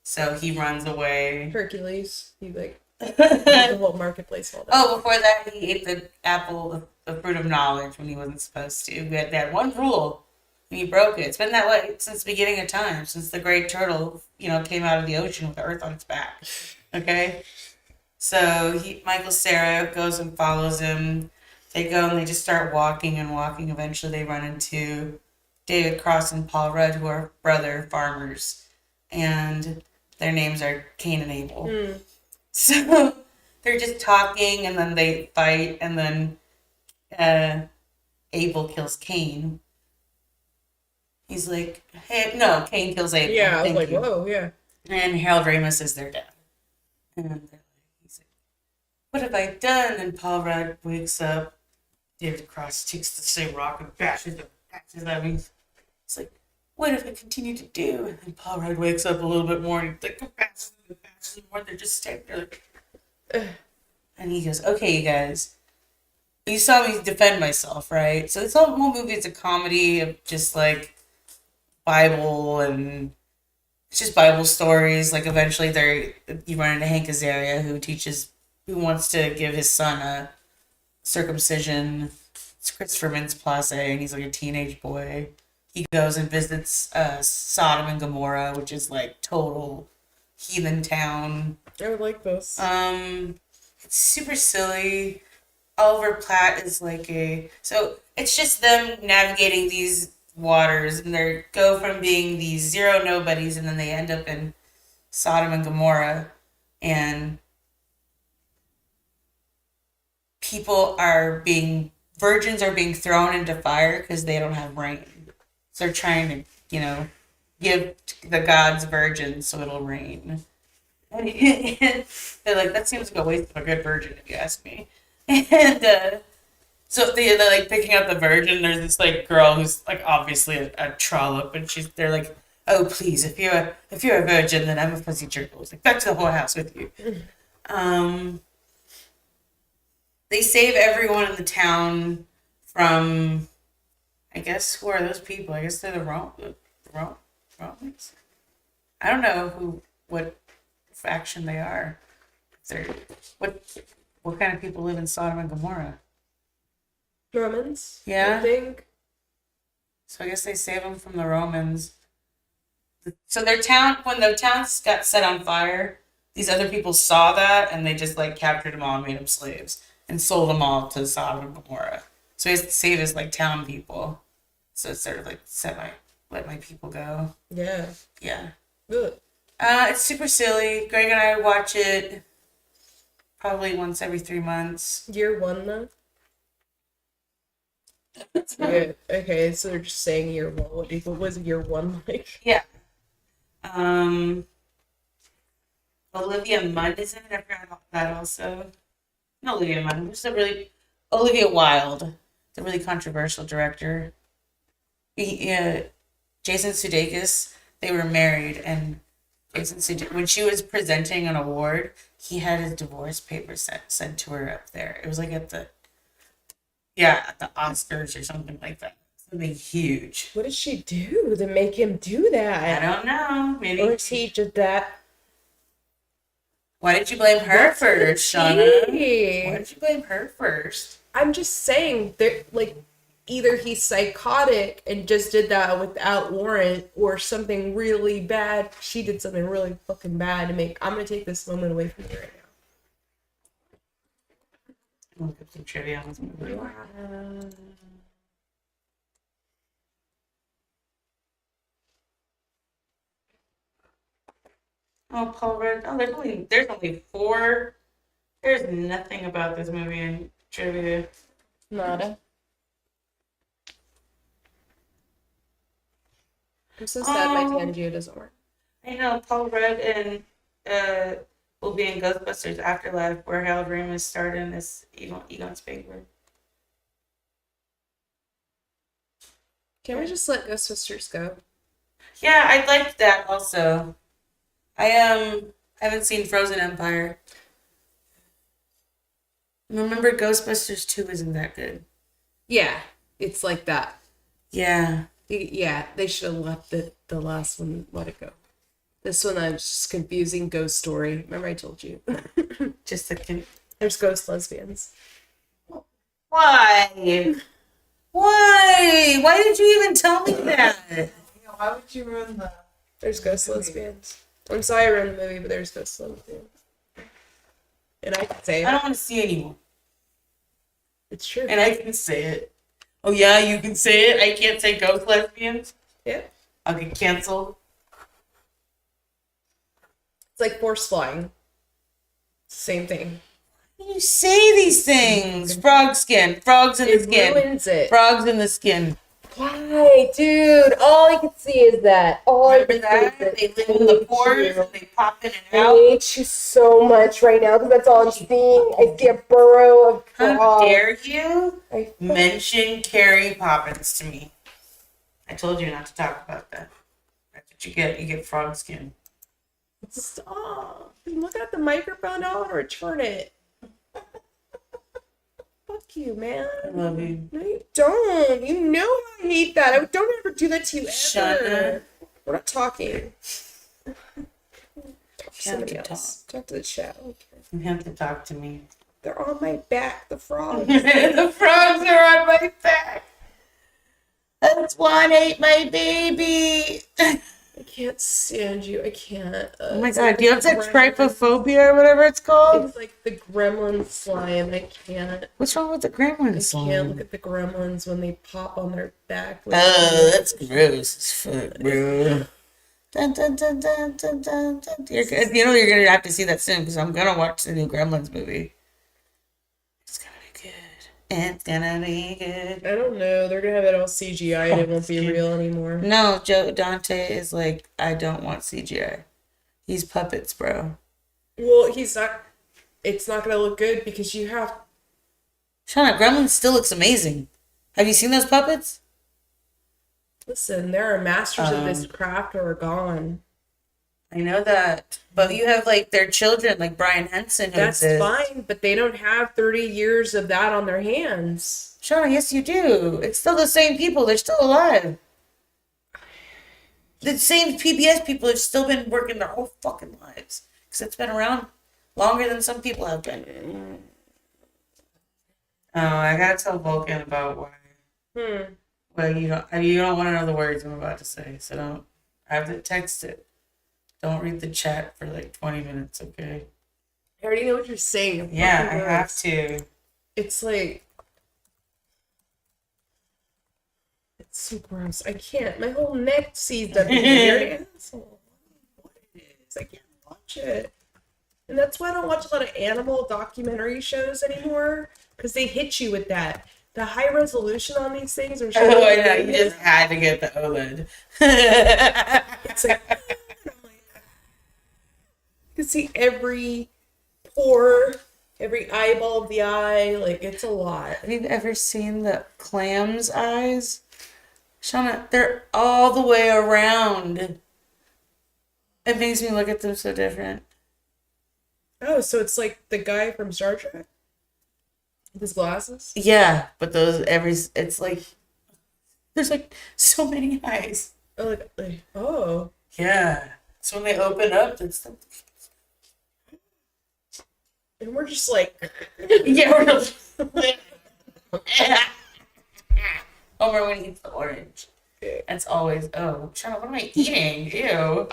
so he runs away. Hercules. You like the whole marketplace all that. Oh, before that, he ate the apple, the fruit of knowledge when he wasn't supposed to. We had that one rule, and he broke it. It's been that way since the beginning of time, since the great turtle, came out of the ocean with the earth on its back. Okay? So Michael Cera goes and follows him. They go and they just start walking and walking. Eventually, they run into David Cross and Paul Rudd, who are brother farmers, and their names are Cain and Abel. So they're just talking, and then they fight, and then Abel kills Cain. He's like, hey, no, Cain kills Abel. Yeah, I was Thank like, you. whoa, yeah. And Harold Ramis is their dad. And he's like, what have I done? And Paul Rudd wakes up. David Cross takes the same rock and bashes at me. It's like, what have I continued to do? And Paul Rudd wakes up a little bit more and he's like, bashes more. They're just standing there like, and he goes, okay, you guys, you saw me defend myself, right? So this whole movie is a comedy of just like Bible, and it's just Bible stories. Like eventually you run into Hank Azaria who wants to give his son a circumcision. It's Christopher Mintz-Plasse, and he's like a teenage boy. He goes and visits Sodom and Gomorrah, which is like total heathen town. I would like this. It's super silly. Oliver Platt is so it's just them navigating these waters, and they go from being these zero nobodies, and then they end up in Sodom and Gomorrah, and virgins are being thrown into fire because they don't have rain. So they're trying to, give the gods virgins so it'll rain. And they're like, that seems like a waste of a good virgin, if you ask me. And so they're like picking up the virgin. There's this like girl who's like obviously a trollop, and they're like, oh please, if you're a virgin, then I'm a pussy jerk. It's like, back to the whorehouse with you. They save everyone in the town from, I guess, who are those people? I guess they're the Romans. I don't know what faction they are. What kind of people live in Sodom and Gomorrah? Romans? Yeah. I think. So I guess they save them from the Romans. So when their town got set on fire, these other people saw that, and they just like captured them all and made them slaves and sold them all to Sodom and Gomorrah. So he has to save his like town people. So it's sort of like let my people go. Yeah. Yeah. Ugh. It's super silly. Greg and I watch it probably once every 3 months. Year one, though? Yeah. Okay, so they're just saying year one. What was year one like? Yeah. Olivia Munn is in it. I forgot about that also. Not Olivia Munn. Just Olivia Wilde. The really controversial director. Jason Sudeikis. They were married, and when she was presenting an award, he had his divorce papers sent to her up there. It was like at the Oscars or something like that. Something huge. What did she do to make him do that? I don't know. Maybe. Or is he just that? Why did you blame her first, Shauna? tea. Why did you blame her first? I'm just saying, either he's psychotic and just did that without warrant, or something really bad. She did something really fucking bad to make. I'm gonna take this moment away from you right now. Look up some trivia on this movie. Oh, Paul Rudd. Oh, there's only 4. There's nothing about this movie in trivia. Nada. I'm so sad my Tangio doesn't work. I know Paul Rudd and will be in Ghostbusters Afterlife, where Harold Ramis starred in this Egon Spengler. Can we just let Ghostbusters go? Yeah, I liked that also. I haven't seen Frozen Empire. Remember, Ghostbusters 2 isn't that good. Yeah, it's like that. Yeah. Yeah, they should have left the last one, let it go. This one, I'm just confusing ghost story. Remember I told you? Just a kid. There's ghost lesbians. Why? Why? Why did you even tell me that? Why would you ruin the? There's ghost lesbians. I'm sorry I ruined the movie, but there's ghost lesbians. And I can say I it. don't want to see anyone. It's true. And I can say it. Oh yeah, you can say it. I can't say ghost lesbians. Yeah. I'll get canceled. It's like force flying. Same thing. Why do you say these things? Frog skin. Frogs in the It skin. ruins it. Frogs in the skin. Why, dude? All I can see is that. All Remember I that? can see is They live in the pores and they pop in and I out. hate you so much right now because that's all I'm seeing. I see a burrow of How frogs. dare you I mention Carrie Poppins to me? I told you not to talk about that. That's what you get. You get frog skin. Stop. I'm looking at the microphone. I want to return it. Fuck you, man. I love you. No, you don't. You know I hate that. I don't ever do that to you ever. Shut up. We're not talking. Talk to Have somebody to else. Talk to the chat. Okay. You have to talk to me. They're on my back. The frogs. The frogs are on my back. That's one ate my baby. I can't stand you. I can't. Oh my god, do you have that trypophobia or whatever it's called? It's like the gremlin slime. I can't. What's wrong with the gremlins? I can't look at the gremlins when they pop on their back. Oh, that's gross as fuck, bro. Dun, dun, dun, dun, dun, dun, dun. You're gonna have to see that soon because I'm gonna watch the new Gremlins movie. It's gonna be good. It's gonna be good. I don't know. They're gonna have it all CGI and it won't be real anymore. No, Joe Dante is like, I don't want CGI. He's puppets, bro. Well, he's not. It's not gonna look good because you have. Shauna, Gremlins still looks amazing. Have you seen those puppets? Listen, there are masters of this craft or are gone. I know that. But you have like their children, like Brian Henson. That's fine, but they don't have 30 years of that on their hands. Shauna, yes you do. It's still the same people. They're still alive. The same PBS people have still been working their whole fucking lives. Because it's been around longer than some people have been. Oh, I gotta tell Vulcan about why. Well, you don't want to know the words I'm about to say, so don't. I have to text it. Don't read the chat for like 20 minutes, okay? I already know what you're saying. Yeah, I have to. It's like. It's so gross. I can't. My whole neck seized up in here. What it is. I can't watch it. And that's why I don't watch a lot of animal documentary shows anymore. Because they hit you with that. The high resolution on these things are so. Oh, I know. You just had to get the OLED. It's like. You can see every pore, every eyeball of the eye. Like, it's a lot. Have you ever seen the clam's eyes? Shauna, they're all the way around. It makes me look at them so different. Oh, so it's like the guy from Star Trek? With his glasses? Yeah, but it's like, there's like so many eyes. Oh, oh. Yeah. So when they open up, it's like, And we're just like, yeah, we're Homer when he eats the orange. That's always, oh, Shauna, what am I eating? Ew.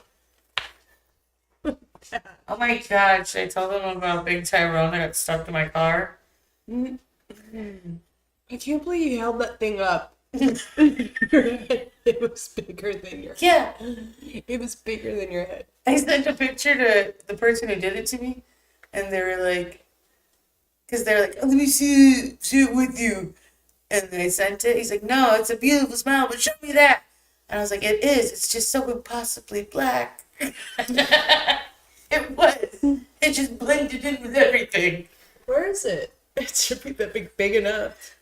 Oh my god, should I tell them about Big Tyrone that got stuck in my car? I can't believe you held that thing up. It was bigger than your head. Yeah. It was bigger than your head. I sent a picture to the person who did it to me, and they were like, because they're like, oh, let me see it with you. And they sent it. He's like, no, it's a beautiful smile, but show me that. And I was like, it is. It's just so impossibly black. It was. It just blended in with everything. Where is it? It should be that big enough.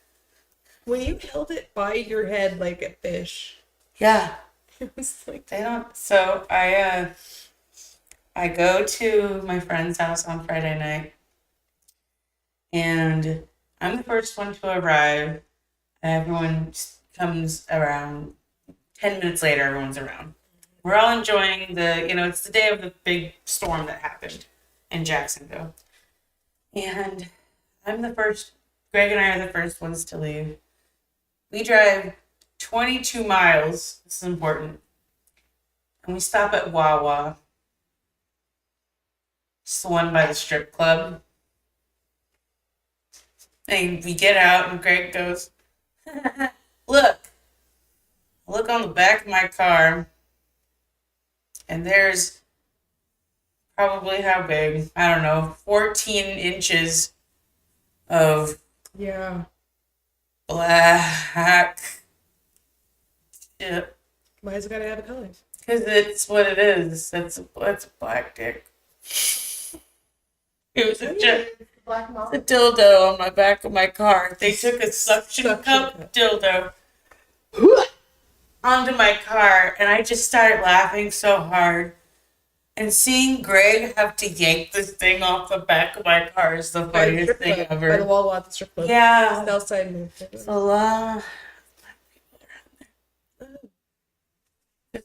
When you held it by your head like a fish, Yeah. it was like They don't. So I go to my friend's house on Friday night, and I'm the first one to arrive. Everyone comes around 10 minutes later. Everyone's around. We're all enjoying it's the day of the big storm that happened in Jacksonville, and Greg and I are the first ones to leave. We drive 22 miles. This is important. And we stop at Wawa. It's the one by the strip club. And we get out and Greg goes, look on the back of my car. And there's probably how big? I don't know, 14 inches of yeah. black shit. Why has it gotta have a color? Because it's what it is. It's a black dick. It was a dildo on my back of my car. They took a suction cup dildo onto my car, and I just started laughing so hard. And seeing Greg have to yank this thing off the back of my car is the funniest thing By the ever. wall at the strip club. Yeah. South side move. It's a lot. It's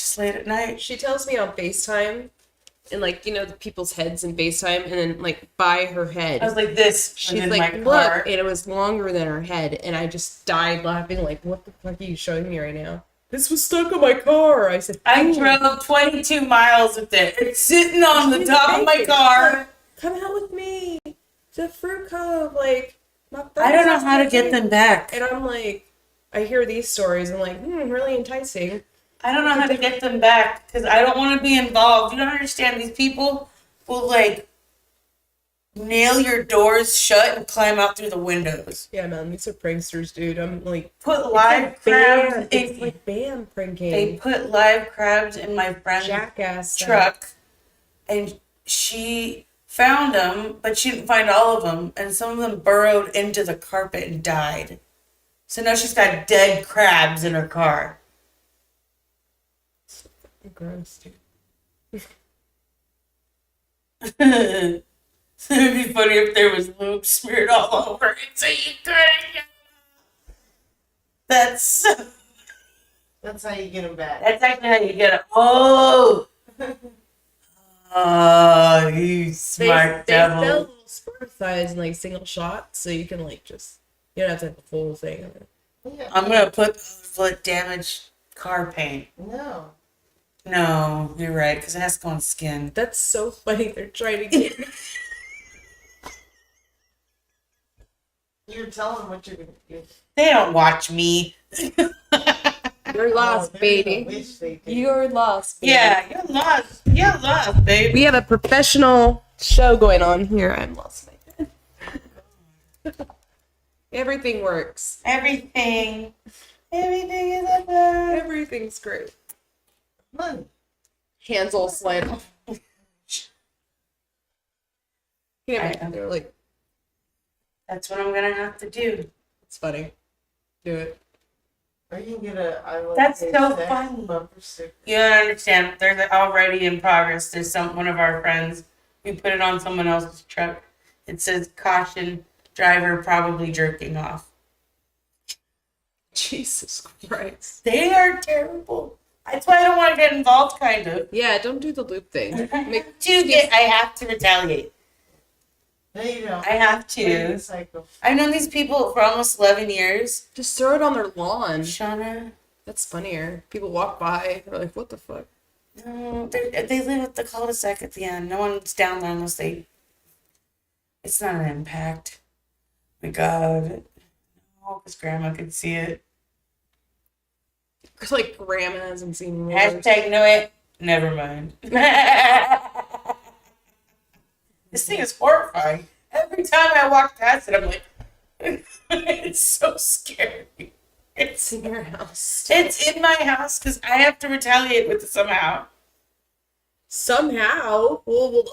just late at night. She tells me on FaceTime, and the people's heads in FaceTime, and then by her head. I was like this. She's in like, my look, car. and it was longer than her head, and I just died laughing, like, what the fuck are you showing me right now? This was stuck on my car. I said, I "Ooh, drove 22 miles with it. It's sitting on the top of my car. come out with me. The fruit cup, my I don't know how to get them back. And I'm like, I hear these stories, and I'm like, really enticing. I don't know how to get them back because I don't want to be involved. You don't understand. These people will nail your doors shut and climb out through the windows. Yeah, man, these are pranksters, dude. I'm like, Put live crabs it's in. like band pranking. They put live crabs in my friend's Jackass truck, and she found them, but she didn't find all of them, and some of them burrowed into the carpet and died. So now she's got dead crabs in her car. Gross, dude. It would be funny if there was lube smeared all over it so you couldn't get That's That's how you get them back. That's actually how you get it. Oh! Oh, you smart They sell devil. little squirt size and single shots, so you can you don't have to have the full thing. Yeah. I'm gonna put foot damaged car paint. No. No, you're right, because it has to go on skin. That's so funny. They're trying to get me. You're telling what you're gonna do. They don't watch me. You're lost, Oh, baby. I wish they did. You're lost, baby. Yeah, you're lost. You're lost, baby. We have a professional show going on here. I'm lost my head. Everything works. Everything is up there. Everything's great. Money. Hands all slide off. Yeah, I- they're like, That's what I'm gonna have to do. it's funny. Do it. Or you can get a I love That's Dave so Sex funny. bumper sticker. You don't understand. They're already in progress. There's one of our friends. We put it on someone else's truck. It says, "Caution, driver probably jerking off." Jesus Christ. They are terrible. That's why I don't want to get involved, kind of. Yeah, don't do the loop thing. I have to retaliate. No, you don't. I have Break the to. cycle. I've known these people for almost 11 years. Just throw it on their lawn. Shauna, That's funnier. People walk by, they're like, what the fuck? no, they live at the cul-de-sac at the end. No one's down there unless they. It's not an impact. My God. No, because Grandma could see it. Like, grandma hasn't seen me. Hashtag know it. Never mind. This thing is horrifying. Every time I walk past it, I'm like, it's so scary. It's in your house. It's in my house because I have to retaliate with it somehow. Somehow, well,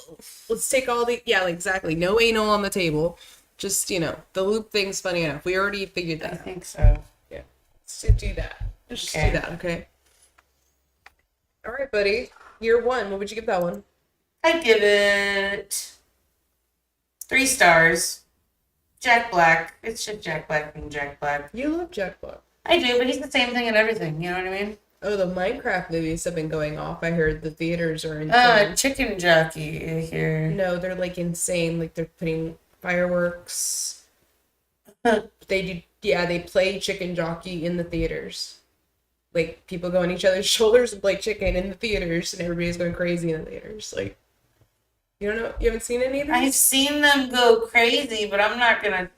let's take all the, yeah, like, exactly. No anal on the table. Just, the loop thing's funny enough. We already figured I that out. think so. Let's do that. Just Okay. do that, okay? All right, buddy. Year one. What would you give that one? I give it 3 stars. Jack Black. It's just Jack Black being Jack Black. You love Jack Black. I do, but he's the same thing in everything. You know what I mean? Oh, the Minecraft movies have been going off. I heard the theaters are insane. Chicken jockey here. No, they're like insane. Like they're putting fireworks. They do, yeah, they play chicken jockey in the theaters. Like people go on each other's shoulders and play chicken in the theaters, and everybody's going crazy in the theaters. Like, you don't know, you haven't seen any of these? I've seen them go crazy, but I'm not gonna.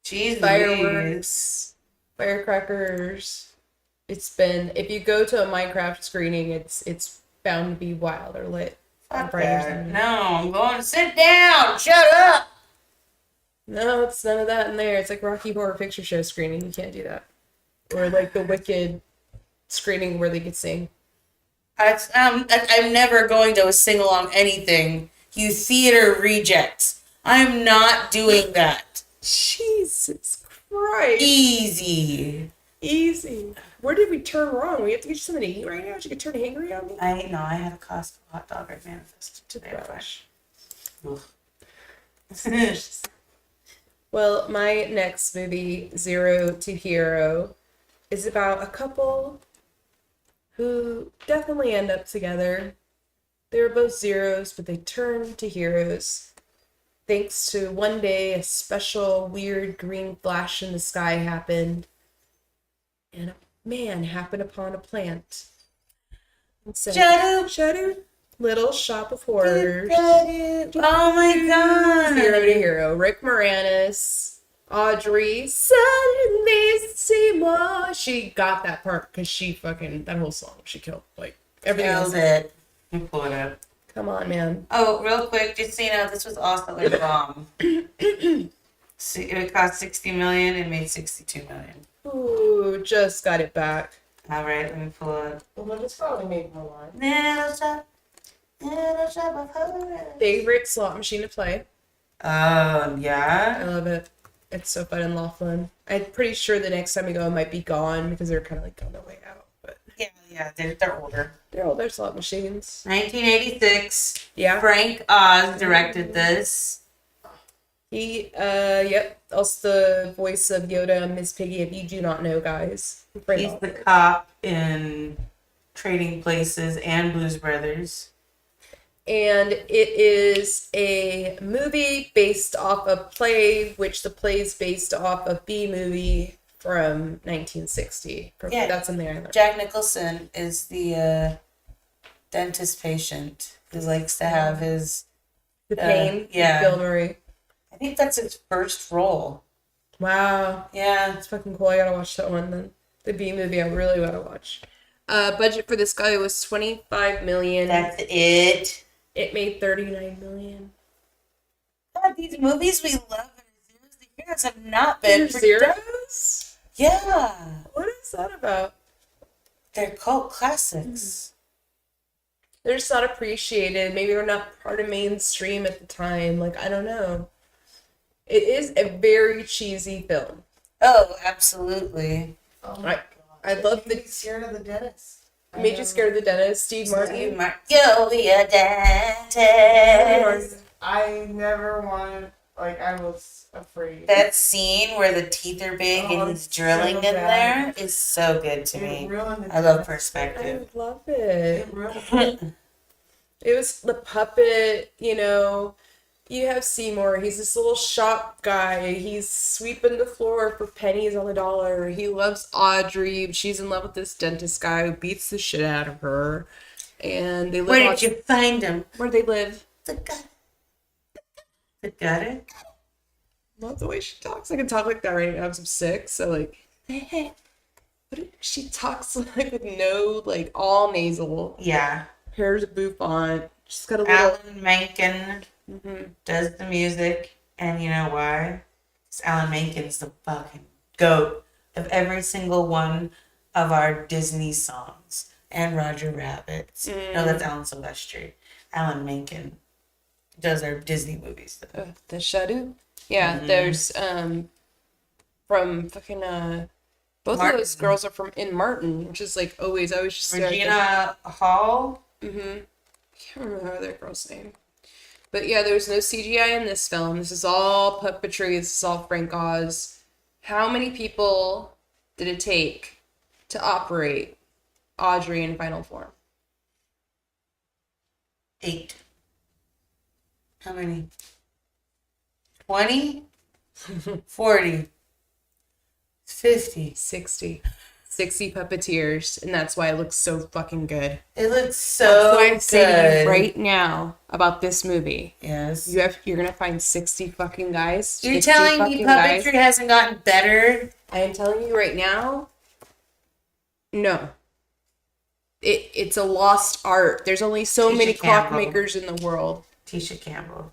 Jeez, Fireworks, firecrackers. It's been, if you go to a Minecraft screening, it's bound to be wild or lit. Fuck Brighter that. than- No, I'm going to sit down. Shut up. No, it's none of that in there. It's like Rocky Horror Picture Show screening. You can't do that. Or like the Wicked screening where they could sing. I'm never going to sing along anything. You theater rejects. I'm not doing that. Jesus Christ. Easy. Easy. Where did we turn wrong? We have to get you something to eat right now? You could turn hangry on me? I know. I had a Costco hot dog I manifested today. Gosh. Ugh. Well, my next movie, Zero to Hero, is about a couple who definitely end up together. They were both zeros, but they turn to heroes. Thanks to one day a special weird green flash in the sky happened, and a man happened upon a plant. And said, Shadow. Shadow, little shop of horrors. Oh my God. Zero to Hero. Rick Moranis, Audrey, suddenly see more. She got that part because she fucking, that whole song she killed. Like, everything else. Killed it. Let me pull it up. Come on, man. Oh, real quick, just so you know, this was also a bomb. See, it cost $60 million. It made $62 million. Ooh, just got it back. All right, let me pull it. Well, it's probably made more. Little shop of horrors. Favorite slot machine to play. I Yeah. love it. It's so fun and fun. I'm pretty sure the next time we go, it might be gone because they're kind of like on their way out. But Yeah, they're older. they're older slot machines. 1986. Yeah. Frank Oz directed this. He, yep. Also the voice of Yoda and Miss Piggy. If you do not know, guys, Frank He's Oz. the cop in Trading Places and Blues Brothers. And it is a movie based off a play, which the play is based off a B movie from 1960. Yeah. That's in there. Jack Nicholson is the dentist patient who likes to have his. The Pain. yeah. Bill Murray. I think that's his first role. Wow. Yeah. That's fucking cool. I gotta watch that one then. The B movie I really gotta watch. Budget for this guy was $25 million. That's it. It made $39 million. God, these movies we love and the heroes have not been They're zeros? Yeah. What is that about? They're cult classics. They're just not appreciated. Maybe they're not part of mainstream at the time. Like, I don't know. It is a very cheesy film. Oh, absolutely. Oh my I love the the- scared of the dentist. It made you scared of the dentist, Steve Martin. You'll be a dentist. I never wanted. Like I was afraid. That scene where the teeth are big Oh, and he's it's drilling so in bad. there is so good to me. It ruined the I love dentist. perspective. I love it. It ruined it. It was the puppet, you know. You have Seymour. He's this little shop guy. He's sweeping the floor for pennies on the dollar. He loves Audrey. She's in love with this dentist guy who beats the shit out of her. And they live Where did you find him? Where do they live? The gutter. The gutter? Love the way she talks. I can talk like that right now. I'm sick. So like, she talks like with no like all nasal. Yeah. Hair's a bouffant. She's got a little. Alan Menken Mhm. does the music, and you know why? Because Alan Menken's the fucking goat of every single one of our Disney songs. And Roger Rabbit's. No, that's Alan Silvestri. Alan Menken does our Disney movies though. The Shadow. Yeah, there's from fucking both Martin. of those girls are from in Martin, which is like always I was just Regina Hall. Can't remember the other girl's name. But yeah, there was no CGI in this film. This is all puppetry. This is all Frank Oz. How many people did it take to operate Audrey in final form? 8. How many? 20? 40? 50? 60 puppeteers, and that's why it looks so fucking good. It looks That's so what I'm saying to good. you right now about this movie. Yes. You're gonna find 60 fucking guys. You're 60 telling me fucking guys. puppetry hasn't gotten better? I am telling you right now, no. It's a lost art. There's only so Tisha many Campbell. clockmakers in the world. Tisha Campbell.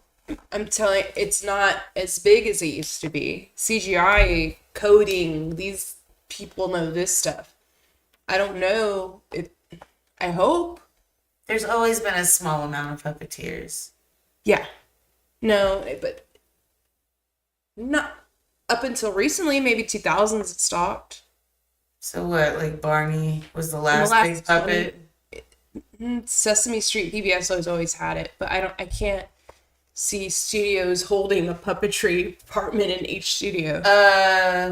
I'm telling it's not as big as it used to be. CGI, coding, these people know this stuff. I don't know. I hope. There's always been a small amount of puppeteers. Yeah. No, but not up until recently, maybe 2000s it stopped. So what, like Barney was the last big puppet? Sesame Street PBS has always had it, but I can't see studios holding a puppetry department in each studio.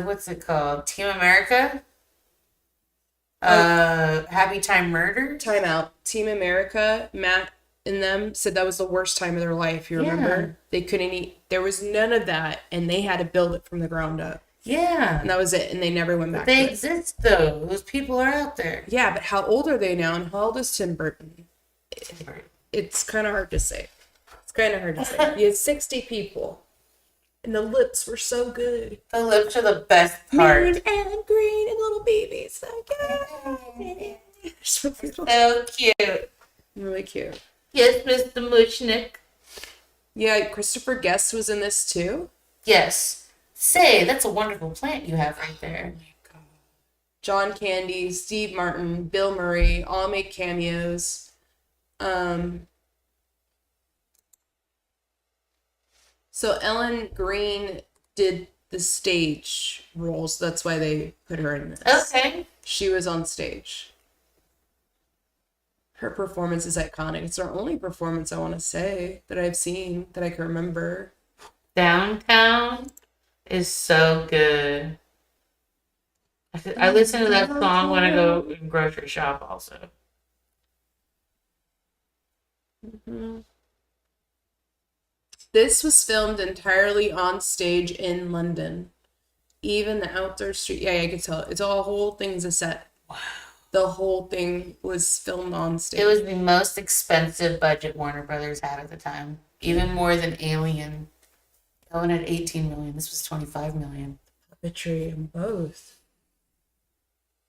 What's it called? Team America? Happy Time Murder? Time out. Team America, Matt and them said that was the worst time of their life. You remember? Yeah. They couldn't eat. There was none of that, and they had to build it from the ground up. Yeah. And that was it, and they never went back They to it. exist though. Those people are out there. Yeah, but how old are they now, and how old is Tim Burton? It's kind of hard to say. It's kind of hard to say. You had 60 people, and the lips were so good. The lips are the best Marion part. and green and little babies. So cute. So cute. Really cute. Yes, Mr. Mushnick. Yeah, Christopher Guest was in this too. Yes. Say, that's a wonderful plant you have right there. John Candy, Steve Martin, Bill Murray, all make cameos. So Ellen Green did the stage roles. That's why they put her in this. Okay. She was on stage. Her performance is iconic. It's her only performance, I want to say, that I've seen that I can remember. Downtown is so good. I listen to that song when I go grocery shop also. This was filmed entirely on stage in London. Even the outdoor street. Yeah, I can tell. It's all whole thing's a set. Wow. The whole thing was filmed on stage. It was the most expensive budget Warner Brothers had at the time. Even more than Alien. That one had 18 million. This was 25 million. puppetry and both.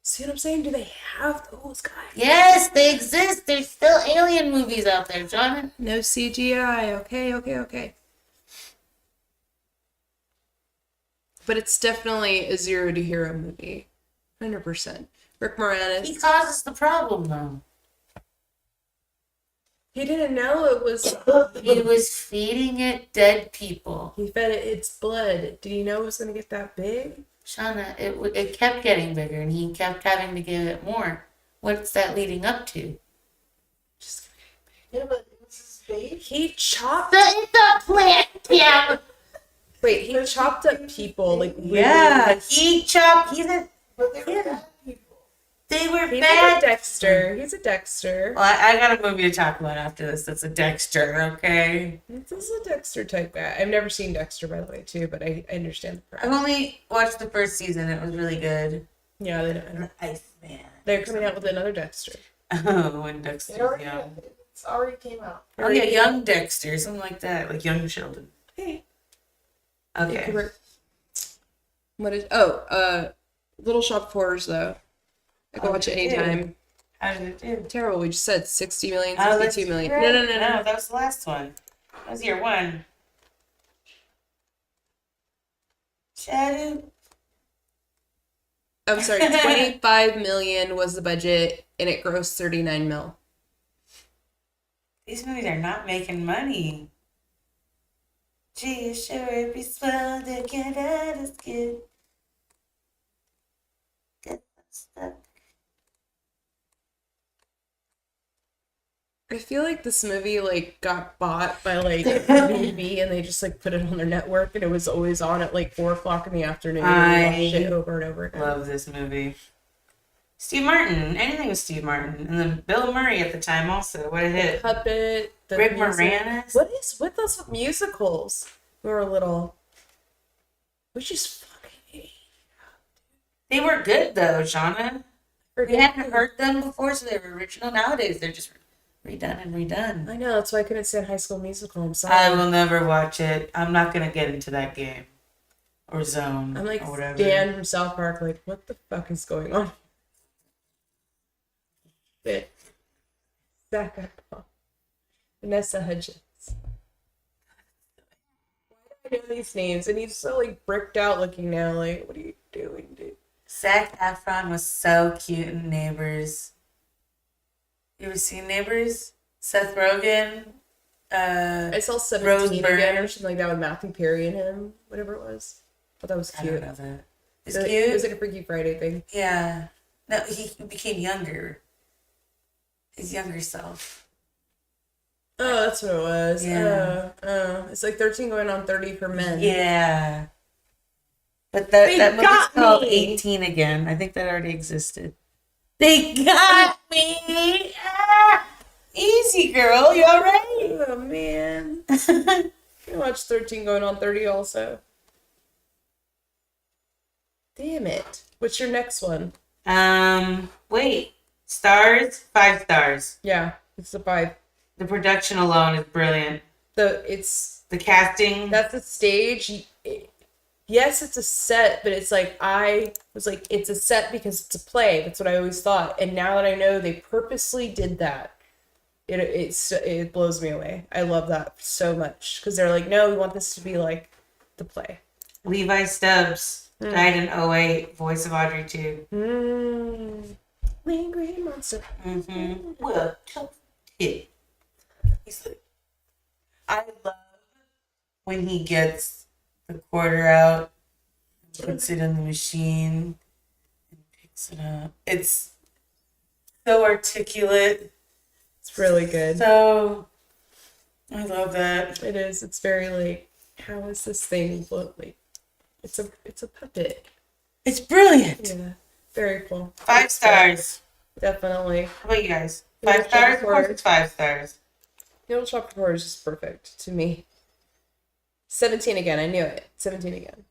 See what I'm saying? Do they have those guys? Yes, they exist. There's still alien movies out there, John. No CGI. Okay. But it's definitely a 0 to hero movie. 100%. Rick Moranis. He causes the problem, though. He didn't know it was... He was feeding it dead people. He fed it its blood. Did he know it was going to get that big? Shauna, it kept getting bigger, and he kept having to give it more. What's that leading up to? Just Yeah, but it was his baby. He chopped... The plant, yeah. Wait, he chopped up people, like... Yeah, he chopped... But they were bad people. They were He's bad. a Dexter. He's a Dexter. Well, I got a movie to talk about after this. That's a Dexter, okay? This is a Dexter type guy. I've never seen Dexter, by the way, too, but I understand the I've premise. only watched the first season. It was really good. Yeah, they don't. The Iceman. They're coming out with another Dexter. Oh, when Dexter's young. It's already came out. Oh, yeah, young Dexter, something like that. Like young Sheldon. Hey. Okay. What is... Little Shop of Horrors, though. I can watch it anytime. How did it do? Terrible. We just said 60 million, Oh, 62 million. great. No. No, that was the last one. That was year one. Shadow. I'm sorry, 25 million was the budget, and it grossed 39 mil. These movies are not making money. Gee, sure it'd be swell to get at us good. Get stuff. I feel like this movie like got bought by like MovieMondaze, and they just like put it on their network, and it was always on at like 4 o'clock in the afternoon. And we watched it over and over again. Love this movie. Steve Martin, anything with Steve Martin, and then Bill Murray at the time also. What a hit! Puppet. The Rick music. Moranis. What is with us with musicals? We were little. We just fucking. They were good though, Shauna. We hadn't heard them before, so they were original. Nowadays, they're just redone and redone. I know, that's why I couldn't stand High School Musical. I'm sorry. I will never watch it. I'm not gonna get into that game or zone. I'm like or whatever. Dan from South Park. Like, what the fuck is going on? Bit. Zach Efron. Vanessa Hudgens. Why do I know these names? And he's so like bricked out looking now. Like, what are you doing, dude? Zac Efron was so cute in Neighbors. You ever seen Neighbors? Seth Rogen. I saw 17 Rose again Byrne. or something like that with Matthew Perry and him, whatever it was. I thought that was I cute. don't know that. It's It cute. was like a Freaky Friday thing. Yeah. No, he became younger. His younger self. Oh, that's what it was. Yeah. It's like 13 going on 30 for men. Yeah. But that They movie's got called me. 18 again. I think that already existed. They got me. Ah, easy, girl. You all right? Oh, man. You watch 13 going on 30 also. Damn it. What's your next one? Wait. Stars? 5 stars. Yeah, it's the 5. The production alone is brilliant. It's The casting. that's the stage. Yes, it's a set, but it's like I was like, it's a set because it's a play. That's what I always thought. And now that I know they purposely did that, it blows me away. I love that so much because they're like, no, we want this to be like the play. Levi Stubbs died in '08. Voice of Audrey 2. Lingering monster. Well, tough hit. He's like, I love when he gets the quarter out, puts it in the machine, and picks it up. It's so articulate. It's really good. So, I love that. It is. It's very like, how is this thing look like? It's a puppet. It's brilliant. Yeah. Very cool. 5 stars. Definitely. How about you guys? Little 5 stars? Shop Of of course Horrors. it's 5 stars. Little Shop of Horrors is perfect to me. 17 again. I knew it. 17 again.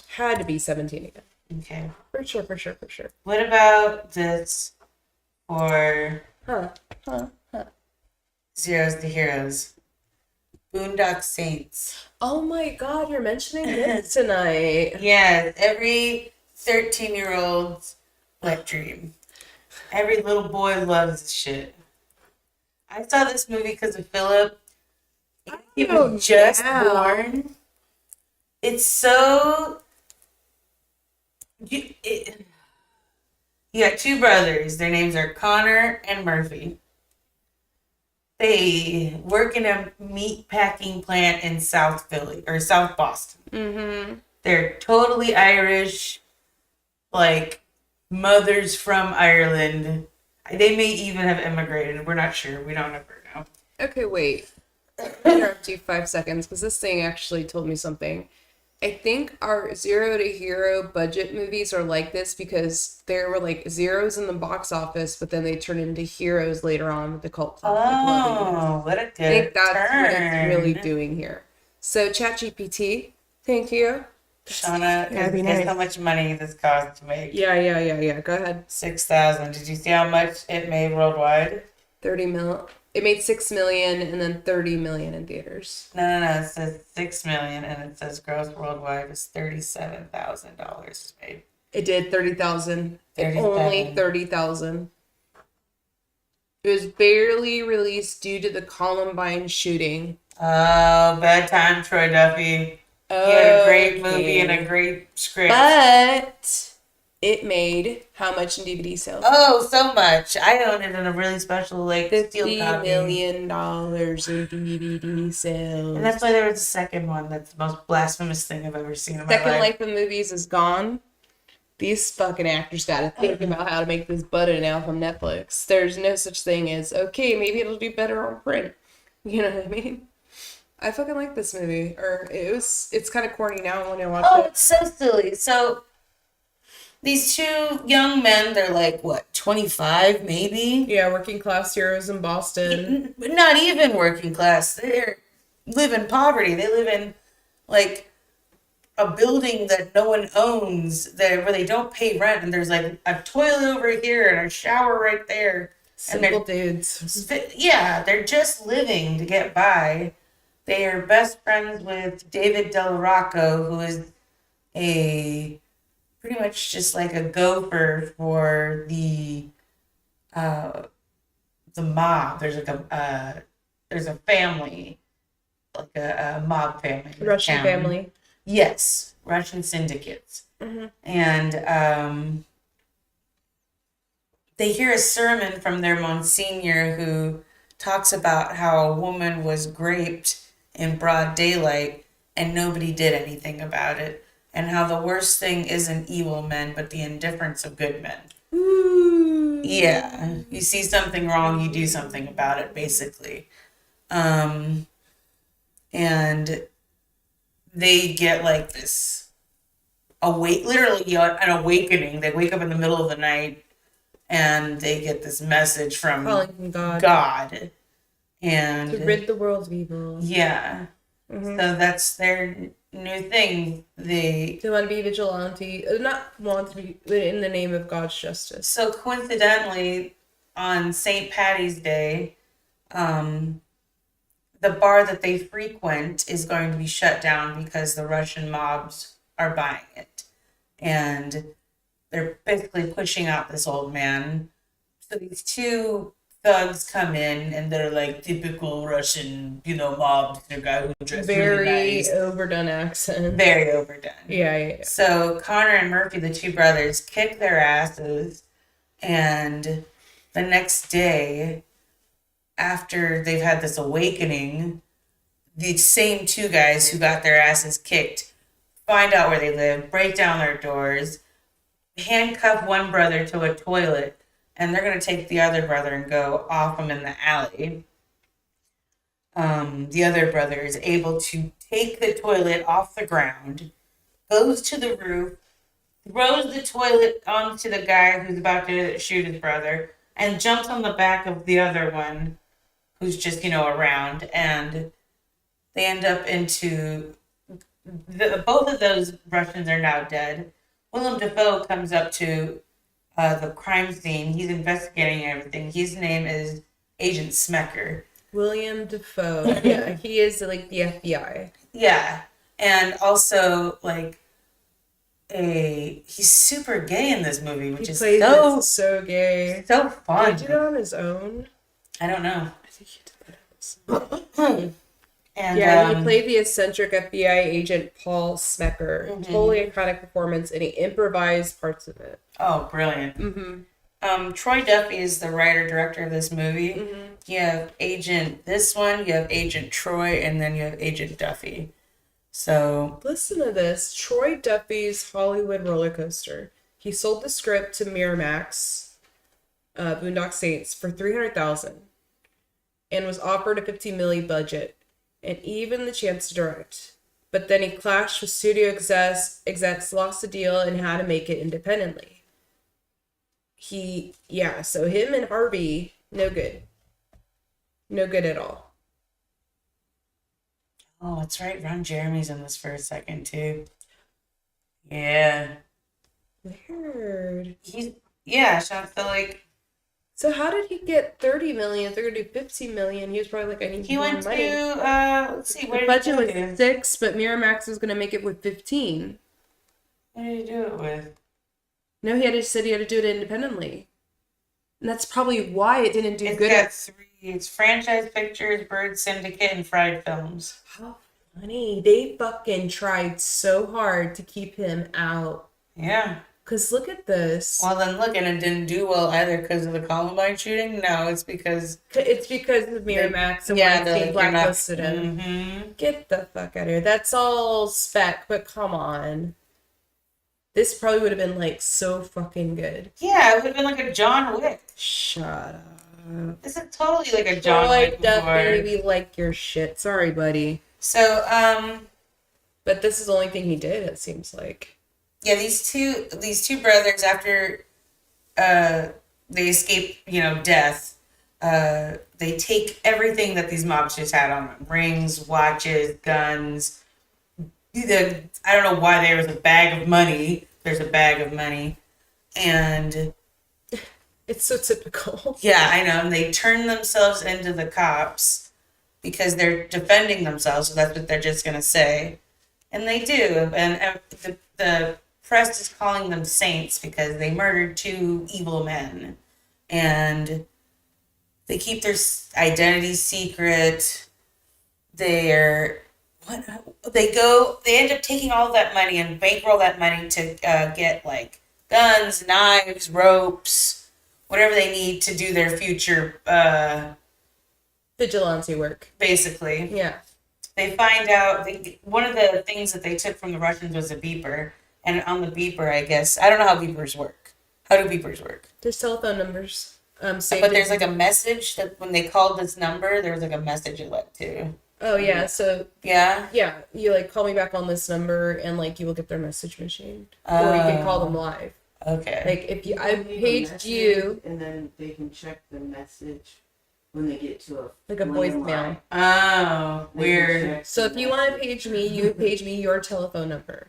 Had to be 17 again. Okay. For sure. What about this for Huh. Zeros to Heroes? Boondock Saints. Oh my god, you're mentioning this tonight. Yes, every 13-year-old's wet dream. Every little boy loves this shit. I saw this movie because of Philip. He was just born. It's so... You got 2 brothers. Their names are Connor and Murphy. They work in a meat packing plant in South Philly or South Boston. Mm-hmm. They're totally Irish, like mothers from Ireland. They may even have immigrated. We're not sure. We don't ever know. Okay, wait. I'll interrupt you 5 seconds because this thing actually told me something. I think our zero to hero budget movies are like this because there were like zeros in the box office, but then they turn into heroes later on with the cult classic Loving It. Oh, what a good I think that's what it's really turn. doing here. So ChatGPT, thank you. Shauna, Yeah, it'd be guess nice. how much money this cost to make? Yeah. Go ahead. 6,000. Did you see how much it made worldwide? 30 mil. It made 6 million and then 30 million in theaters. No. It says 6 million, and it says gross worldwide is $37,000 made. It did 30,000. 37. Only 30,000. It was barely released due to the Columbine shooting. Oh, bad time, Troy Duffy. He had a great movie and a great script. But it made how much in DVD sales? Oh, so much. I owned it in a really special, like, $50 steel copy. million in DVD sales. And that's why there was a second one. That's the most blasphemous thing I've ever seen in my Second life. Life of Movies is gone. These fucking actors gotta think about how to make this butter now from Netflix. There's no such thing as, okay, maybe it'll do better on print. You know what I mean? I fucking like this movie. It's kind of corny now when I watch Oh, it. it's so silly. So, these two young men, they're like, what, 25 maybe? Yeah, working class heroes in Boston. Not even working class. They live in poverty. They live in, like, a building that no one owns, where they don't pay rent, and there's, like, a toilet over here and a shower right there. Simple dudes. Yeah, they're just living to get by. They are best friends with David Del Rocco, who is pretty much just like a gopher for the mob. There's like there's a family, like a mob family, in the Russian town. family. Yes, Russian syndicates, and they hear a sermon from their Monsignor who talks about how a woman was raped in broad daylight and nobody did anything about it, and how the worst thing isn't evil men but the indifference of good men. Ooh. Yeah, you see something wrong, you do something about it, basically. And they get like this literally an awakening. They wake up in the middle of the night and they get this message from Calling from God. God. And To rid the world of evil. yeah. So that's their new thing. They want to be vigilante. Not want to be in the name of God's justice. So coincidentally, on St. Patty's Day, the bar that they frequent is going to be shut down because the Russian mobs are buying it. And they're basically pushing out this old man. So these two thugs come in and they're like typical Russian, mob. The guy who dresses Very really nice. overdone accent. Very overdone. Yeah. So Connor and Murphy, the two brothers, kick their asses, and the next day, after they've had this awakening, the same two guys who got their asses kicked find out where they live, break down their doors, handcuff one brother to a toilet, and they're going to take the other brother and go off him in the alley. The other brother is able to take the toilet off the ground, goes to the roof, throws the toilet onto the guy who's about to shoot his brother, and jumps on the back of the other one who's just, around. And they end up into... both of those Russians are now dead. Willem Dafoe comes up to the crime scene. He's investigating everything. His name is Agent Smecker. William Dafoe. Yeah, he is like the FBI. Yeah, and also he's super gay in this movie, which is so gay. so fun. Did he do it on his own? I don't know. I think he did that on his own. And he played the eccentric FBI agent Paul Smecker. Totally iconic performance, and he improvised parts of it. Oh, brilliant. Troy Duffy is the writer-director of this movie. You have you have Agent Troy, and then you have Agent Duffy. So... Listen to this. Troy Duffy's Hollywood roller coaster. He sold the script to Miramax, Boondock Saints, for $300,000 and was offered a $50 million budget and even the chance to direct. but then he clashed with studio execs, lost the deal, and had to make it independently. So him and Harvey, no good. No good at all. Oh, that's right. Ron Jeremy's in this for a second too. Yeah. Weird. So like So how did he get 30 million, 30 to 50 million? He was probably like, I need he more went money. to let's see, The what did budget he was do? 6, but Miramax was gonna make it with 15. What did he do it with? No, said he had to do it independently. And that's probably why it didn't do It's good. got 3. It's Franchise Pictures, Bird Syndicate, and Fried Films. How funny. They fucking tried so hard to keep him out. Yeah. Because look at this. Well, then look, and it didn't do well either because of the Columbine shooting. No, it's because It's because of Miramax and Weinstein blacklisted him. Mm-hmm. Get the fuck out of here. That's all spec, but come on. This probably would have been like so fucking good. Yeah, it would have been like a John Wick. Shut up. This is totally like a John Wick Like before. baby, like your shit. Sorry, buddy. So, But this is the only thing he did, it seems like. yeah, these two brothers, after they escape, death, they take everything that these mobsters had on them: rings, watches, guns. I don't know why there was a bag of money. There's a bag of money, and It's so typical. yeah, I know. And they turn themselves into the cops because they're defending themselves. So that's what they're just gonna say, and they do. And the press is calling them saints because they murdered 2 evil men, and they keep their identity secret. They end up taking all of that money and bankroll that money to get like guns, knives, ropes, whatever they need to do their future, Vigilante work. basically. Yeah. They find out, one of the things that they took from the Russians was a beeper. And on the beeper, I guess, I don't know how beepers work. How do beepers work? There's telephone numbers. Saved But there's like a message that when they called this number, there was like a message it led to. Oh, yeah. So, Yeah? yeah, you like call me back on this number and like you will get their message machine. Or you can call them live. Okay. Like if I paged you. and then they can check the message when they get to Like a voicemail. Oh, weird. So if you want to page me, you would page me your telephone number.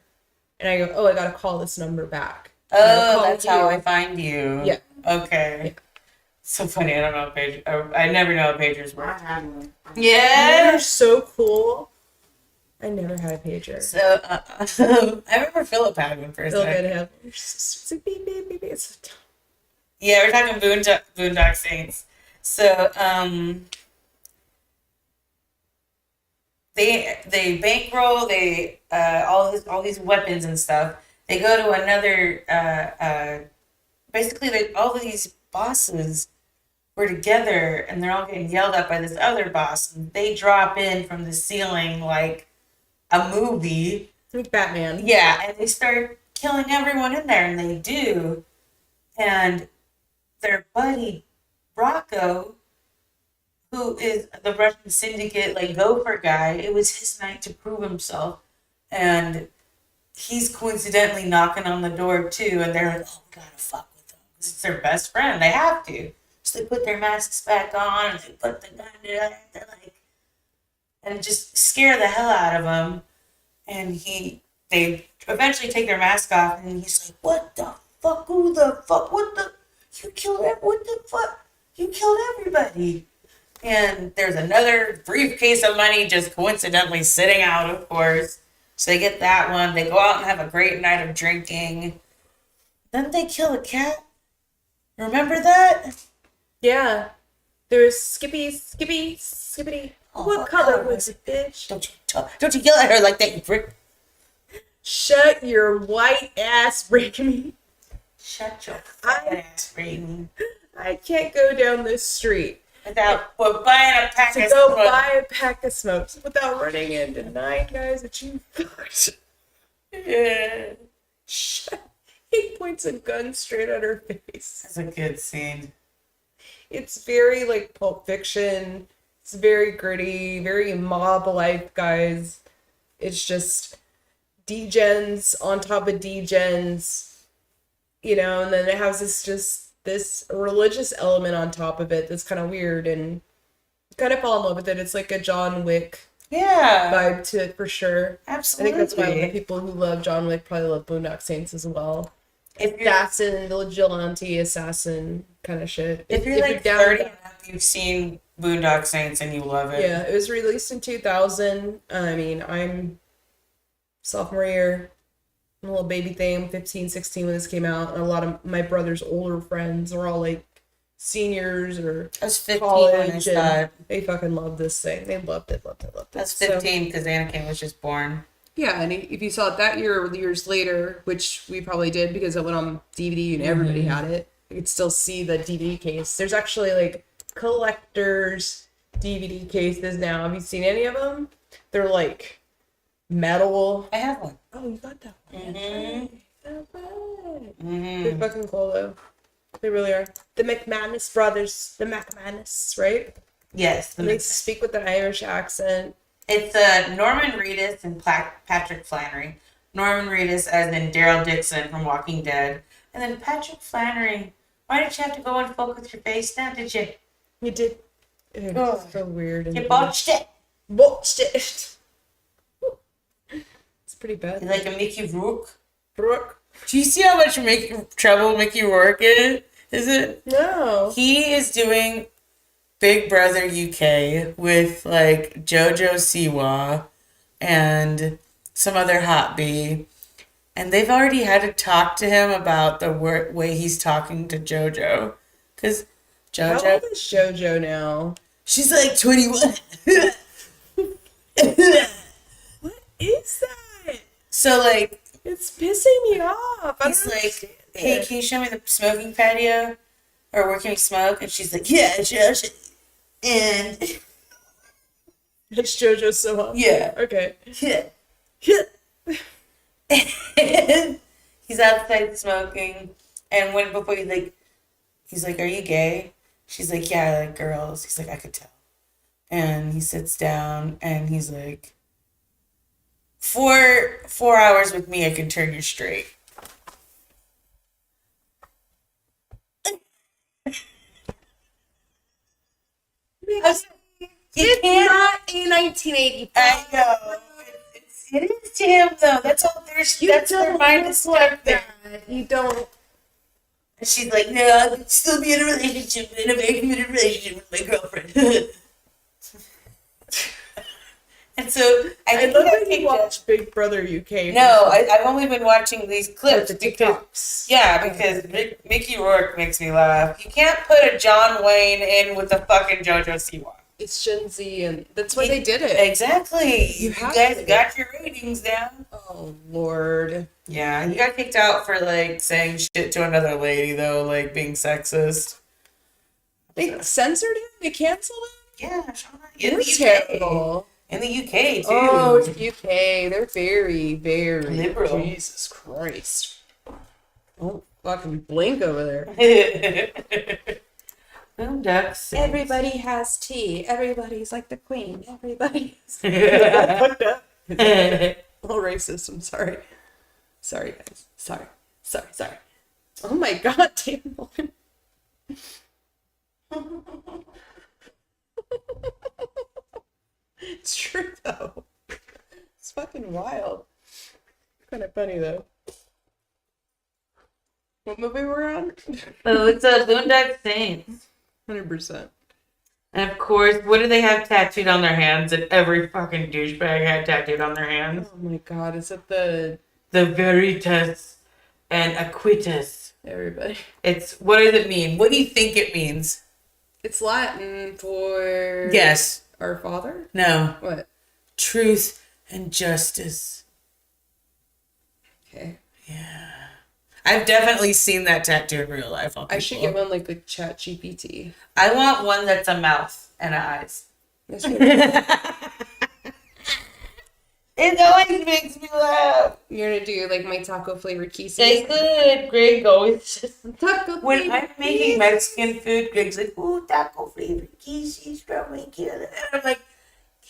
And I go, oh, I got to call this number back. And I'll Oh, call that's how you. I find you. Yeah. Okay. Yeah. So funny. I don't know how pagers. I never know how pagers work. I had one. Yeah. They're so cool. I never had a pager. So I remember Philip had one for a Feel second. good to have. It's like beep beep beep beep. It's so dumb. Yeah, we're talking Boondock Saints. So they bankroll all these weapons and stuff. They go to another basically all of these bosses were together and they're all getting yelled at by this other boss. And they drop in from the ceiling like a movie. Like Batman. Yeah, and they start killing everyone in there, and they do. And their buddy Rocco, who is the Russian syndicate like gopher guy, it was his night to prove himself, and he's coincidentally knocking on the door too. And they're like, "Oh, we gotta fuck with them. It's their best friend. They have to." So they put their masks back on, and they put the gun in, and just scare the hell out of him. And they eventually take their mask off, and he's like, "What the fuck? Who the fuck? You killed what the fuck? You killed everybody." And there's another briefcase of money just coincidentally sitting out, of course. So they get that one. They go out and have a great night of drinking. Then they kill a cat. Remember that? Yeah. There's Skippy. What color was it, bitch? Don't you yell at her like that, you prick. Shut your white ass, Raimi. Shut your fucking ass, Rainy. I can't go down this street Without buying a pack to of go smoke. buy a pack of smokes without running into 9 guys that you fucked. Yeah. He points a gun straight at her face. That's a good scene. It's very like Pulp Fiction. It's very gritty, very mob life, guys. it's just degens on top of degens, you know, and then it has this religious element on top of it that's kind of weird, and kind of fall in love with it. It's like a John Wick Yeah, vibe to it for sure. absolutely. I think that's why a lot of people who love John Wick probably love Boondock Saints as well. If you're, Assassin, the vigilante assassin kind of shit. if you're like down 30 with and up, you've seen Boondock Saints and you love it. yeah, it was released in 2000. I mean, I'm sophomore year. I'm a little baby thing, 15, 16 when this came out. And a lot of my brother's older friends are all like seniors or I was 15 when I college, saw and it. they fucking loved this thing. They loved it. I was So- 15 because Anakin was just born. yeah, and if you saw it that year or years later, which we probably did because it went on DVD and everybody had it, you could still see the DVD case. There's actually like collector's DVD cases now. Have you seen any of them? They're like metal. I have one. Oh, you got that one. Mm-hmm. They're fucking cool though. They really are. The McManus brothers, the McManus, right? Yes. And they speak with an Irish accent. It's Norman Reedus and Patrick Flannery. Norman Reedus as in Daryl Dixon from Walking Dead. And then Patrick Flannery. Why did you have to go and fuck with your face now, did you? You did. Dude, Oh. it's so weird. You botched it. Botched it. It's pretty bad. You like a Mickey Rourke? Brooke? Do you see how much trouble Mickey Rourke is? Is it? No. He is doing Big Brother UK with like JoJo Siwa and some other hot bee. And they've already had to talk to him about the way he's talking to JoJo. Because How old JoJo, is JoJo now? she's like 21. What is that? So like, It's pissing me off. I he's don't like, understand hey, it. can you show me the smoking patio? Or where can we smoke? And she's like, yeah, sure. And It's JoJo so hot. yeah. Okay. Yeah. He's outside smoking, and before he's like, "Are you gay?" She's like, "Yeah, I like girls." He's like, "I could tell." And he sits down, and he's like, "4 hours with me, I can turn you straight." You can't. Not in 1985. I know. It is to him though. That's all. That's their mind is stuck there. You don't. And she's like, no, I could still be in a relationship, in a very committed relationship with my girlfriend. And so I I think love I that you picked up. watch Big Brother UK. No, I've only been watching these clips the because TikToks. yeah, because Mickey Rourke makes me laugh. You can't put a John Wayne in with a fucking JoJo Siwa. It's Gen Z, and that's why they did it. Exactly. You You have guys to. got your ratings down. Oh Lord. Yeah, he got kicked out for like saying shit to another lady though, like being sexist. They censored him. They canceled him. Yeah, Shauna. They're terrible. In the UK too. Oh, it's UK. They're very, very Liberal. Jesus Christ. Don't fucking blink over there. Boondocks. Everybody has tea. Everybody's like the queen. Everybody. Yeah. Fucked up. A little racist. I'm sorry. Sorry, guys. Sorry. Oh my god, damn. It's true though. It's fucking wild. Kind of funny though. What movie we're on? Oh, it's a Boondock Saints. 100%. And of course, what do they have tattooed on their hands? That every fucking douchebag had tattooed on their hands. Oh my god, is it the The Veritas and Aquitus. everybody? It's, what does it mean? What do you think it means? It's Latin for Yes. Our Father? No. What? Truth and justice. Okay. I've definitely seen that tattoo in real life. On I should people. get one like the Chat GPT. I want one that's a mouth and eyes. Yes, you- It always makes me laugh. You're gonna do like my taco flavored queso. They could. Greg always just, Taco when flavored I'm making Mexican food, Greg's like, "Ooh, taco flavored queso, strawberry killer." And I'm like,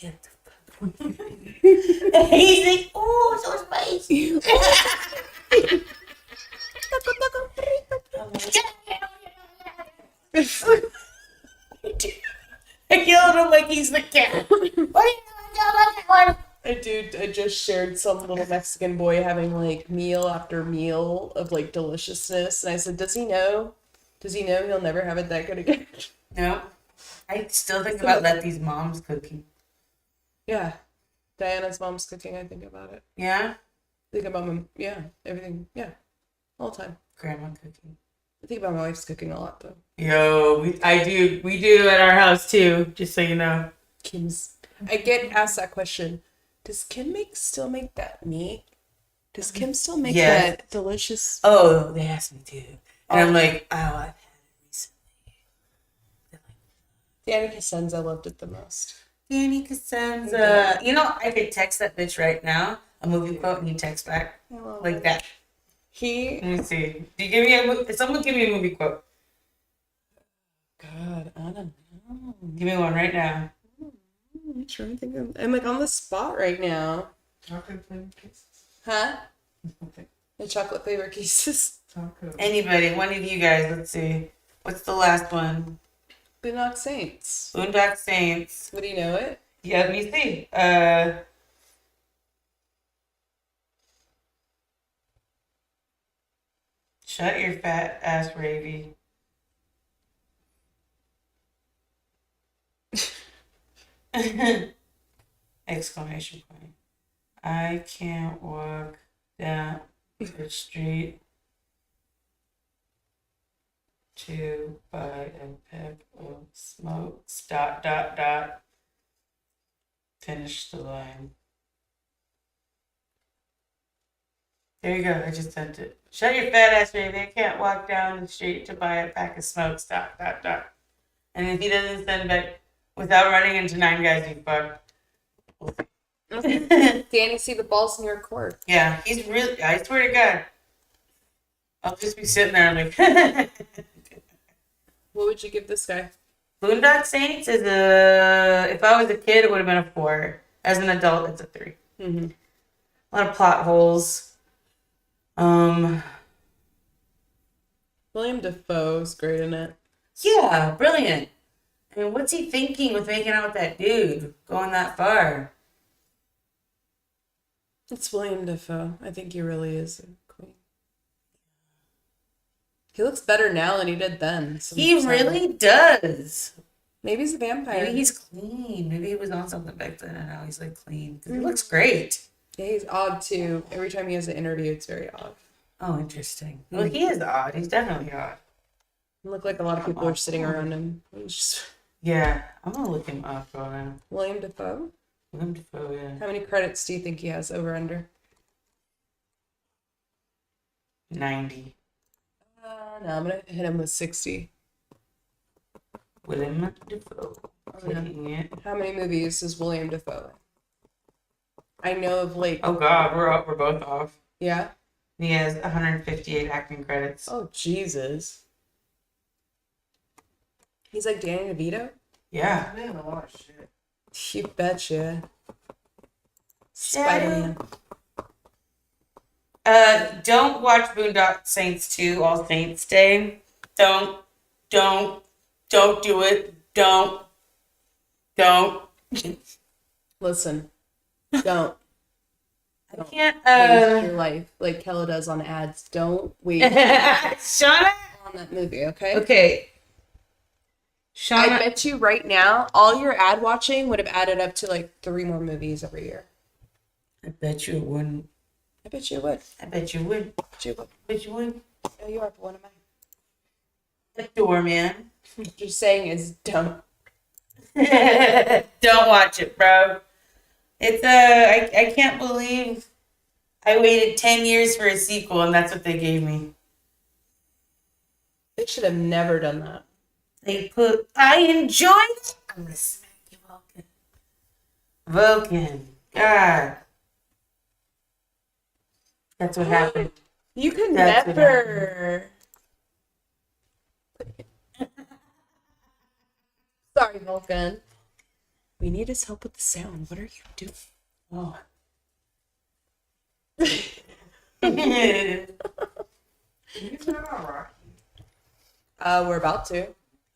"Get the fuck away from He's like, oh, so spicy. I killed him like he's the cat. Dude, I just shared some little Mexican boy having like meal after meal of like deliciousness, and I said, "Does he know? Does he know he'll never have it that good again?" No, I still think about Letty's mom's cooking. Yeah, Diana's mom's cooking. I think about it. Yeah, Think about my everything. Yeah, all the time. grandma cooking. I think about my wife's cooking a lot though. Yo, we do at our house too. Just so you know. Kim's. I get asked that question. Does Kim still make that meat? Does Kim still make Yes. that delicious? Oh, they asked me to, and I'm like, oh, I've had it recently. Danny Casenza loved it the most. Danny Cosenza. You know, I could text that bitch right now a movie quote, and he texts back like that. He. Let me see. Do you give me someone give me a movie quote? God, I don't know. Give me one right now. I'm trying to think of. I'm like on the spot right now. Chocolate flavored kisses. Huh? The chocolate flavor cases. Taco. Anybody, one of you guys. Let's see. What's the last one? Boondock Saints. Boondock Saints. Would you know it? Yeah, let me see. Shut your fat ass, Ravy. Exclamation point. I can't walk down the street to buy a pack of smokes. ... Finish the line. There you go. I just sent it. Shut your fat ass, baby. I can't walk down the street to buy a pack of smokes. ... And if he doesn't send back without running into 9 guys, you fuck. Danny, see the ball's in your court. Yeah, he's really. I swear to God. I'll just be sitting there like. What would you give this guy? Boondock Saints is a. If I was a kid, it would have been a 4. As an adult, it's a 3. Mm-hmm. A lot of plot holes. William Dafoe's great in it. Yeah, brilliant. I mean, what's he thinking with making out with that dude going that far? It's William Dafoe. I think he really is a queen. He looks better now than he did then. He really does. Maybe he's a vampire. Maybe he's clean. Maybe he was on something back then and now he's like clean. Because he looks great. Yeah, he's odd too. Every time he has an interview, it's very odd. Oh, interesting. Well, he is odd. He's definitely odd. It look like a lot of people are sitting around him. It's just Yeah, I'm gonna look him up on him. William Dafoe. William Dafoe, yeah. How many credits do you think he has over under? 90. No, I'm gonna hit him with 60. William Dafoe. Clicking it. How many movies is William Dafoe in? I know of like. Oh God, we're both off. Yeah. He has 158 acting credits. Oh Jesus. He's like Danny DeVito. Yeah. Man, a lot of shit. You betcha. Spider-Man. Don't watch Boondock Saints 2 All Saints Day. Don't do it. Don't. Listen. Don't. I can't, waste your life like Kella does on ads. Don't wait Shauna? on that movie, okay? Okay. I Shauna. bet you right now, all your ad watching would have added up to like 3 more movies every year. I bet you it wouldn't. I bet you would. I bet you would. Bet you would. Bet you would. Oh, you are one of mine. The doorman. Just saying is don't. Don't watch it, bro. It's I can't believe I waited 10 years for a sequel and that's what they gave me. They should have never done that. I enjoyed it. I'm gonna smack you, Vulcan. God. That's what happened. You could That's what never. Sorry, Vulcan. We need his help with the sound. What are you doing? Oh. You said all right. We're about to.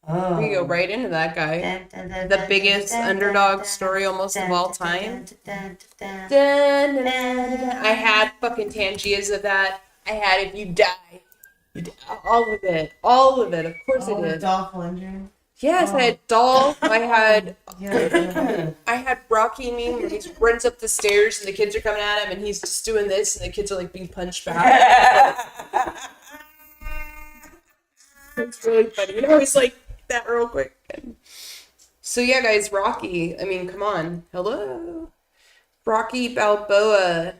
Oh. We go right into that guy. The biggest underdog story almost of all time. Dun, dun, dun, dun. I had fucking Tangiers of that. I had If You Die. All of it. All of it. Of course I Oh, did. Dolph Lundgren. Yes, I had Dolph. I had Yeah. I had Rocky meme where he runs up the stairs and the kids are coming at him and he's just doing this and the kids are like being punched back. It's really funny. You know, it's like that real quick. So yeah, guys, Rocky. I mean, come on. Hello. Rocky Balboa.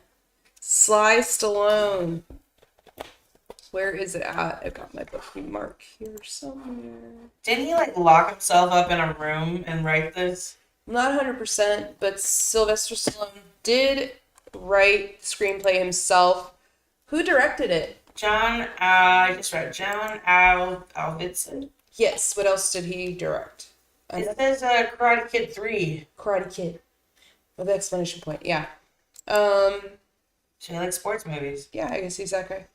Sly Stallone. Where is it at? I got my bookmark here somewhere. Didn't he like lock himself up in a room and write this? Not 100%, but Sylvester Stallone did write the screenplay himself. Who directed it? I just read John Alvinson. Yes, what else did he direct? It says Karate Kid 3. Karate Kid. With the exclamation point, yeah. She likes sports movies. Yeah, I guess he's that guy.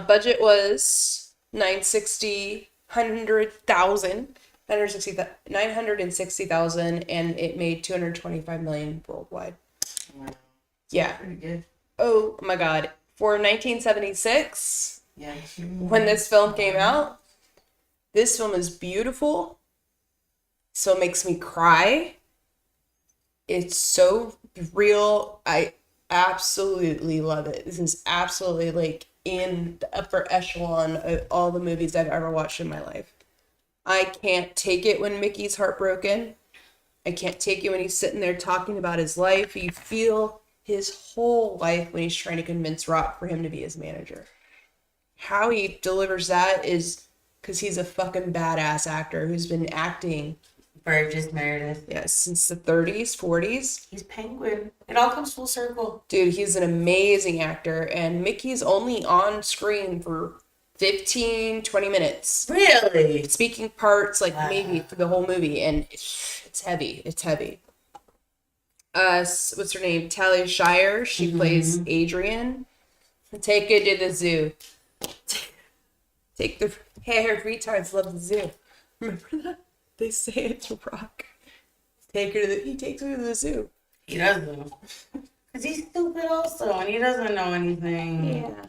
Budget was 960,000, and it made 225 million worldwide. Wow. Yeah. Pretty good. Oh my God. For 1976, Yeah. when this film came out, this film is beautiful. So it makes me cry. It's so real. I absolutely love it. This is absolutely like in the upper echelon of all the movies I've ever watched in my life. I can't take it when Mickey's heartbroken. I can't take it when he's sitting there talking about his life. You feel his whole life when he's trying to convince Rock for him to be his manager. How he delivers that is because he's a fucking badass actor who's been acting Burgess Meredith. since the 30s, 40s. He's Penguin. It all comes full circle. Dude, he's an amazing actor, and Mickey's only on screen for 15, 20 minutes. Really? Speaking parts, like Wow. maybe for the whole movie, and it's heavy. It's heavy. What's her name? Talia Shire. She plays Adrian. Take her to the zoo. Take the hair. Retards love the zoo. Remember that? They say it to Rock. He takes her to the zoo. He does though. Because he's stupid also, and he doesn't know anything. Yeah.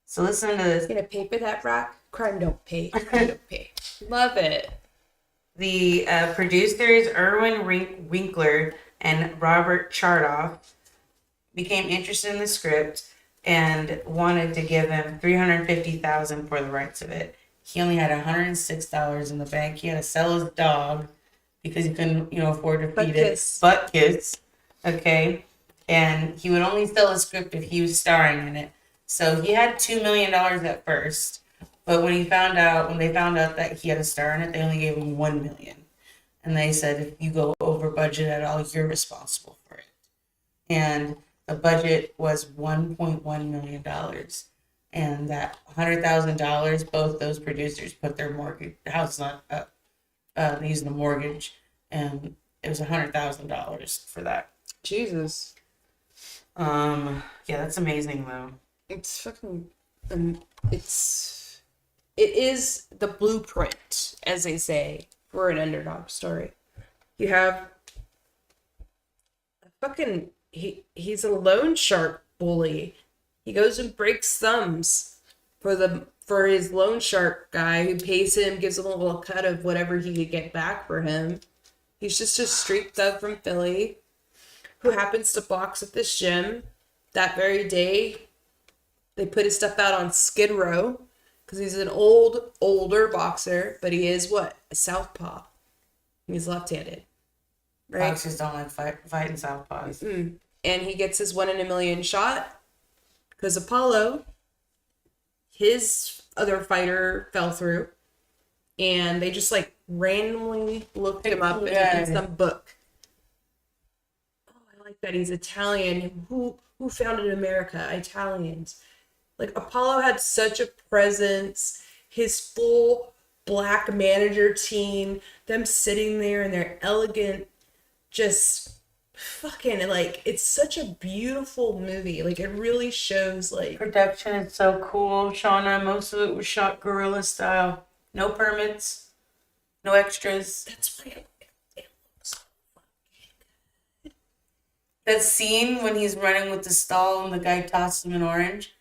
So listen to this. Gonna pay for that, Rock? Crime don't pay. Crime don't pay. Love it. The producers, Erwin Winkler and Robert Chardoff, became interested in the script and wanted to give him $350,000 for the rights of it. He only had $106 in the bank. He had to sell his dog because he couldn't, afford to feed it. Butt kiss. Okay. And he would only sell a script if he was starring in it. So he had $2 million at first. But when they found out that he had a star in it, they only gave him $1 million. And they said, if you go over budget at all, you're responsible for it. And the budget was $1.1 million. And that $100,000, both those producers put their mortgage, the house not up, they used the mortgage, and it was $100,000 for that. Jesus. Yeah, that's amazing though. It's fucking. It is the blueprint, as they say, for an underdog story. You have he's a loan shark bully. He goes and breaks thumbs for his loan shark guy who pays him, gives him a little cut of whatever he could get back for him. He's just a street thug from Philly who happens to box at this gym. That very day, they put his stuff out on Skid Row because he's an older boxer, but he is what? A southpaw. He's left-handed. Right? Boxers don't like fighting southpaws. And he gets his 1 in a million shot because Apollo, his other fighter, fell through. And they just like randomly looked him up in some book. Oh, I like that. He's Italian. Who founded America? Italians. Like Apollo had such a presence. His full black manager team, them sitting there in their elegant, just fucking like it's such a beautiful movie. Like it really shows like Production is so cool, Shauna. Most of it was shot guerrilla style. No permits, no extras. that's why it looks That scene when he's running with the stall and the guy tosses him an orange,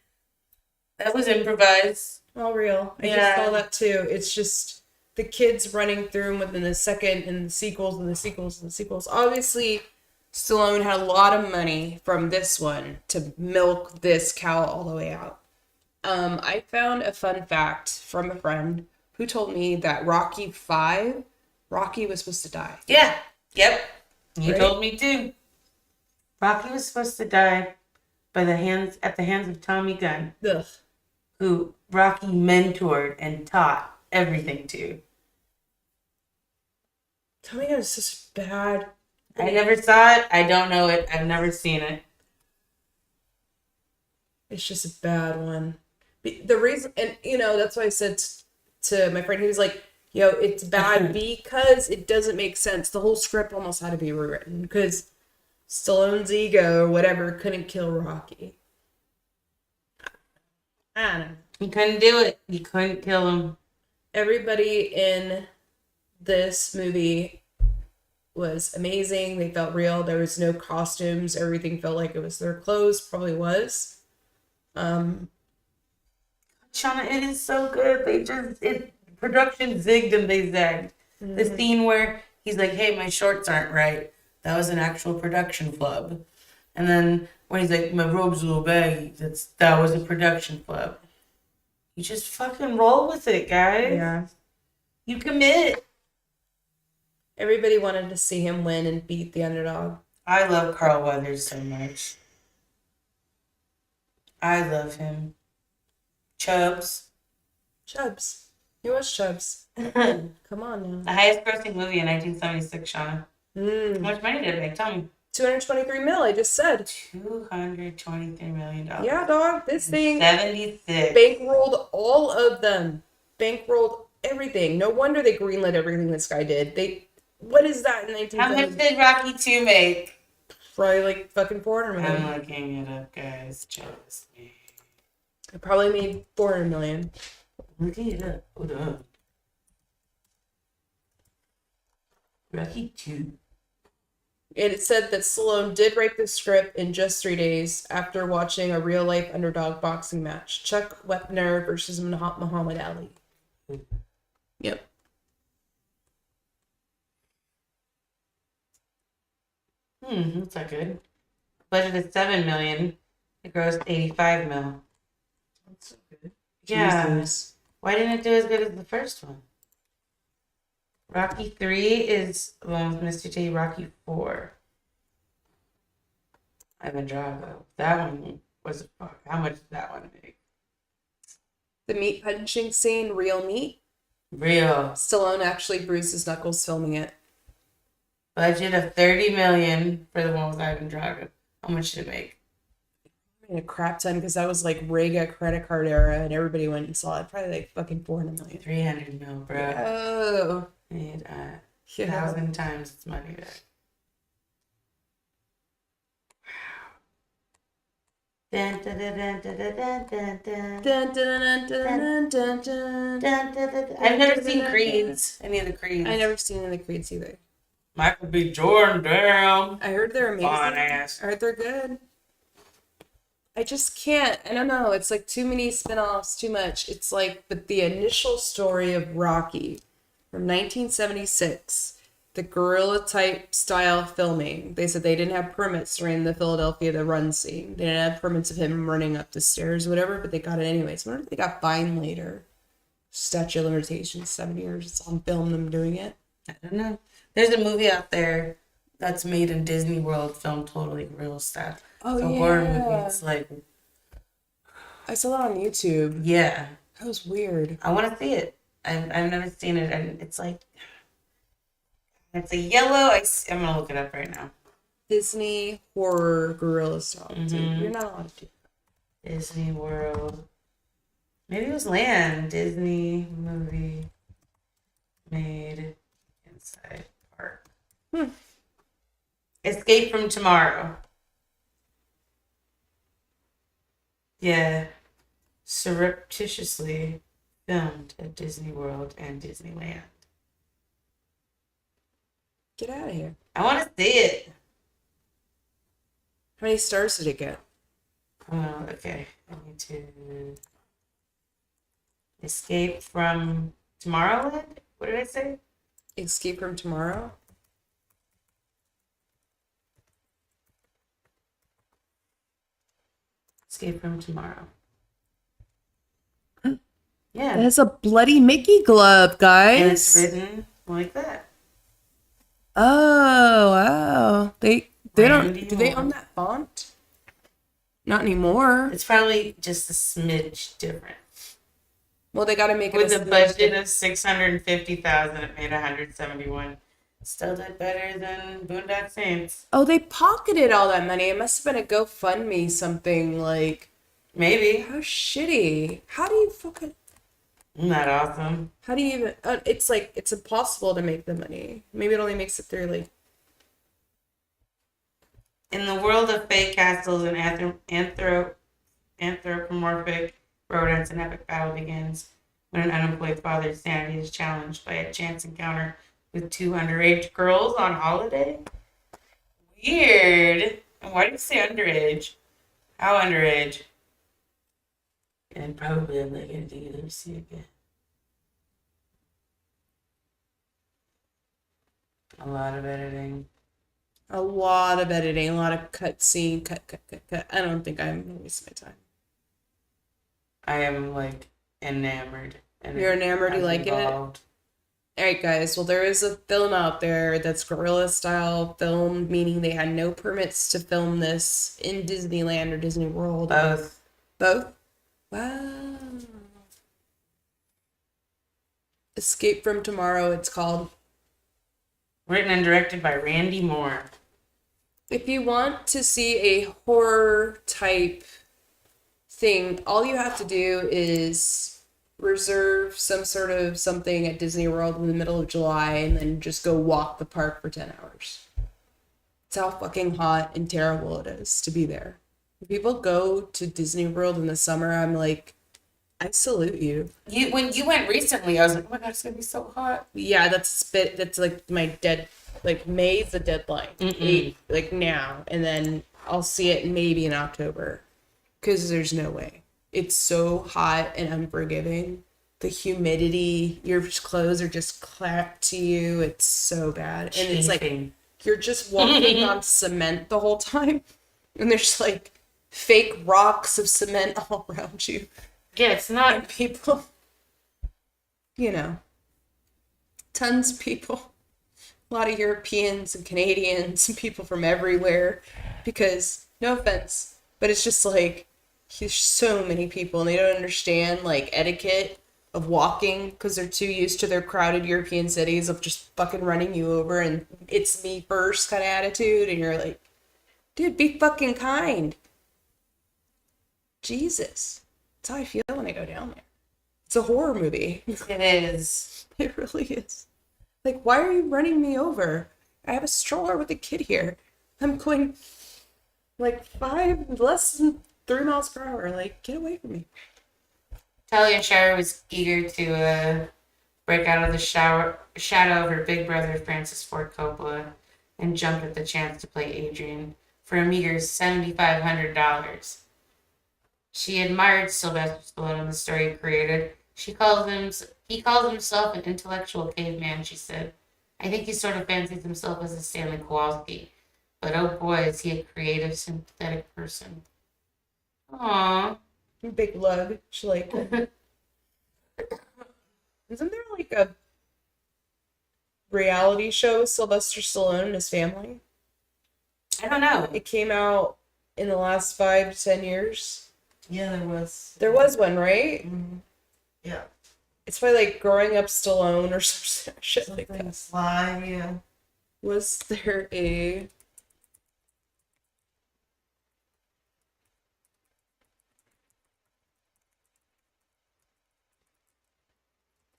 that was improvised. all real. I just Yeah. saw that too. It's just the kids running through them within the second and the sequels and the sequels and the sequels. Obviously, Stallone had a lot of money from this one to milk this cow all the way out. I found a fun fact from a friend who told me that Rocky 5, Rocky was supposed to die. Yeah. Yep. You Right? told me too. Rocky was supposed to die at the hands of Tommy Gunn, Ugh. who Rocky mentored and taught everything to. Tommy Gunn is such a bad. I never saw it. I don't know it. I've never seen it. It's just a bad one. The reason, and that's why I said to my friend, he was like, "Yo, it's bad because it doesn't make sense. The whole script almost had to be rewritten because Stallone's ego or whatever couldn't kill Rocky." I don't know. You couldn't do it. You couldn't kill him. Everybody in this movie was amazing. They felt real. There was no costumes. Everything felt like it was their clothes. Probably was. Shauna, it is so good. Production zigged and they zagged. The scene where he's like, "Hey, my shorts aren't right." That was an actual production flub. And then when he's like, "My robe's a little baggy," that was a production flub. You just fucking roll with it, guys. Yeah. You commit. Everybody wanted to see him win and beat the underdog. I love Carl Weathers so much. I love him. Chubbs. Chubbs. He was Chubbs. The Come on now. highest grossing movie in 1976, Shauna. How much money did it make? Tell me. 223 mil, I just said. $223 million. Yeah, dog. This thing 76. bankrolled all of them. Bankrolled everything. No wonder they greenlit everything this guy did. What is that in How much 1970? did Rocky 2 make? Probably like fucking 400 I'm million. looking it up, guys. Trust me. It probably made 400 million. Looking it up. Hold on. Rocky 2. It said that Stallone did write the script in just 3 days after watching a real-life underdog boxing match. Chuck Wepner versus Muhammad Ali. Yep. That's not good. Budget is $7 million. It grossed $85 million. That's so good. Yeah. Jesus. Why didn't it do as good as the first one? Rocky 3 is along with Mr. T. Rocky 4. Ivan Drago. That one was a fuck. How much did that one make? The meat punching scene, real meat. Real. Stallone actually bruised his knuckles filming it. Budget of $30 million for the one with Ivan Drago. How much did it make? A crap ton because that was like Rega credit card era and everybody went and saw it. Probably like fucking 400 million. 300 mil, bro. Oh. Made Yeah. 1,000 times its money back. Dun, dun, dun, dun, dun, dun, dun, dun. Dun, dun, dun, dun, dun, dun. Dun, dun, dun, dun. I've never seen Creeds. Any of the Creeds. I never seen any of the Creeds either. Michael B. Jordan, damn. I heard they're amazing. Fun ass. I heard they're good. I just can't. I don't know. It's like too many spin-offs, too much. It's like, but the initial story of Rocky from 1976, the guerrilla type style filming. They said they didn't have permits during the the run scene. They didn't have permits of him running up the stairs or whatever, but they got it anyways. I wonder if they got fined later. Statute of limitations, 7 years. It's on film them doing it. I don't know. There's a movie out there that's made in Disney World, filmed totally real stuff. Oh, it's a yeah. horror movie. It's like, I saw that on YouTube. yeah. That was weird. I want to see it. I've never seen it, and it's like, it's a yellow. I'm gonna look it up right now. Disney horror gorilla style. Dude, you're not allowed to do that. Disney World. Maybe it was Land. Disney movie made inside park. Escape from Tomorrow. Yeah. Surreptitiously filmed at Disney World and Disneyland. Get out of here. I want to see it. How many stars did it get? Oh, okay. I need to Escape from Tomorrowland? What did I say? Escape from Tomorrow? Escape from Tomorrow. It Yeah. has a bloody Mickey glove, And it's guys. written like that. Oh, wow. They Randy don't, do they Moore. own that font? Not anymore. It's probably just a smidge different. Well, they got to make it With a a budget of $650,000, it made 171. Still did better than Boondock Saints. Oh, they pocketed all that money. It must have been a GoFundMe something like. Maybe. How shitty. How do you fucking. Isn't that awesome? How do you even. It's like, it's impossible to make the money. Maybe it only makes it through like. In the world of fake castles and anthropomorphic rodents, an epic battle begins when an unemployed father's sanity is challenged by a chance encounter with two underage girls on holiday. Weird. And why do you say underage? How underage? And probably I'm not going to do this see again. A lot of editing. A lot of editing, a lot of cutscene, cut. I don't think I'm gonna waste my time. I am like enamored. And You're enamored, you I'm like it? involved. Alright, guys, well, there is a film out there that's guerrilla style film, meaning they had no permits to film this in Disneyland or Disney World. Both. Both? Wow. Escape from Tomorrow, it's called. Written and directed by Randy Moore. If you want to see a horror type thing, all you have to do is reserve some sort of something at Disney World in the middle of July and then just go walk the park for 10 hours. It's how fucking hot and terrible it is to be there. When people go to Disney World in the summer, I'm like, I salute you. When you went recently, I was like, oh my god, it's gonna be so hot. Yeah, that's like my like May's the deadline. Like now. And then I'll see it maybe in October. Because there's no way. It's so hot and unforgiving. The humidity, your clothes are just clapped to you. It's so bad. And it's like, Chafing. you're just walking on cement the whole time. And there's like fake rocks of cement all around you. Yeah, it's And not. people, tons of people. A lot of Europeans and Canadians and people from everywhere. Because, no offense, but it's just like, there's so many people and they don't understand like etiquette of walking because they're too used to their crowded European cities of just fucking running you over and it's me first kind of attitude. And you're like, dude, be fucking kind. Jesus. That's how I feel when I go down there. It's a horror movie. It is. It really is. Like, why are you running me over? I have a stroller with a kid here. I'm going like less than 3 miles per hour. Like, get away from me. Talia Shire was eager to break out of the shadow of her big brother, Francis Ford Coppola, and jump at the chance to play Adrian for a meager $7,500. She admired Sylvester Stallone and the story he created. He calls himself an intellectual caveman, she said. I think he sort of fancies himself as a Stanley Kowalski. But oh boy, is he a creative, sympathetic person. Aww. Big lug. She like. Isn't there like a reality show with Sylvester Stallone and his family? I don't know. It came out in the last 5 to 10 years. Yeah, there was. There was one, right? Mhm. Yeah. It's probably like Growing Up Stallone or some shit like Something that. Sly, yeah. Was there a...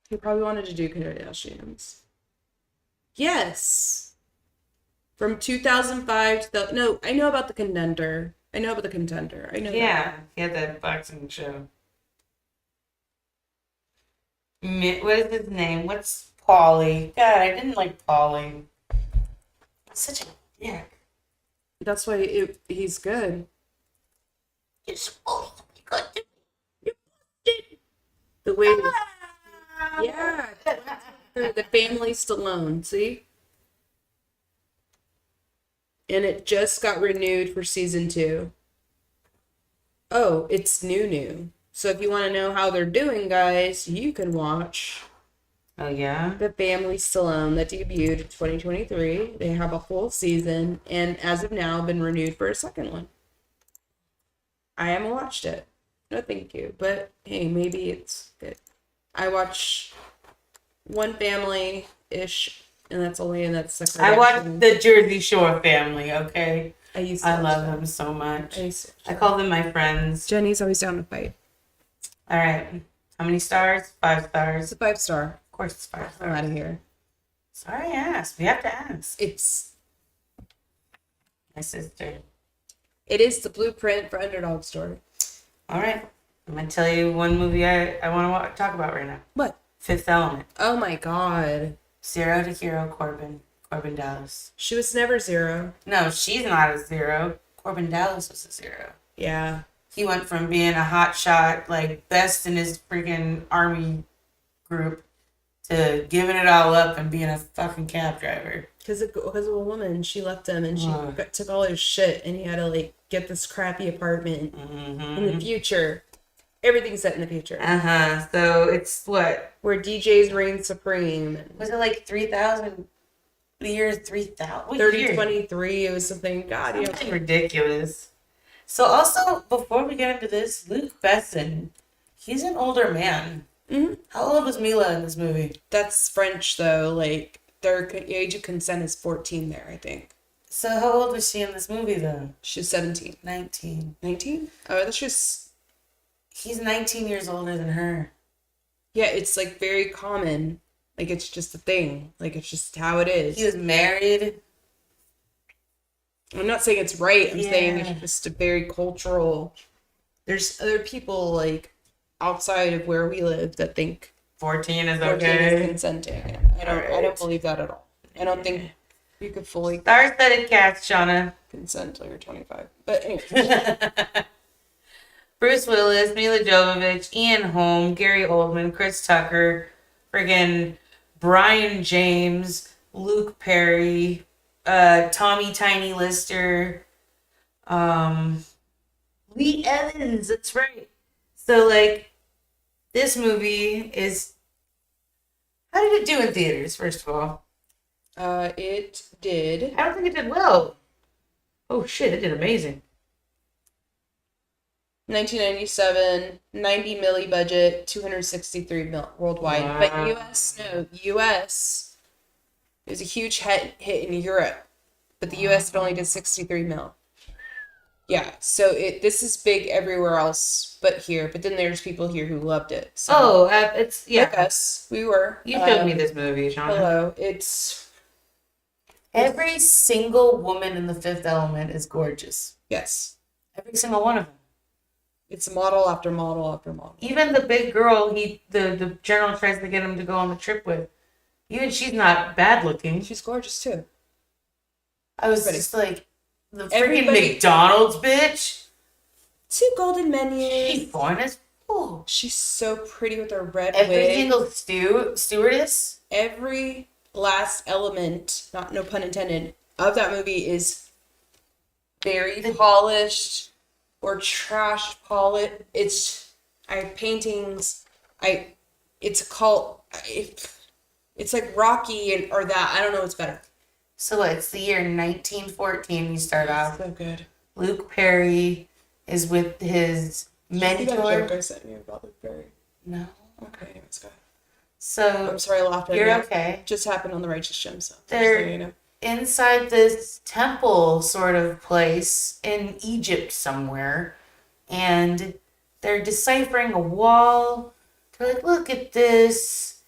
He probably wanted to do Kardashians. Yes! From 2005 to no, I know about the Contender. I know about the Contender. I know that. Yeah, he had that boxing show. What is his name? What's Paulie? God, I didn't like Paulie. Such a dick. That's why he's good. You're supposed to be good. The way, yeah, the family Stallone. See, and it just got renewed for season 2. Oh, it's new. So if you want to know how they're doing, guys, you can watch Oh yeah. The Family Stallone that debuted in 2023. They have a full season, and as of now, been renewed for a second one. I haven't watched it. No, thank you. But hey, maybe it's good. I watch one family-ish, and that's the I watched the Jersey Shore family. Okay, I used to I watch love that. them so much. I used to. I call them my friends. Jenny's always down to fight. All right. How many stars? 5 stars. It's a 5-star. Of course, it's 5 I'm stars. out of here. Sorry, I asked. We have to ask. It's My sister. It is the blueprint for Underdog Story. All right. I'm gonna tell you one movie I want to talk about right now. What? Fifth Element. Oh my god. 0 to hero. Corbin Dallas. She was never 0. No, she's not a 0. Corbin Dallas was a 0. Yeah. He went from being a hot shot, like best in his freaking army group, to giving it all up and being a fucking cab driver. Because of a woman, she left him and she Ugh. took all his shit, and he had to like get this crappy apartment in the future. Everything's set in the future. So it's what? Where DJs reign supreme. Was it like 3,000? The year 3,000? 3023, it was something. God, you Something ridiculous. So also, before we get into this, Luke Besson, he's an older man. Mhm. How old was Mila in this movie? That's French though. Like their age of consent is 14 there, I think. So how old was she in this movie though? She's 17. 19. 19? Oh, that's just. He's 19 years older than her. Yeah, it's like very common. Like it's just a thing. Like it's just how it is. He was married. I'm not saying it's right. I'm saying Yeah. it's just a very cultural. There's other people like outside of where we live that think 14 is 14 okay. is consenting. I don't Alright. believe that at all. I don't think you could fully Star-studded cast, Shauna. consent till you're 25. But anyway, Bruce Willis, Mila Jovovich, Ian Holm, Gary Oldman, Chris Tucker, friggin' Brian James, Luke Perry, Tommy Tiny Lister, Lee Evans, that's right. So, like, this movie is... How did it do in theaters, first of all? it did. I don't think it did well. Oh, shit, it did amazing. 1997, 90 milli budget, 263 mil worldwide. Wow. But US, it was a huge hit in Europe, but the US only did 63 mil. Yeah, so this is big everywhere else but here. But then there's people here who loved it. So Oh, it's... like Yeah. us, we were. You showed me this movie, Shauna. Hello, it's Every single woman in The Fifth Element is gorgeous. yes, Every single one of them. it's model after model after model. Even the big girl the general tries to get him to go on the trip with. Even she's not bad looking. She's gorgeous too. I was Everybody. just like, the freaking Everybody- McDonald's bitch. 2 golden menus. She's fine as oh. She's so pretty with her red Every wig. single stewardess. Every last element, no pun intended, of that movie is very polished or trash polished. It's paintings. It's a cult. It's like Rocky or that. I don't know what's better. So it's the year 1914. You start off. So good. Luke Perry is with his mentor. I sent you about Luke Perry. No. Okay, anyways, go ahead. So I'm sorry I laughed at you're you. okay. Just happened on the Righteous Gemstone. They're- Just so you know. Inside this temple sort of place in Egypt somewhere, and they're deciphering a wall. They're like, look at this.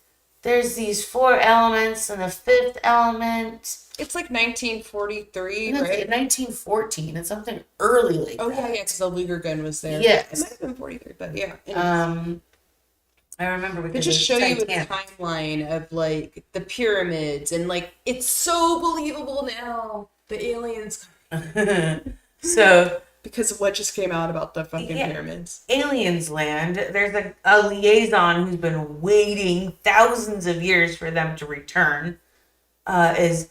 there's these 4 elements and the 5th element. It's like 1943, And it's right? 1914. It's something early like Oh, that. yeah, because the Luger gun was there. Yes. It might have been 43, but yeah. I remember They because just show you a Titanic. timeline of like the pyramids and like it's so believable now. The aliens So because of what just came out about the fucking Yeah. pyramids. aliens land. There's a liaison who's been waiting thousands of years for them to return. He's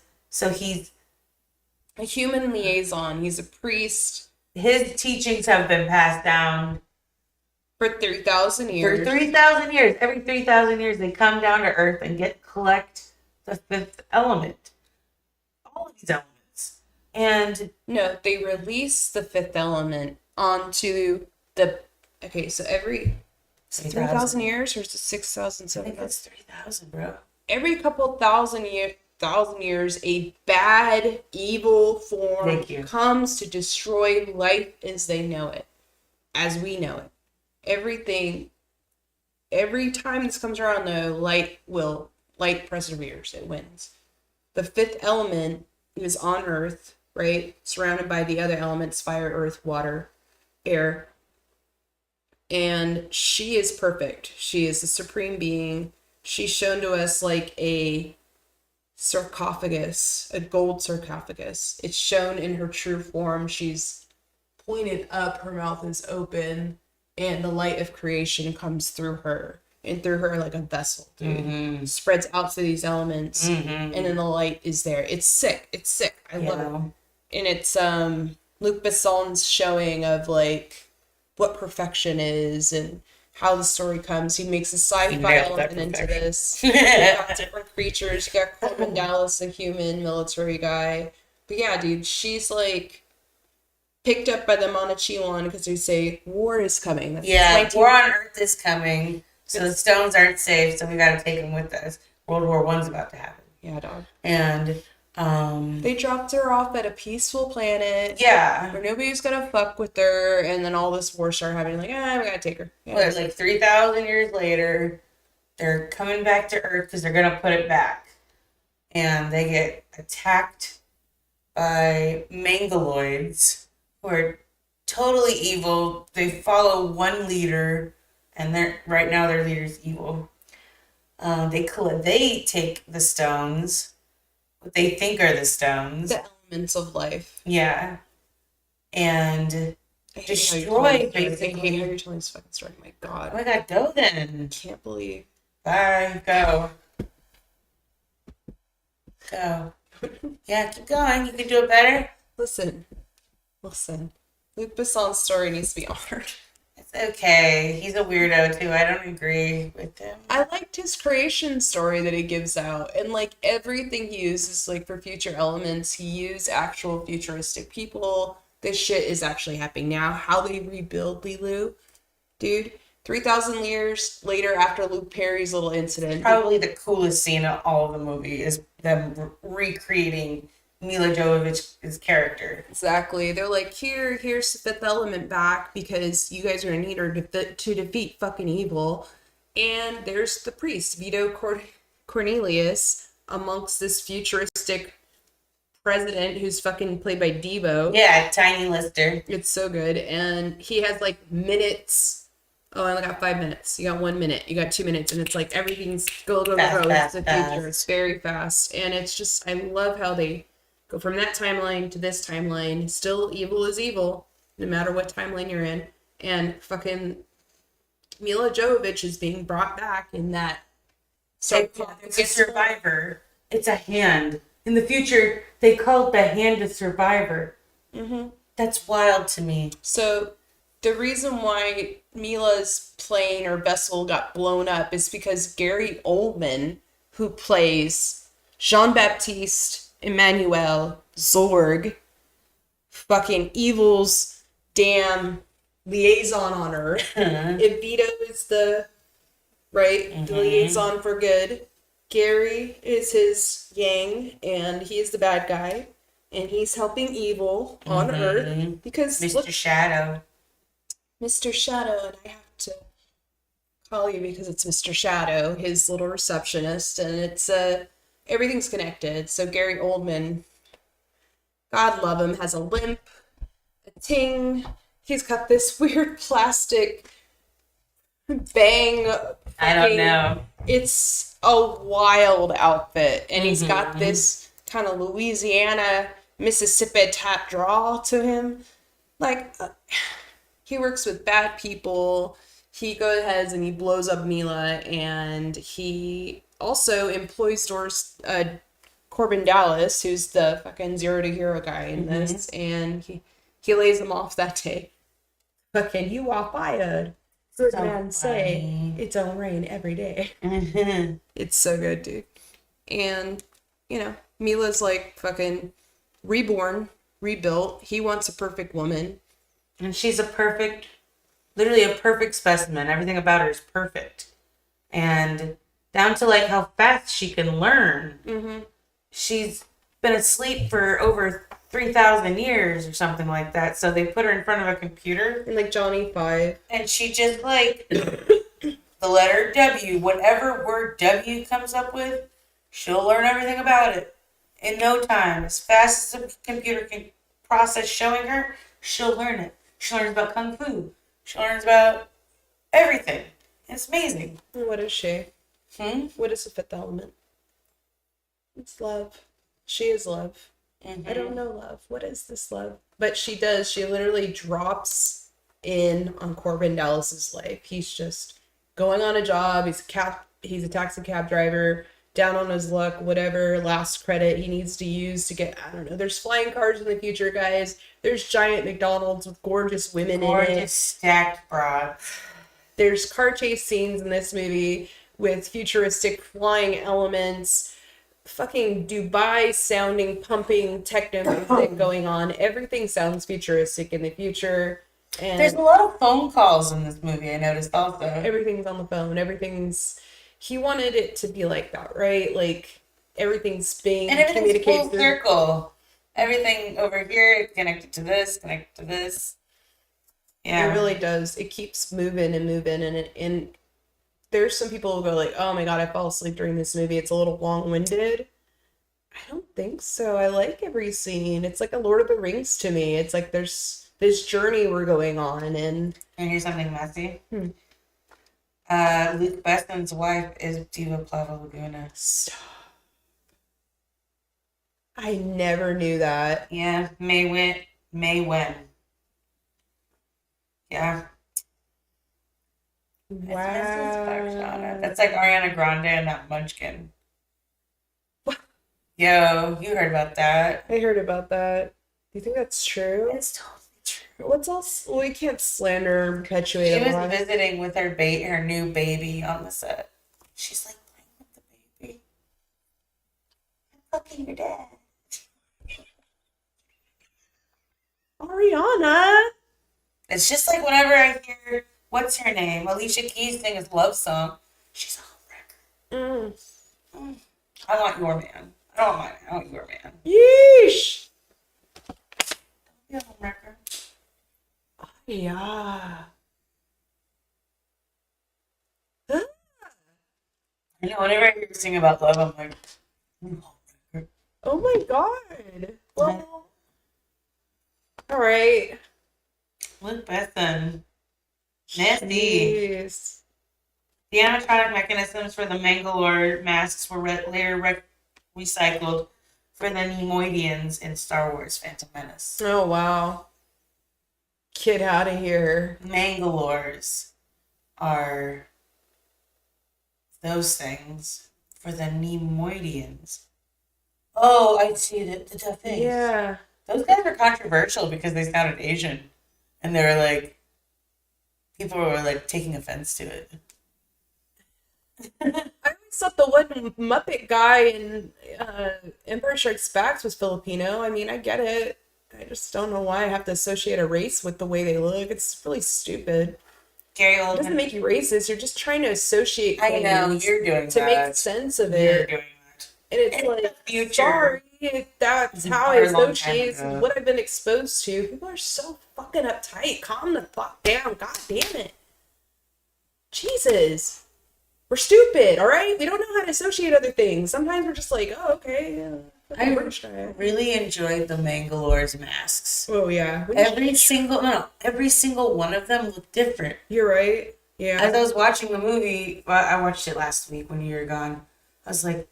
A human liaison. He's a priest his teachings have been passed down for 3,000 for years. 3,000 years. Every 3,000 years, they come down to Earth and collect the 5th element. All of these elements, and No, they release the 5th element onto the. Okay, so every 3,000 years or is it 6,000, I think 7,000? that's 3,000, bro. Every couple thousand years, a bad, evil form Thank you. comes to destroy life as they know it, as we know it. Every time this comes around, though, light perseveres. It wins. The 5th element is on Earth, right? Surrounded by the other elements: fire, earth, water, air. And she is perfect. She is the supreme being. She's shown to us like a sarcophagus, a gold sarcophagus. It's shown in her true form. She's pointed up, her mouth is open, and the light of creation comes through her. And through her like a vessel, dude. Spreads out to these elements, and then the light is there. It's sick. It's sick. I love it. And it's Luc Besson's showing of like what perfection is and how the story comes. He makes a sci-fi element into this. You got different creatures. You got Corbin Dallas, a human military guy. But yeah, dude, she's like picked up by the Monochiwan because they say war is coming. That's War on Earth is coming, so the stones aren't safe. So we got to take them with us. World War I's about to happen. Yeah, dog. And they dropped her off at a peaceful planet. Yeah. Where nobody's gonna fuck with her, and then all this war started happening. Like, we gotta take her. Yeah. What, like 3,000 years later, they're coming back to Earth because they're gonna put it back, and they get attacked by Mongoloids, who are totally evil. They follow one leader, and right now their leader's evil. They take the stones, what they think are the stones. The elements of life. Yeah. And I hate destroy, how you're basically. telling this fucking story. My God. oh my god, go then. Can't believe. Bye. Go. Yeah, keep going. You can do it better. Listen. Luc Besson's story needs to be honored. It's okay. He's a weirdo too. I don't agree with him. I liked his creation story that he gives out, and like everything he uses, like for future elements, he used actual futuristic people. This shit is actually happening now. How they rebuild Lilu, dude. 3,000 years later, after Luke Perry's little incident, Probably the coolest scene of all of the movie is them recreating Mila Jovovich's character. exactly. They're like, here's the 5th element back because you guys are gonna need her to defeat fucking evil. And there's the priest, Vito Cornelius, amongst this futuristic president who's fucking played by Devo. Yeah, Tiny Lister. It's so good. And he has like minutes. Oh, I only got 5 minutes. You got 1 minute. You got 2 minutes. And it's like everything's go. It's the future. It's very fast. And it's just, I love how they go from that timeline to this timeline. Still, evil is evil, no matter what timeline you're in. And fucking Mila Jovovich is being brought back in that. It's a survivor. It's a hand. In the future, they call it the hand of survivor. Mm-hmm. That's wild to me. So the reason why Mila's plane or vessel got blown up is because Gary Oldman, who plays Jean-Baptiste Emmanuel Zorg, fucking evil's damn liaison on Earth. If Vito is the liaison for good, Gary is his yang, and he's the bad guy, and he's helping evil on Earth because Mr. look, Shadow. Mr. Shadow, and I have to Holly because it's Mr. Shadow, his little receptionist, and it's everything's connected. So Gary Oldman, God love him, has a limp, a ting. He's got this weird plastic bang. I don't know. It's a wild outfit, and he's got this kind of Louisiana, Mississippi type draw to him. Like, he works with bad people. He goes ahead and he blows up Mila, and he also employs Corbin Dallas, who's the fucking zero to hero guy in this, and he lays him off that day. Fucking, you walk by a good So man say, funny. it's don't rain every day. It's so good, dude. And, you know, Mila's like fucking reborn, rebuilt. He wants a perfect woman. And she's literally a perfect specimen. Everything about her is perfect. And down to like how fast she can learn. Mm-hmm. She's been asleep for over 3,000 years or something like that. So they put her in front of a computer. And like Johnny 5. And she just like, the letter W, whatever word W comes up with, she'll learn everything about it in no time. As fast as the computer can process showing her, she'll learn it. She learns about Kung Fu. She learns about everything. It's amazing. What is she? What is the fifth element? It's love. She is love. I don't know love. What is this love? But she does. She literally drops in on Corbin Dallas's life. He's just going on a job. He's a taxi cab driver, down on his luck, whatever last credit he needs to use to get, I don't know. There's flying cars in the future, guys. There's giant McDonald's with gorgeous women in it. Gorgeous stacked broad. There's car chase scenes in this movie with futuristic flying elements, fucking Dubai sounding, pumping techno music going on. Everything sounds futuristic in the future. And There's a lot of phone calls in this movie, I noticed also. everything's on the phone. He wanted it to be like that, right? Like, everything's being And everything's full communicated. circle. Everything over here is connected to this, connected to this. Yeah. It really does. It keeps moving and moving, and there's some people who go like, "Oh my god, I fell asleep during this movie. It's a little long-winded." I don't think so. I like every scene. It's like a Lord of the Rings to me. It's like there's this journey we're going on, and here's something messy. Luke Besson's wife is Diva Plava Laguna. stop. I never knew that. Yeah, May Wen. Yeah. Wow. That's like Ariana Grande and that Munchkin. Yo, you heard about that. I heard about that. Do you think that's true? It's totally true. What's else? Well, we can't slander and perpetuate She a was lie. visiting with her new baby on the set. She's like playing with the baby. I'm fucking your dad. Ariana. It's just like whenever I hear, what's her name? Alicia Keys sing his love song. She's a home wrecker. I want your man. I don't want my man. I want your man. Yeesh. Don't be a home wrecker. Yeah. I know, whenever I hear her sing about love, I'm like, I'm a home wrecker. Oh my god. Well, all right. Luke Besson. Nasty. Jeez. The animatronic mechanisms for the Mangalore masks were later recycled for the Nemoidians in Star Wars Phantom Menace. Oh wow. Get out of here. Mangalores are those things for the Nemoidians. Oh, I see the tough things. Yeah. Those guys were controversial because they sounded Asian. And they were like, people were like taking offense to it. I always thought the one Muppet guy in Empire Strikes Back was Filipino. I mean, I get it. I just don't know why I have to associate a race with the way they look. It's really stupid. Gary It Oldman. doesn't make you racist. You're just trying to associate I know, things you're doing to that. make sense of You're it. doing that. And it's In the like, future. sorry, that's how I Or a long time associate ago. what I've been exposed to. People are so fucking uptight. Calm the fuck down. God damn it. Jesus. We're stupid, all right? We don't know how to associate other things. Sometimes we're just like, oh, okay, yeah. I British guy. really enjoyed the Mangalore's masks. Oh, yeah. Every single one of them looked different. You're right. Yeah. As I was watching the movie, well, I watched it last week when you were gone. I was like,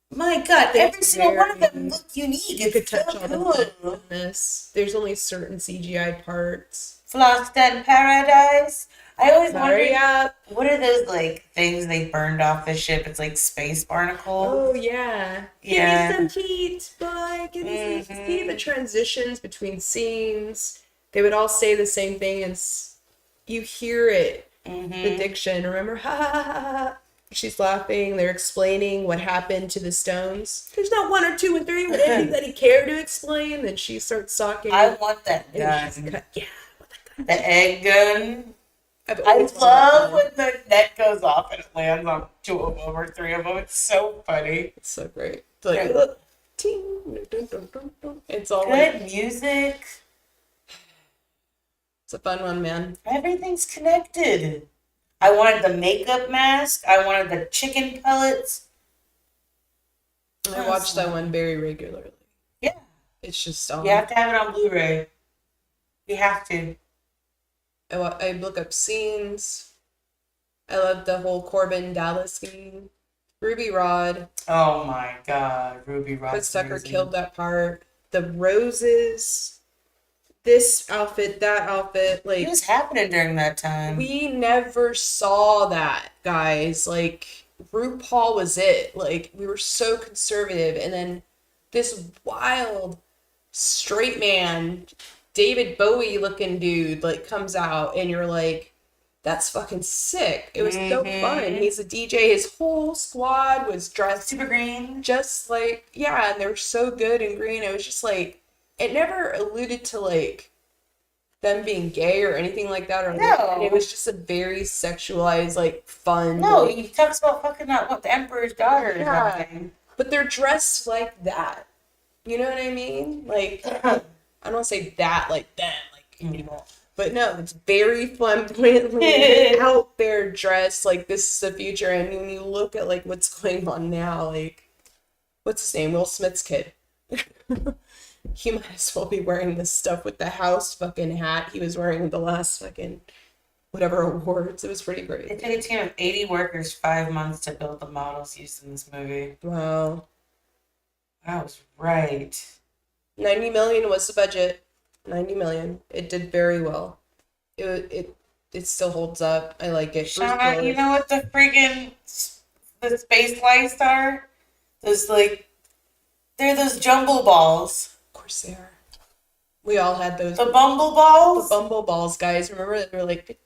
my God, every single one of them looked unique. You could touch all cool. the in this. There's only certain CGI parts. Lost in Paradise. I always Hurry wondered, up. what are those like things they burned off the ship? It's like space barnacle. Oh, yeah. Yeah. Give me some heat, boy. Give me some. See the transitions between scenes. They would all say the same thing, and you hear it. The diction. Remember? Ha ha ha ha ha. She's laughing. They're explaining what happened to the stones. There's not 1 or 2 and 3. Would anybody care to explain? Then she starts talking. I want that and gun. she's cut. Yeah. I want that gun. The egg gun. I I love when the net goes off and it lands on 2 of them or 3 of them. It's so funny. It's so great. It's like, Yeah. ting, dun, dun, dun, dun. It's all Good like, music. it's a fun one, man. Everything's connected. I wanted the makeup mask. I wanted the chicken pellets. I watch that one very regularly. Yeah. It's just You have to have it on Blu-ray. You have to. I look up scenes. I love the whole Corbin Dallas scene. Ruby Rod. Oh my God, Ruby Rod. Chris Tucker killed that part. The roses. This outfit, that outfit. Like, What was happening during that time? we never saw that, guys. Like, RuPaul was it. Like, we were so conservative. And then this wild straight man, David Bowie looking dude, like, comes out, and you're like, that's fucking sick. It was so fun. He's a DJ. His whole squad was dressed Super green. just like, yeah, and they were so good and green. It was just like, it never alluded to like them being gay or anything like that. Or No. It was just a very sexualized, like, fun. No, like, he talks about fucking that, what, the Emperor's daughter or Yeah. something. but they're dressed like that. You know what I mean? Like, I don't want to say that like them, like, but no, it's very flamboyantly out there dressed. Like, this is the future. And when you look at like what's going on now, like, what's his name? Will Smith's kid. He might as well be wearing this stuff with the house fucking hat he was wearing with the last fucking whatever awards. It was pretty It great. took a team of 80 workers 5 months to build the models used in this movie. Wow. That was right. 90 million was the budget. 90 million. It did very well. It still holds up. I like it. Bruce Shauna, you Willis. know what the friggin' the space lights are? Those like, they're those jumble balls. Of course they are. We all had those. The bumble balls? The bumble balls, guys. Remember that they were like,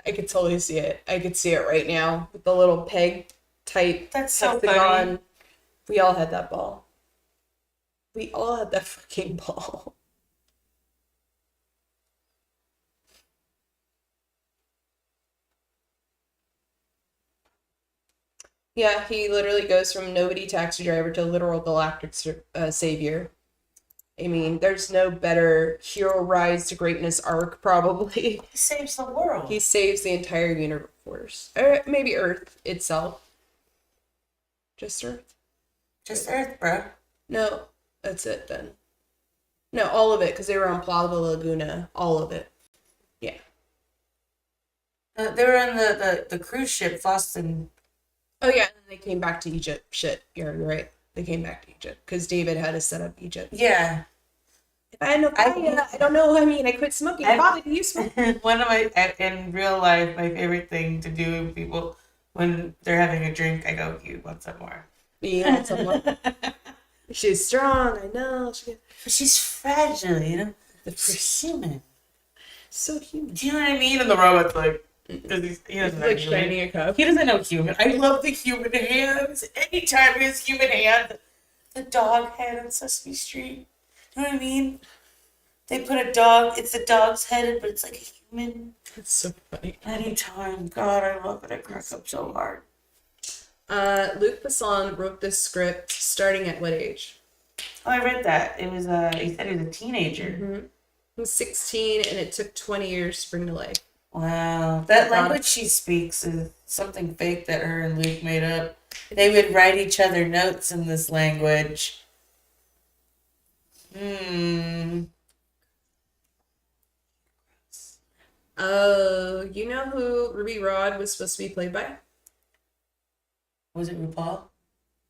I could totally see it. I could see it right now with the little peg type That's so hexagon. funny. We all had that ball. We all had that fucking ball. Yeah, he literally goes from nobody taxi driver to literal galactic savior. I mean, there's no better hero rise to greatness arc, probably. He saves the world. He saves the entire universe. Or maybe Earth itself. Just Earth? Just Earth, bro. No, that's it then. No, all of it, because they were on Plava Laguna. All of it. Yeah. They were on the cruise ship, Boston. Oh, yeah, and then they came back to Egypt. Shit, you're right. They came back to Egypt, because David had to set up Egypt. Yeah. If I had no I don't know. I mean, I quit smoking. Why do you smoke? One of my, in real life, my favorite thing to do with people when they're having a drink, I go, you want some more? Being on someone. She's strong, I know. But she's fragile, you know? She's human. So human. Do you know what I mean? And the robot's like, he doesn't know Like human. shining a cup. He doesn't know human. I love the human hands. Anytime his human hand, the dog head on Sesame Street. You know what I mean? They put a dog, it's a dog's head, but it's like a human. That's so funny. Anytime. God, I love it. I crack up so hard. Luc Besson wrote this script starting at what age? Oh, I read that. It was, he said he was a teenager. He was 16, and it took 20 years to bring to life. Wow. That language she speaks is something fake that her and Luke made up. They would write each other notes in this language. Hmm. Oh, you know who Ruby Rod was supposed to be played by? Was it RuPaul?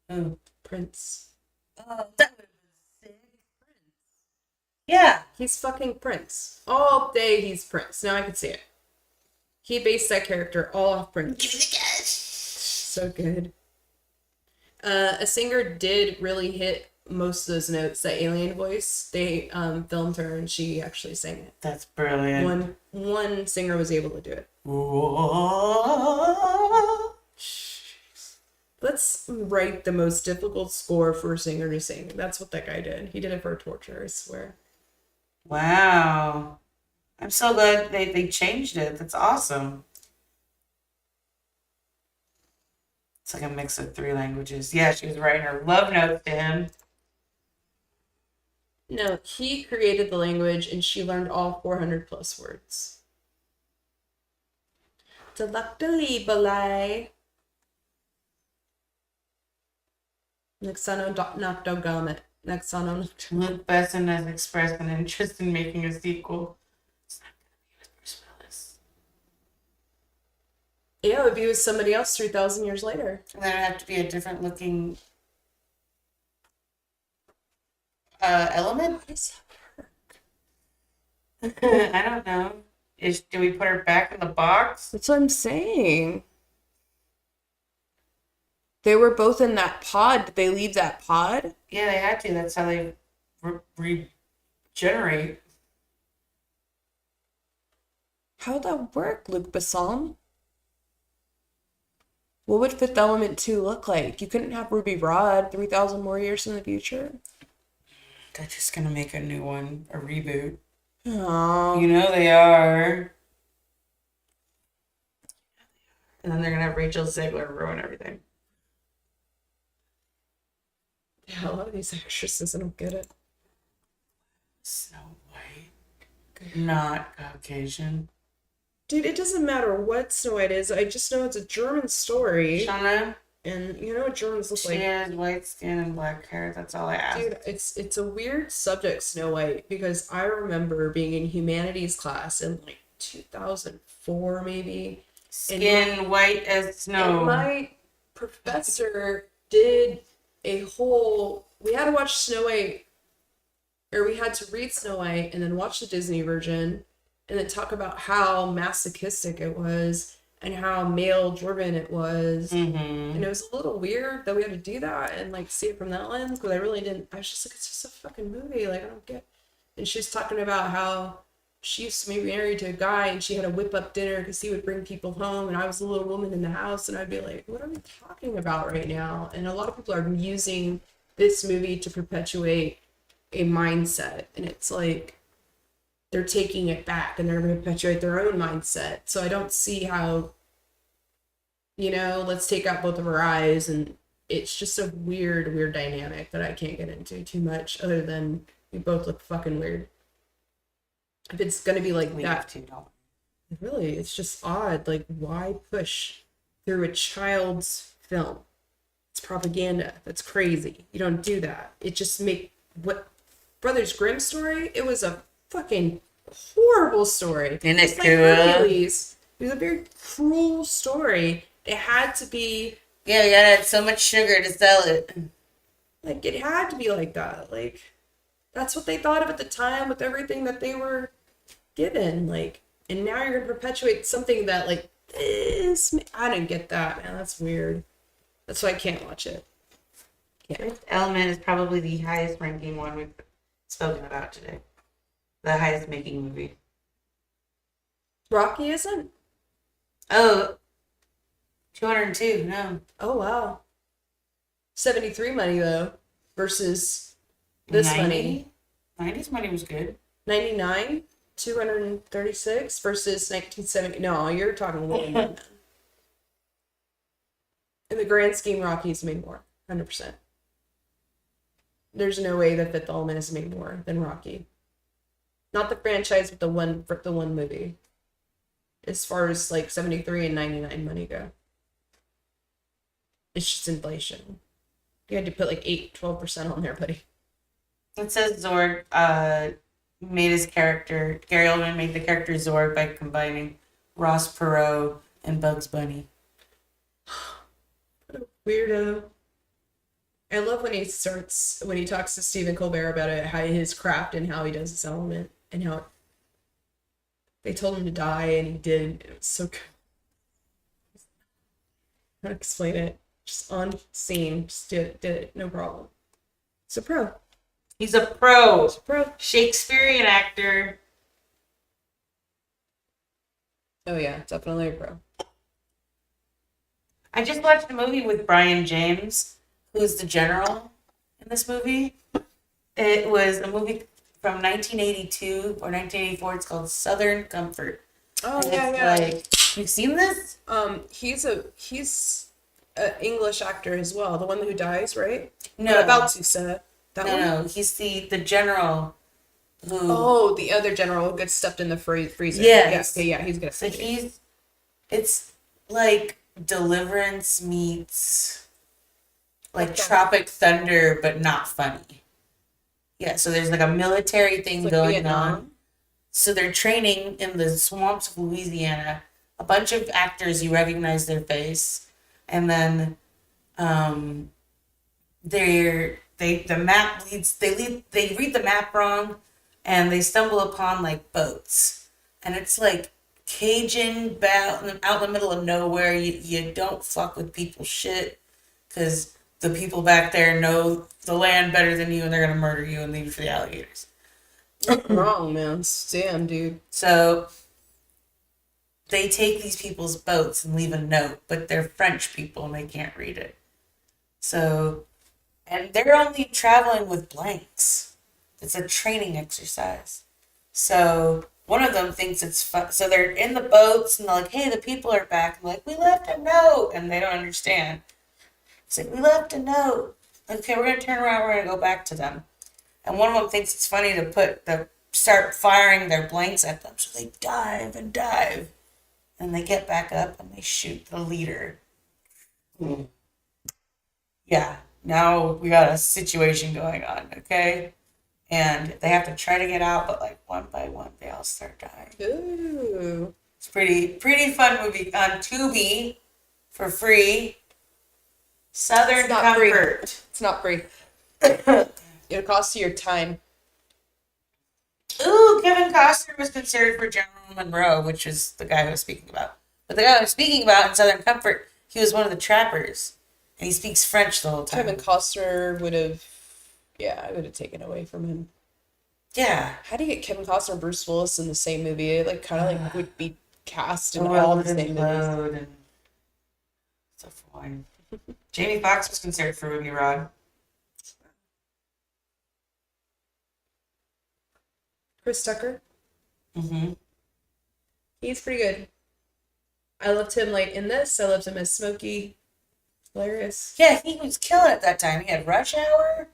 Who? Prince. Oh, that would have been sick. Yeah. He's fucking Prince. All day he's Prince. Now I can see it. He based that character all off Prince. Give me the cash. So good. A singer did really hit most of those notes. That alien voice, they filmed her and she actually sang it. That's brilliant. One singer was able to do it. Whoa. Let's write the most difficult score for a singer to sing. That's what that guy did. He did it for torture, I swear. Wow. I'm so glad they changed it. That's awesome. It's like a mix of 3 languages. Yeah, she was writing her love notes to him. No, he created the language and she learned all 400 plus words. Delectally. Nexano Noctogamet. Nexano. Luke Besson has expressed an interest in making a sequel. It's not going to be with Bruce Willis. Yeah, it would be with somebody else 3,000 years later. And then it'd have to be a different looking element? What is I don't know. Do we put her back in the box? That's what I'm saying. They were both in that pod. Did they leave that pod? Yeah, they had to. That's how they regenerate. How'd that work, Luc Besson? What would Fifth Element 2 look like? You couldn't have Ruby Rod 3,000 more years in the future? They're just going to make a new one, a reboot. Oh. You know they are. And then they're going to have Rachel Zegler ruin everything. Yeah, a lot of these actresses, I don't get it. Snow White. Not Caucasian. Dude, it doesn't matter what Snow White is. I just know it's a German story. Shauna? And you know what Germans look She like. has white skin and black hair. That's all I ask. Dude, it's a weird subject, Snow White, because I remember being in humanities class in like 2004 maybe. Skin white as snow. And my professor did a whole. We had to watch Snow White, or we had to read Snow White and then watch the Disney version, and then talk about how masochistic it was and how male driven it was. Mm-hmm. And it was a little weird that we had to do that and like see it from that lens, because I really didn't. I was just like, it's just a fucking movie. Like, I don't get. And she was talking about how she used to be married to a guy and she had to whip up dinner because he would bring people home, and I was a little woman in the house, and I'd be like, what are we talking about right now? And a lot of people are using this movie to perpetuate a mindset, and it's like they're taking it back and they're going to perpetuate their own mindset. So I don't see how, let's take out both of our eyes, and it's just a weird dynamic that I can't get into too much, other than we both look fucking weird. If it's going to be like We that, have to, don't we? really, it's just odd. Like, why push through a child's film? It's propaganda. That's crazy. You don't do that. It just what Brothers Grimm story, it was a fucking horrible story. Isn't it It's like cruel? Hercules. It was a very cruel story. It had to be Yeah, we gotta add so much sugar to sell it. like, it had to be like that. Like, that's what they thought of at the time with everything that they were given. Like, and now you're gonna perpetuate something that, like, this. I didn't get that, man. That's weird. That's why I can't watch it. Fifth Element is probably the highest ranking one we've spoken about today. The highest making movie. Rocky isn't? Oh, 202, no. Oh, wow. 73 money, though, versus this 90? money. 90's money was good. 99, 236 versus 1970. No, you're talking way more than that. In the grand scheme, Rocky's made more, 100%. There's no way that Fifth Element has made more than Rocky. Not the franchise, but the one movie. as far as like 73 and 99 money go. It's just inflation. You had to put like 12% on there, buddy. It says Zorg made his character, Gary Oldman made the character Zorg by combining Ross Perot and Bugs Bunny. What a weirdo. I love when he talks to Stephen Colbert about it, how his craft and how he does his element, and how they told him to die and he did. It was so good. How to explain it? Just on scene, just did it, no problem. It's a pro. He's a pro. It's a pro. Shakespearean actor. Oh yeah, definitely a pro. I just watched a movie with Brian James, who's the general in this movie. It was a movie from 1982 or 1984. It's called Southern Comfort. Oh And yeah, it's yeah. like, you've seen this? He's an English actor as well. The one who dies, right? No. About to say that one. No. He's the general who. Oh, the other general who gets stuffed in the freezer. Yes. Yeah, okay, yeah, he's gonna. So it's like Deliverance meets like Okay. Tropic Thunder, but not funny. Yeah, so there's like a military thing It's like going Vietnam. on. So they're training in the swamps of Louisiana. A bunch of actors, you recognize their face, and then the map leads. They read the map wrong, and they stumble upon like boats, and it's like Cajun out in the middle of nowhere. You don't fuck with people's shit because the people back there know the land better than you, and they're gonna murder you and leave you for the alligators. Wrong, man. Damn, dude. So they take these people's boats and leave a note, but they're French people and they can't read it. So, and they're only traveling with blanks. It's a training exercise. So one of them thinks it's fun. So they're in the boats and they're like, hey, the people are back. And like, we left a note. And they don't understand. It's like, we left a note. Okay, we're going to turn around. We're going to go back to them. And one of them thinks it's funny to start firing their blanks at them. So they dive and dive. And they get back up and they shoot the leader. Yeah, now we got a situation going on, okay? And they have to try to get out, but like one by one, they all start dying. Ooh. It's pretty fun movie on Tubi for free. Southern It's not free. Comfort. It's not free. It'll cost you your time. Ooh, Kevin Costner was considered for General Monroe, which is the guy I was speaking about. But the guy I was speaking about in Southern Comfort, he was one of the trappers. And he speaks French the whole time. Kevin Costner would have, I would have taken away from him. Yeah. How do you get Kevin Costner and Bruce Willis in the same movie? It like kind of like would be cast in all the same movies. And so fine. Jamie Foxx was considered for Ruby Rod. Chris Tucker, Mm-hmm. he's pretty good. I loved him like in this. I loved him as Smokey. Hilarious. Yeah, he was killing it that time. He had Rush Hour.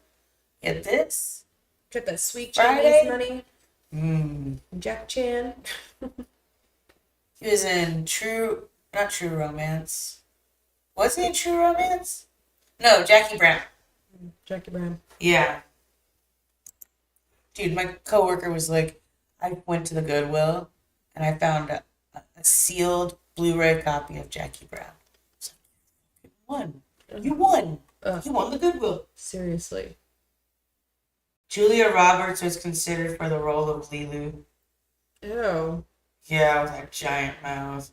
He had this. Got that sweet Friday? Chinese money. Jack Chan. He was in not True Romance. Was he in True Romance? No, Jackie Brown. Jackie Brown. Yeah. Dude, my coworker was like, I went to the Goodwill and I found a sealed Blu-ray copy of Jackie Brown. So, you won. You won. You won the Goodwill. Seriously. Julia Roberts was considered for the role of Lilu. Ew. Yeah, with that giant mouth.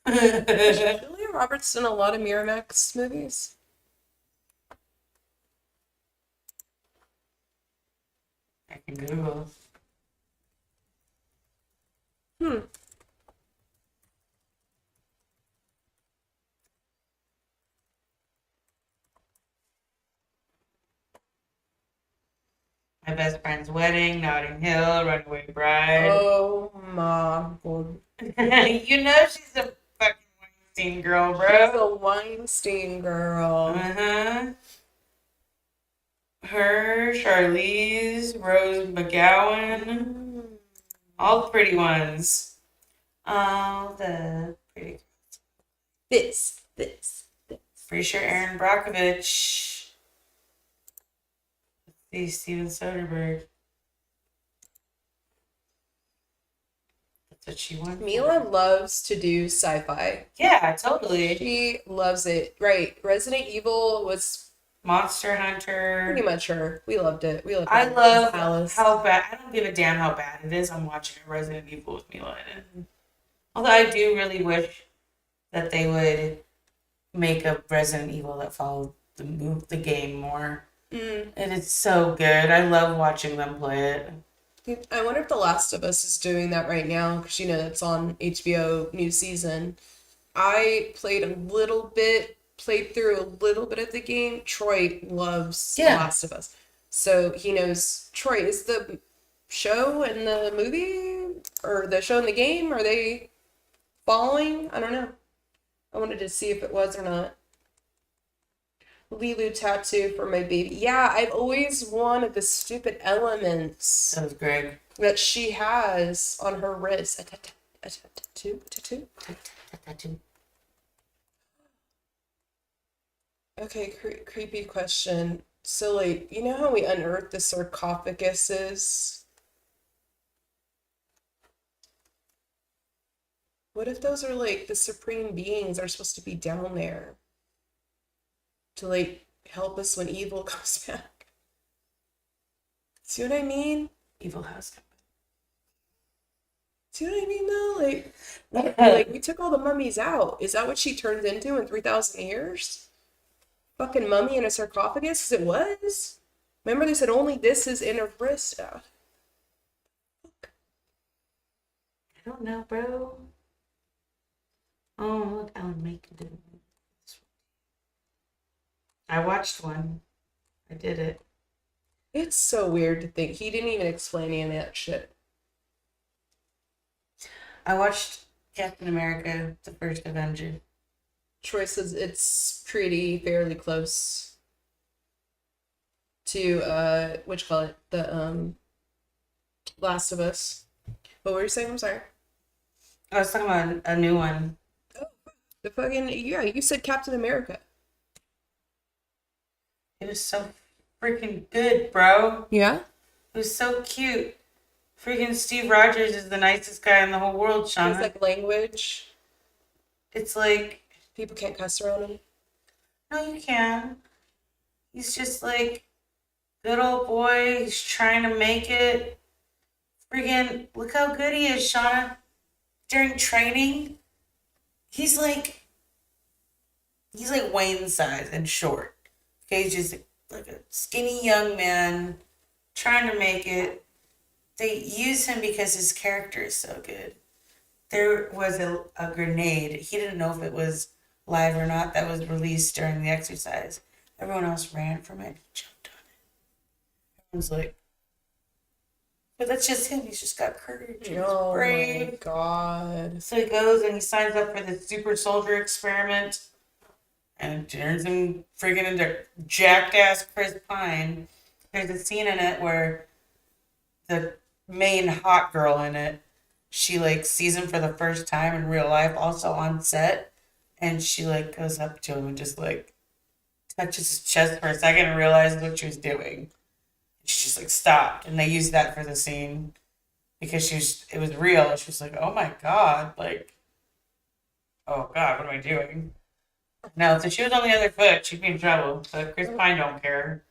Julia Roberts in a lot of Miramax movies. I can Google. My Best Friend's Wedding, Notting Hill, Runaway Bride. Oh my god. You know she's a fucking Weinstein girl, She's bro. a Weinstein girl. Uh-huh. Her, Charlize, Rose McGowan. All the pretty ones. All the pretty. This. Pretty sure Aaron Brockovich. See Steven Soderbergh. That's what she wants. Mila loves to do sci-fi. Yeah, totally. She loves it. Right. Resident Evil was Monster Hunter. pretty much her. We loved it. We loved I it. love Alice. how bad. I don't give a damn how bad it is. I'm watching a Resident Evil with Mila in it. Although I do really wish that they would make a Resident Evil that followed the game more. Mm. And it's so good. I love watching them play it. Dude, I wonder if The Last of Us is doing that right now because you know it's on HBO new season. I played through a little bit of the game. Troy loves The Yeah. Last of Us, so he knows. Troy, is the show and the movie or the show and the game, are they following? I don't know. I wanted to see if it was or not. Lilu tattoo for my baby. Yeah, I've always wanted the stupid elements So is Greg. that she has on her wrist. A tattoo? Okay, creepy question. So, like, you know how we unearthed the sarcophaguses? What if those are, like, the supreme beings are supposed to be down there to, like, help us when evil comes back? See what I mean? Evil House. See what I mean, though? Like we took all the mummies out. Is that what she turns into in 3,000 years? Fucking mummy in a sarcophagus? 'Cause it was. Remember they said only this is in her wrist. I don't know, bro. Oh, look, Alan Macon did it. I watched one. I did it. It's so weird to think he didn't even explain any of that shit. I watched Captain America, the first Avenger. Troy says it's pretty fairly close to what you call it? The Last of Us. What were you saying? I'm sorry. I was talking about a new one. The fucking yeah, you said Captain America. It was so freaking good, bro. Yeah? It was so cute. Freaking Steve Rogers is the nicest guy in the whole world, It's Shauna. like language. It's like, People can't cuss around him. no, you can. He's just like, good old boy. He's trying to make it. Freaking, look how good he is, Shauna. During training, he's like Wayne size and short. Okay, he's just like a skinny young man trying to make it. They use him because his character is so good. There was a grenade. He didn't know if it was live or not that was released during the exercise. Everyone else ran from it. He jumped on it. Everyone's like, but that's just him. He's just got courage. He's Oh my brave. god. So he goes and he signs up for the super soldier experiment and it turns him friggin' into jacked ass Chris Pine. There's a scene in it where the main hot girl in it, she like sees him for the first time in real life, also on set, and she like goes up to him and just like touches his chest for a second and realizes what she was doing. She just like stopped, and they used that for the scene because it was real. She was like, "Oh my god, like, oh god, what am I doing?" No, so she was on the other foot. She'd be in trouble. So Chris Pine don't care.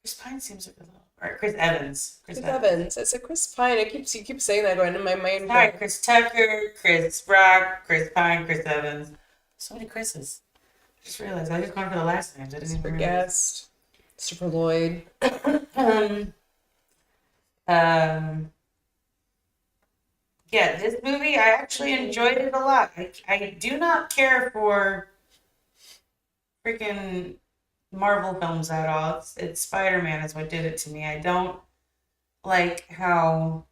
Chris Pine seems like a little, or Chris Evans. Chris Evans. I said Chris Pine. You keep saying that going in my mind. Sorry, Chris Tucker, Chris Rock, Chris Pine, Chris Evans. So many Chris's. I just realized I just gone for the last names. I didn't even Super realize. guest. Super Lloyd. Yeah, this movie, I actually enjoyed it a lot. I do not care for freaking Marvel films at all. It's Spider-Man is what did it to me. I don't like how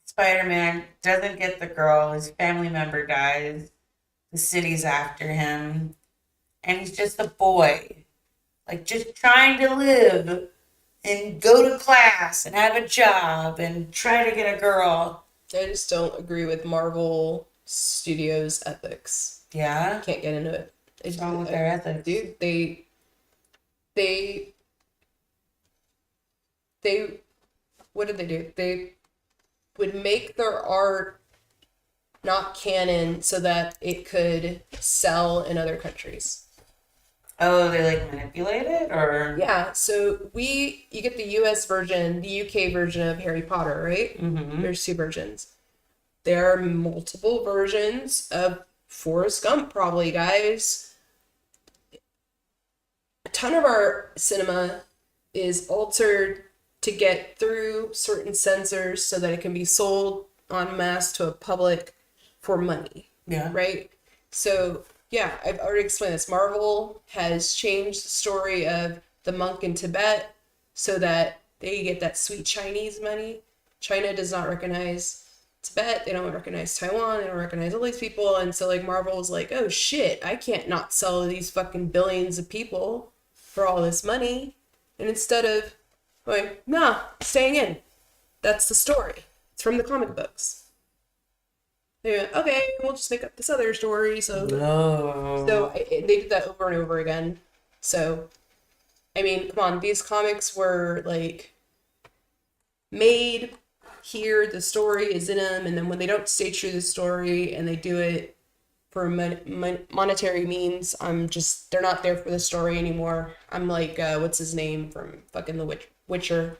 Spider-Man doesn't get the girl. His family member dies. The city's after him. And he's just a boy. Like, just trying to live. and go to class and have a job and try to get a girl. I just don't agree with Marvel Studios ethics. Yeah? Can't get into it. What's wrong with their ethics? Dude, they what did they do? They would make their art not canon so that it could sell in other countries. Oh, they like manipulate it? Or? Yeah, so you get the US version, the UK version of Harry Potter, right? Mm-hmm. There's 2 versions. There are multiple versions of Forrest Gump, probably, guys. A ton of our cinema is altered to get through certain censors so that it can be sold en masse to a public for money. Yeah. Right? So, yeah, I've already explained this. Marvel has changed the story of the monk in Tibet so that they get that sweet Chinese money. China does not recognize Tibet. They don't recognize Taiwan. They don't recognize all these people. And so, like, Marvel was like, oh, shit, I can't not sell to these fucking billions of people for all this money. And instead of going, nah, staying in. That's the story. It's from the comic books. They went, okay, we'll just make up this other story. So they did that over and over again. So, I mean, come on, these comics were like made here. The story is in them, and then when they don't stay true to the story and they do it for monetary means, they're not there for the story anymore. I'm like, what's his name from fucking The Witcher?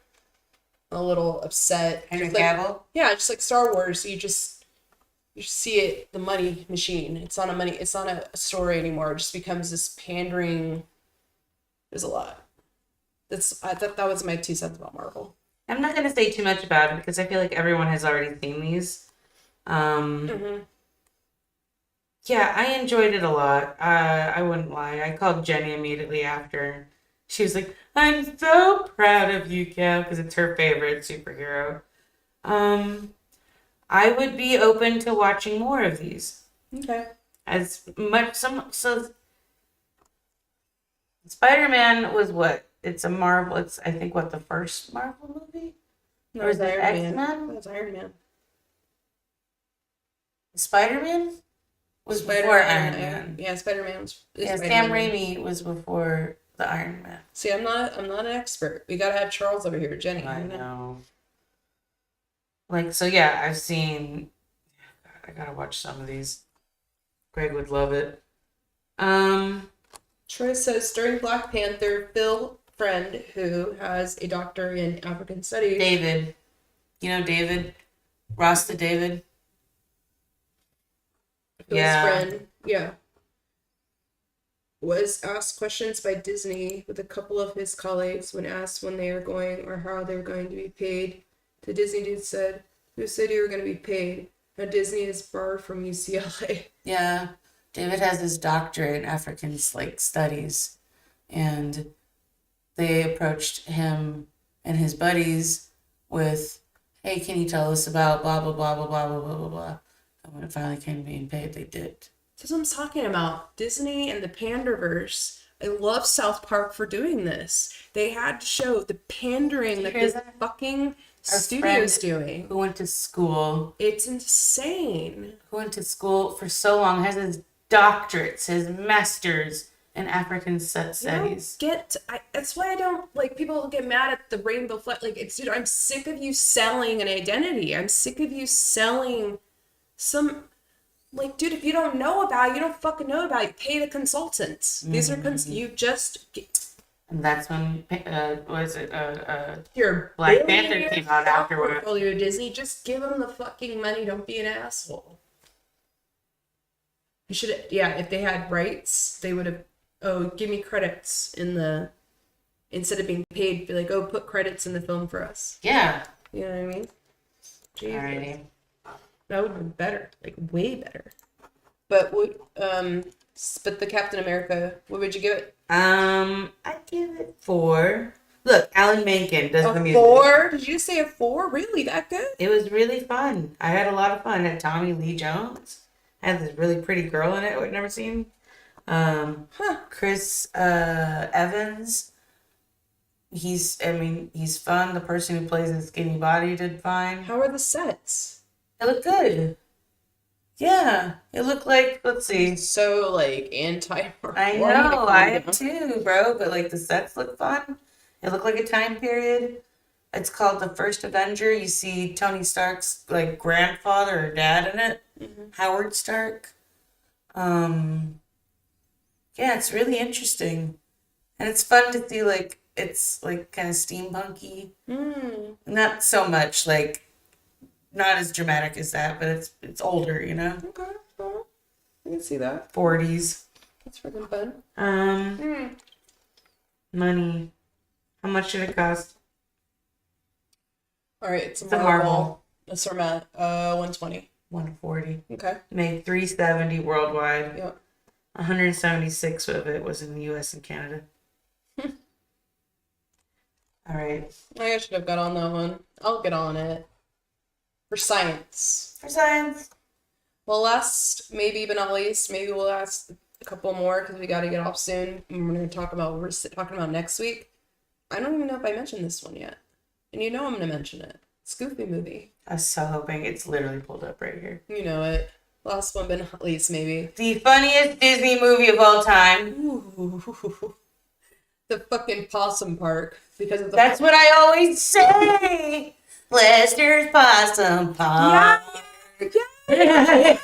A little upset. Henry Just like, Cavill? yeah, just like Star Wars. You see it, the money machine. It's not a story anymore. It just becomes this pandering. There's a lot. I thought that was my 2 cents about Marvel. I'm not going to say too much about it because I feel like everyone has already seen these. Yeah, I enjoyed it a lot. I wouldn't lie. I called Jenny immediately after. She was like, I'm so proud of you, Cal, because it's her favorite superhero. I would be open to watching more of these. Okay. So Spider-Man was what? It's a Marvel. It's, I think, what, the first Marvel movie? Or is it X-Men? That's Iron Man. Spider-Man was before Iron Man. Yeah, Spider-Man was. Yeah, Sam Raimi was before the Iron Man. See, I'm not an expert. We gotta have Charles over here, Jenny. I know. Like, so yeah, I've seen. I gotta watch some of these. Greg would love it. Troy says during Black Panther, Phil Friend, who has a doctor in African studies. David. You know David? Rasta David? Phil's Yeah. friend, yeah, was asked questions by Disney with a couple of his colleagues when asked when they are going or how they're going to be paid. The Disney dude said, "Who said you were going to be paid? Now Disney is barred from UCLA." Yeah. David has his doctorate in African studies, and they approached him and his buddies with, "Hey, can you tell us about blah blah blah blah blah blah blah blah blah?" And when it finally came to being paid, they did. That's what I'm talking about. Disney and the Panderverse. I love South Park for doing this. They had to show the pandering that this fucking studio's doing. Who went to school? It's insane. Who went to school for so long? Has his doctorates, his masters in African studies. That's why I don't like people get mad at the rainbow flag. Like, it's, dude, I'm sick of you selling an identity. I'm sick of you selling some. Like, dude, if you don't know about it, you don't fucking know about it. Pay the consultants. These are you just. And that's when Your Black Panther came out afterward. Portfolio Disney, just give them the fucking money. Don't be an asshole. You should, yeah. If they had rights, they would have. Oh, give me credits in the. Instead of being paid, be like, oh, put credits in the film for us. Yeah. You know what I mean? Jesus. Alrighty. That would have been better, like way better. But but the Captain America, what would you give it? I give it 4. Look, Alan Menken does the A music. 4? Did you say a 4? Really, that good? It was really fun. I had a lot of fun. It had Tommy Lee Jones. Had this really pretty girl in it I'd never seen. Chris Evans. he's fun. The person who plays the skinny body did fine. How are the sets? It looked good. Yeah, it looked like, let's see. So like anti. I know, I am too, bro. But like the sets look fun. It looked like a time period. It's called The First Avenger. You see Tony Stark's like grandfather or dad in it, Howard Stark. Yeah, it's really interesting, and it's fun to see like it's like kind of steampunky. Not so much like not as dramatic as that, but it's older, you know. Okay, well, I can see that. 40s. That's freaking fun. Money. How much did it cost? All right, it's It's a Marvel. That's where I'm at. 120. 140. Okay. Made 370 worldwide. Yep. 176 of it was in the U.S. and Canada. All right. I should have got on that one. I'll get on it. For science. For science. Well, last, maybe but not least, maybe we'll ask a couple more because we got to get off soon. And we're going to talk about what we're talking about next week. I don't even know if I mentioned this one yet. And you know I'm going to mention it. It's a Goofy movie. I was so hoping it's literally pulled up right here. You know it. Last one but not least, maybe. The funniest Disney movie of all time. Ooh. The fucking Possum Park. Because of the That's what I always say. Lester's Possum Park. Yeah.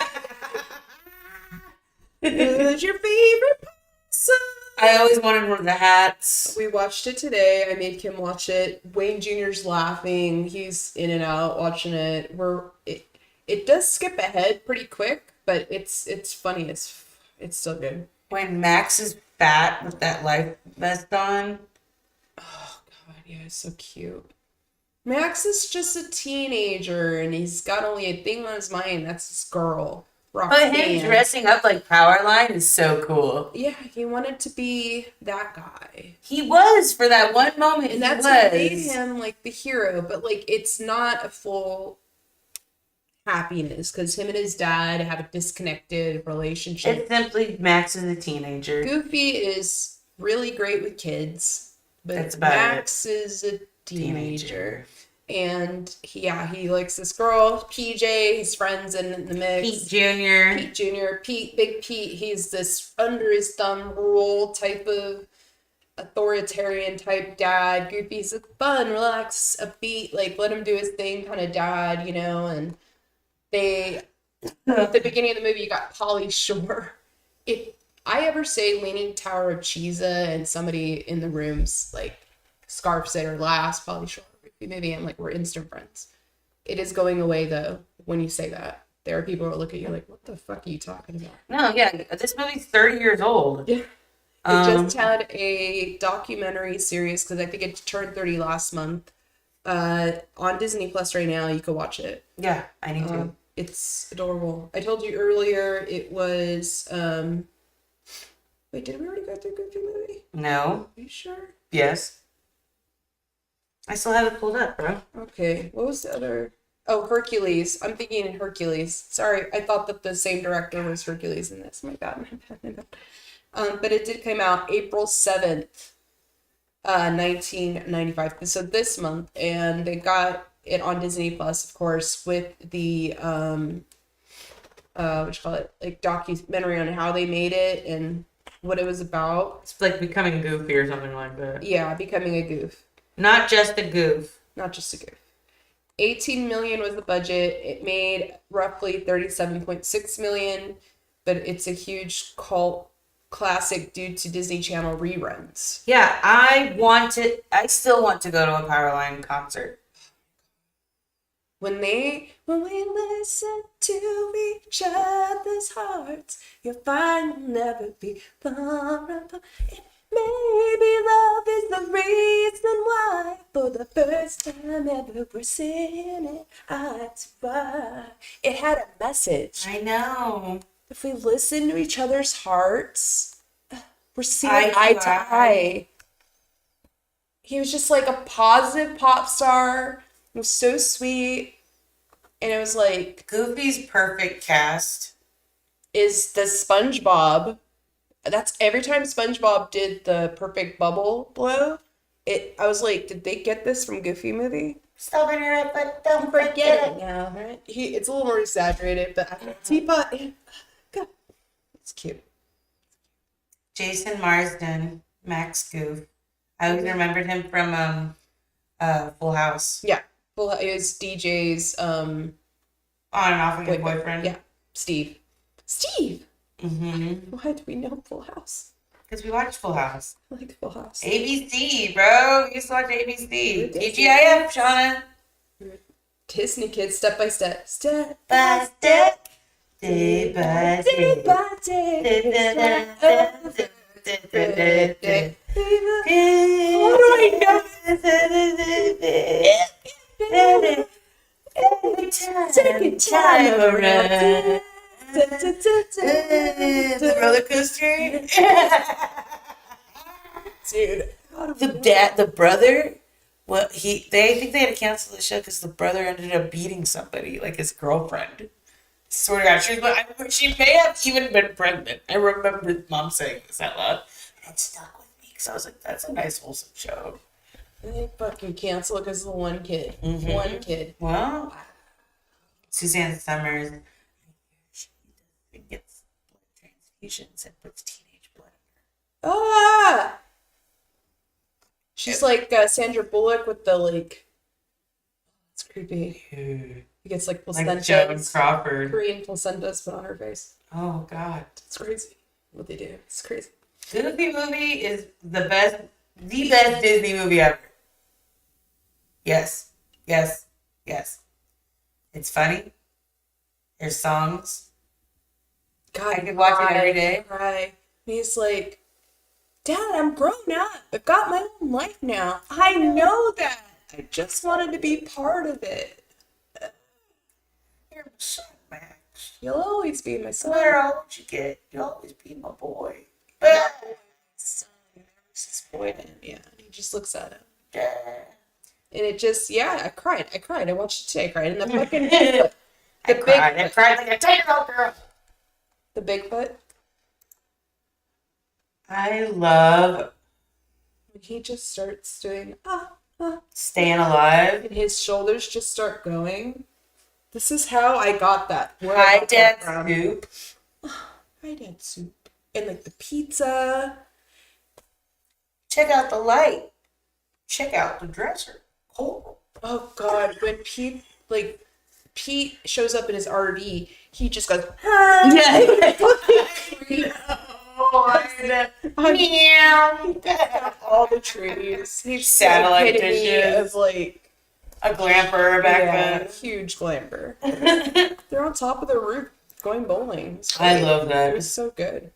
Who's your favorite possum? I always wanted one of the hats. We watched it today. I made Kim watch it. Wayne Jr.'s laughing. He's in and out watching it. It does skip ahead pretty quick, but it's funny. It's still good. When Max is fat with that life vest on. Oh god, yeah, it's so cute. Max is just a teenager and he's got only a thing on his mind. That's his girl. Roxanne. But him dressing up like Powerline is so cool. Yeah, he wanted to be that guy. He was for that one moment. And that's what made him like the hero, but like it's not a full happiness because him and his dad have a disconnected relationship. It's simply Max is a teenager. Goofy is really great with kids, but That's about Max is a teenager. And he likes this girl, PJ, his friends in the mix. Pete Jr. Pete Jr., Big Pete, he's this under his thumb rule type of authoritarian type dad. Goofy's a fun, relaxed, upbeat, like let him do his thing kind of dad, you know, and at the beginning of the movie, you got Pauly Shore. If I ever say Leaning Tower of Pisa and somebody in the room's like scarfs it or laughs, Pauly Shore, maybe I'm like, we're instant friends. It is going away though when you say that. There are people who look at you like, what the fuck are you talking about? No, yeah, this movie's 30 years old. Yeah. It just had a documentary series because I think it turned 30 last month. On Disney Plus right now, you can watch it. Yeah, I need to. It's adorable. I told you earlier it was wait, did we already go through Goofy movie? No. Are you sure? Yes. I still have it pulled up, bro. Okay. What was the other? Oh, Hercules. I'm thinking Hercules. Sorry, I thought that the same director was Hercules in this. My bad. But it did come out April 7th, 1995. So this month, and they got it on Disney Plus, of course, with the what you call it, like documentary on how they made it and what it was about. It's like becoming goofy or something like that. Yeah, becoming a goof. Not just a goof. Not just a goof. 18 million was the budget. It made roughly 37.6 million, but it's a huge cult classic due to Disney Channel reruns. Yeah, I still want to go to a Powerline concert. When we listen to each other's hearts, you'll find you'll never be far apart. Maybe love is the reason why, for the first time ever, we're singing eye to eye. It had a message. I know. If we listen to each other's hearts, we're seeing eye to eye. He was just like a positive pop star. It was so sweet. And it was like, Goofy's perfect cast. is the SpongeBob. That's every time SpongeBob did the perfect bubble blow, I was like, did they get this from Goofy movie? Stop it, but don't Forget it now, right? It's a little more exaggerated, but Teapot, God, it's cute. Jason Marsden, Max Goof. I always remembered him from Full House. Yeah, well, it was DJ's On and off with your boyfriend. boyfriend. Yeah, Steve. Steve. Mm-hmm. Why do we know Full House? Because we watched Full House. I like Full House. ABC, bro. You used to watch ABC. Disney. TGIF, Shauna. Disney kids, step by step, step By step, day by day. by day. How do I know? Second time around. The roller coaster. Dude, The brother. Well, they think they had to cancel the show because the brother ended up beating somebody, like his girlfriend. Swear to God, she may have even been pregnant. I remember mom saying this out loud, and it stuck with me because I was like, "That's a nice wholesome show." they fucking cancel it because of the one kid. Mhm. One kid. Well, Suzanne Summers, she gets blood transfusions and puts teenage blood in her. Ah! She's like Sandra Bullock with the like. It's creepy. He gets like Like Joan placentas, Crawford. Korean placentas put on her face. Oh God. It's crazy what they do. It's crazy. Goofy movie is the best Disney movie ever. Yes. Yes. Yes. It's funny. There's songs. God, I could watch it every day. Cry. And he's like, Dad, I'm grown up. I've got my own life now. I know that. I just wanted to be part of it. You're my son, Max. You'll always be my son. No matter how old you get, you'll always be my boy. Son, this boy to him. Yeah, he just looks at him. Yeah. And it just, yeah, I cried. I watched it today. I cried. And the fucking Bigfoot. I cried like a 10-year-old girl. The Bigfoot. I love When he just starts doing, Staying Alive. and his shoulders just start going. This is how I got that. Where I Hi, got Dad that from. Scoop. Hi, Dad Soup. And like the pizza. Check out the light. Check out the dresser. Oh. Oh God, when Pete shows up in his RV, he just goes, Yeah. Meow. All the trees. He's Satellite the epitome dishes. of like A glamper back huge glamper. then. They're on top of the roof going bowling. It's I great. love It that. was so good.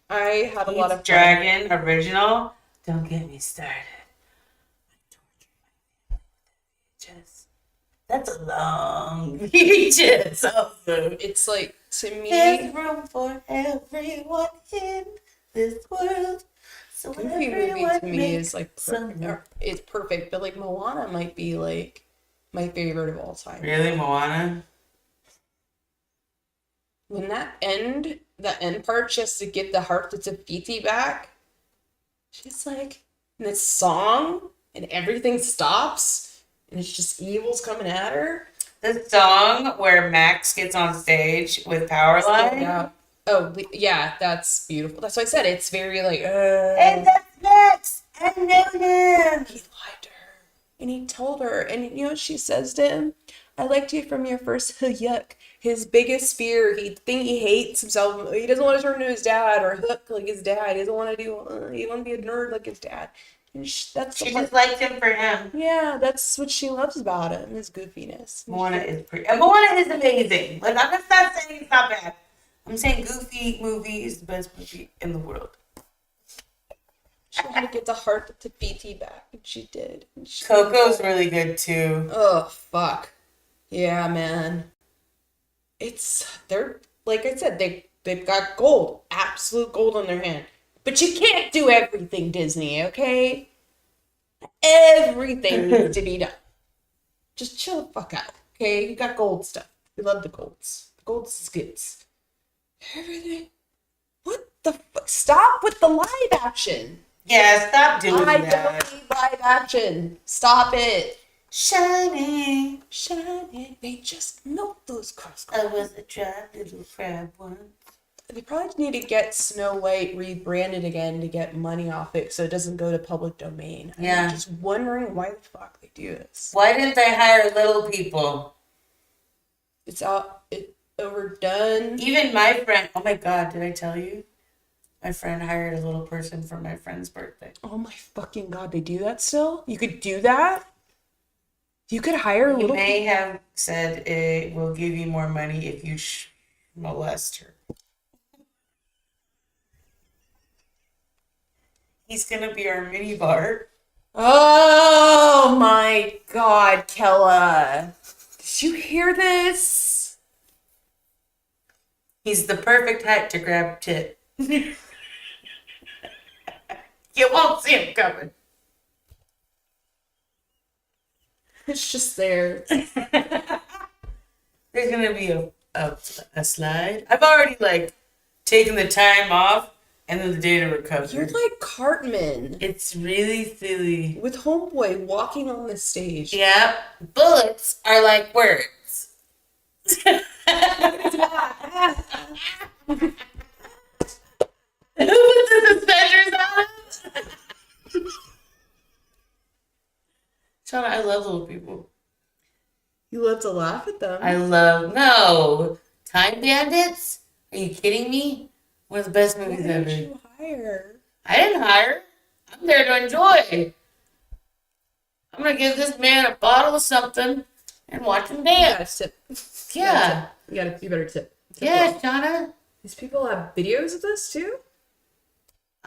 I had a lot of fun. Dragon original. Don't get me started. Just that's a long VHS. Also. It's like to me. There's room for everyone in this world. So Goofy movie everyone to me make is like some it's perfect, but like Moana might be like my favorite of all time. Really, Moana? When the end part, just to get the heart to Tafiti back, she's like, and this song, and everything stops, and it's just evils coming at her. The song where Max gets on stage with Powerline. Yeah. Oh, yeah, that's beautiful. That's why I said it's very like, And that's Max. I know him. he lied to her. And he told her, and you know what she says to him? I liked you from your first yuck. His biggest fear, he hates himself. He doesn't want to turn into his dad or hook like his dad. He doesn't want to he want to be a nerd like his dad. And that's She the just liked him for him. yeah, that's what she loves about him, his goofiness. Moana is pretty. Moana is amazing. Like I'm just not saying it's not bad. I'm saying Goofy movie is the best movie in the world. She had to get the heart to Tafiti back, and she did. And she Coco's really good too. Oh fuck. Yeah, man. They're like I said, they've got gold, absolute gold on their hand. But you can't do everything, Disney, okay? Everything needs to be done. Just chill the fuck out, okay? You got gold stuff. We love the golds. The gold skits. Everything. What the fuck? Stop with the live action. Yeah, stop doing I that. don't need live action. Stop it. Shining. Shining. They just milk those cars. I was a dry little crab once. They probably need to get Snow White rebranded again to get money off it so it doesn't go to public domain. Yeah. I'm just wondering why the fuck they do this. Why didn't they hire little people? It's overdone. Even my friend, oh my God, did I tell you? My friend hired a little person for my friend's birthday. Oh my fucking God, they do that still? You could do that? You could hire a You little. may have said it will give you more money if you molest her. He's gonna be our mini bar. Oh my God, Kella. Did you hear this? He's the perfect height to grab tit. You won't see him coming. It's just there. There's gonna be a slide. I've already taken the time off and then the day to recover. You're like Cartman It's really silly. with Homeboy walking on the stage. Yeah, bullets are like words. Who put the suspenders on? Shauna, I love little people. You love to laugh at them. No. Time Bandits? Are you kidding me? One of the best Why movies did ever. you hire? I didn't hire. I'm there to enjoy. I'm gonna give this man a bottle of something and watch him You dance. gotta tip. Yeah. You better tip. Yeah, Shauna. These people have videos of this too?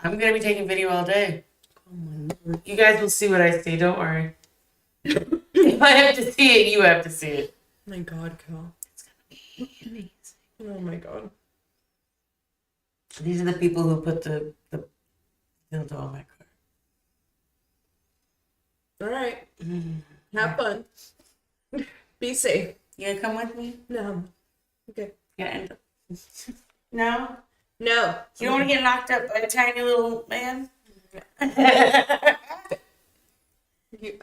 I'm gonna be taking video all day. Oh my Lord. You guys will see what I see. Don't worry. If I have to see it, you have to see it. Oh my God, Cal. Oh my God. These are the people who put the dildo on my car. All right. Have fun. Be safe. You gonna come with me? No. Okay. Yeah. No? No. You don't want to get knocked up by a tiny little man?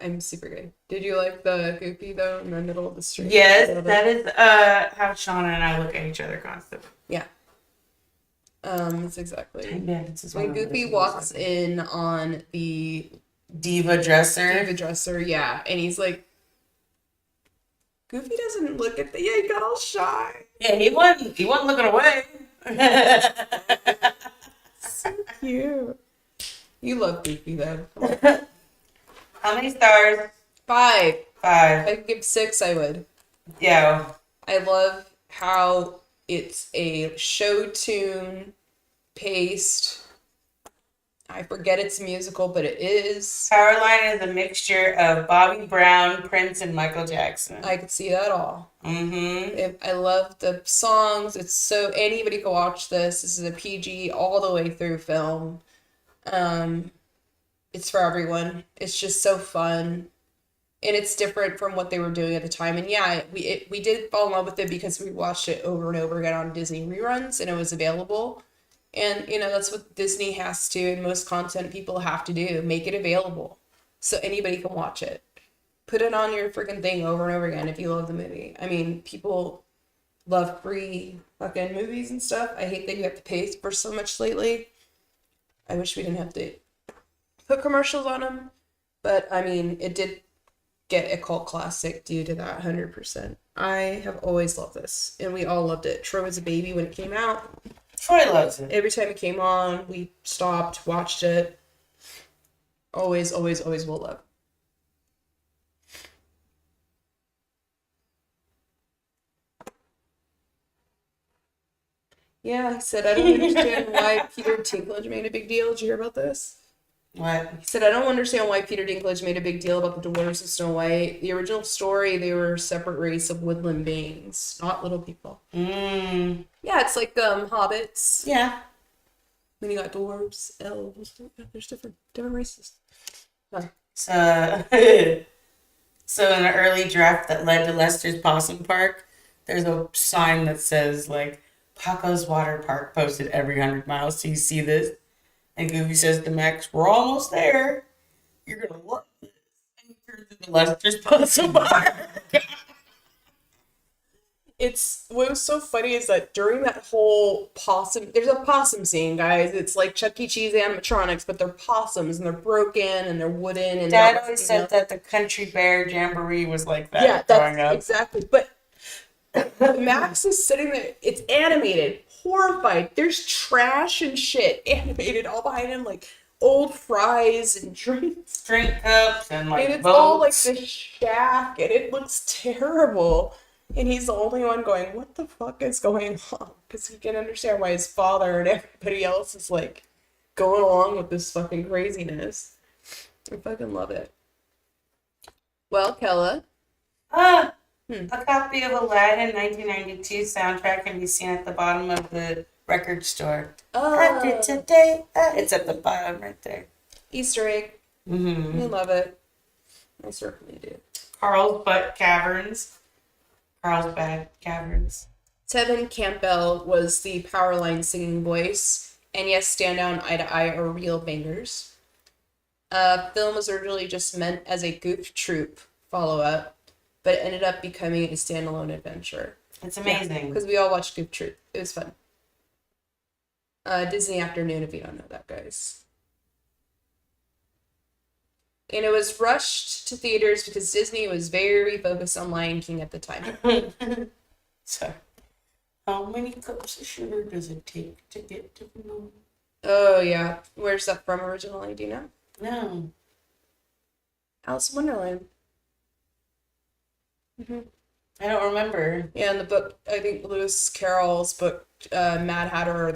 I'm super good. Did you like the goofy though in the middle of the street? Yes, that is how Shauna and I look at each other constantly. Yeah. It's exactly. Bandits is When one of Goofy those walks movies. in on the Diva dresser. dresser, yeah, and he's like, Goofy doesn't look at the. Yeah, he got all shy. Yeah, he wasn't looking away. So cute. You love Goofy though. How many stars? 5. 5. I'd give 6. I would. Yeah. I love how it's a show tune paced. I forget it's musical, but it is. Powerline is a mixture of Bobby Brown, Prince, and Michael Jackson. I could see that all. Mm-hmm. I love the songs. It's so anybody can watch this. This is a PG all the way through film. It's for everyone. It's just so fun, and it's different from what they were doing at the time. And yeah, we did fall in love with it because we watched it over and over again on Disney reruns, and it was available. And that's what Disney has to, and most content people have to do, make it available so anybody can watch it. Put it on your freaking thing over and over again if you love the movie. I mean, people love free fucking movies and stuff. I hate that you have to pay for so much lately. I wish we didn't have to put commercials on them, but I mean, it did get a cult classic due to that 100%. I have always loved this, and we all loved it. Troy was a baby when it came out. Troy loves it. Every time it came on, we stopped, watched it. Always, always, always will love. Yeah, he said, I don't understand why Peter Dinklage made a big deal. Did you hear about this? What? He said, I don't understand why Peter Dinklage made a big deal about the dwarves of Snow White. The original story, they were a separate race of woodland beings, not little people. Mm. Yeah, it's like hobbits. Yeah. Then you got dwarves, elves. There's different races. So, so in the early draft that led to Lester's Possum Park, there's a sign that says Paco's Water Park posted every 100 miles. So you see this? And Goofy says to Max, "We're almost there. You're gonna love this." And he turns into Lester's Possum Bar. What was so funny is that during that whole possum, there's a possum scene, guys. It's like Chuck E. Cheese animatronics, but they're possums and they're broken and they're wooden. And Dad always said that the Country Bear Jamboree was like that yeah, growing that's up. exactly. But Max is sitting there. It's animated, horrified. There's trash and shit animated all behind him, like old fries and drinks. Drink cups and like And it's boats. all like this shack, and it looks terrible. And he's the only one going, "What the fuck is going on?" Because he can understand why his father and everybody else is like going along with this fucking craziness. I fucking love it. Well, Kella. A copy of Aladdin 1992 soundtrack can be seen at the bottom of the record store. I did today. It's at the bottom right there. Easter egg. Mm-hmm. I love it. I certainly do. Carlsbad Caverns. Tevin Campbell was the Powerline singing voice, and yes, Stand Down Eye to Eye are real bangers. Film was originally just meant as a Goof Troop follow-up, but it ended up becoming a standalone adventure. It's amazing. Because we all watched Goof Troop. It was fun. Disney Afternoon, if you don't know that, guys. And it was rushed to theaters because Disney was very focused on Lion King at the time. So, how many cups of sugar does it take to get to the moon? Oh, yeah. Where's that from originally? Do you know? No. Alice in Wonderland. I don't remember. Yeah, in the book, I think Lewis Carroll's book, Mad Hatter or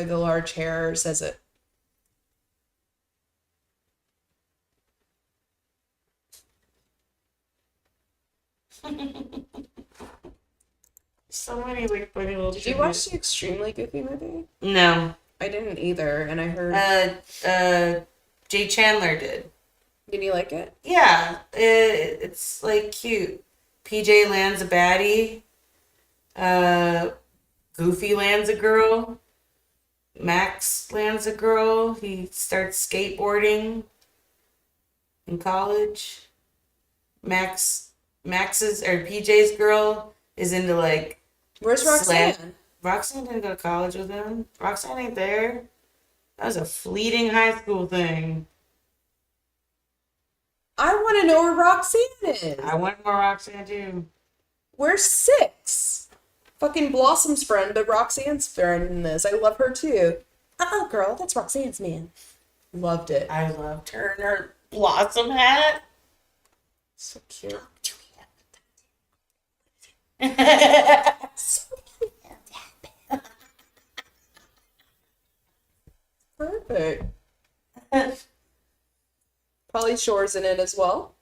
the Large Hair says it. So many like funny little. Did you watch the Extremely Goofy movie? No. I didn't either, and I heard. Jay Chandler did. Did you like it? Yeah, it's like cute. PJ lands a baddie. Goofy lands a girl. Max lands a girl. He starts skateboarding in college. PJ's girl is into like. Where's Roxanne? Roxanne didn't go to college with him. Roxanne ain't there. That was a fleeting high school thing. I want to know where Roxanne is. I want more Roxanne too. Where's Six? Fucking Blossom's friend, but Roxanne's friend in this. I love her too. Girl, that's Roxanne's man. Loved it. I loved her and her blossom hat. So cute. Perfect. Pauly Shore's in it as well.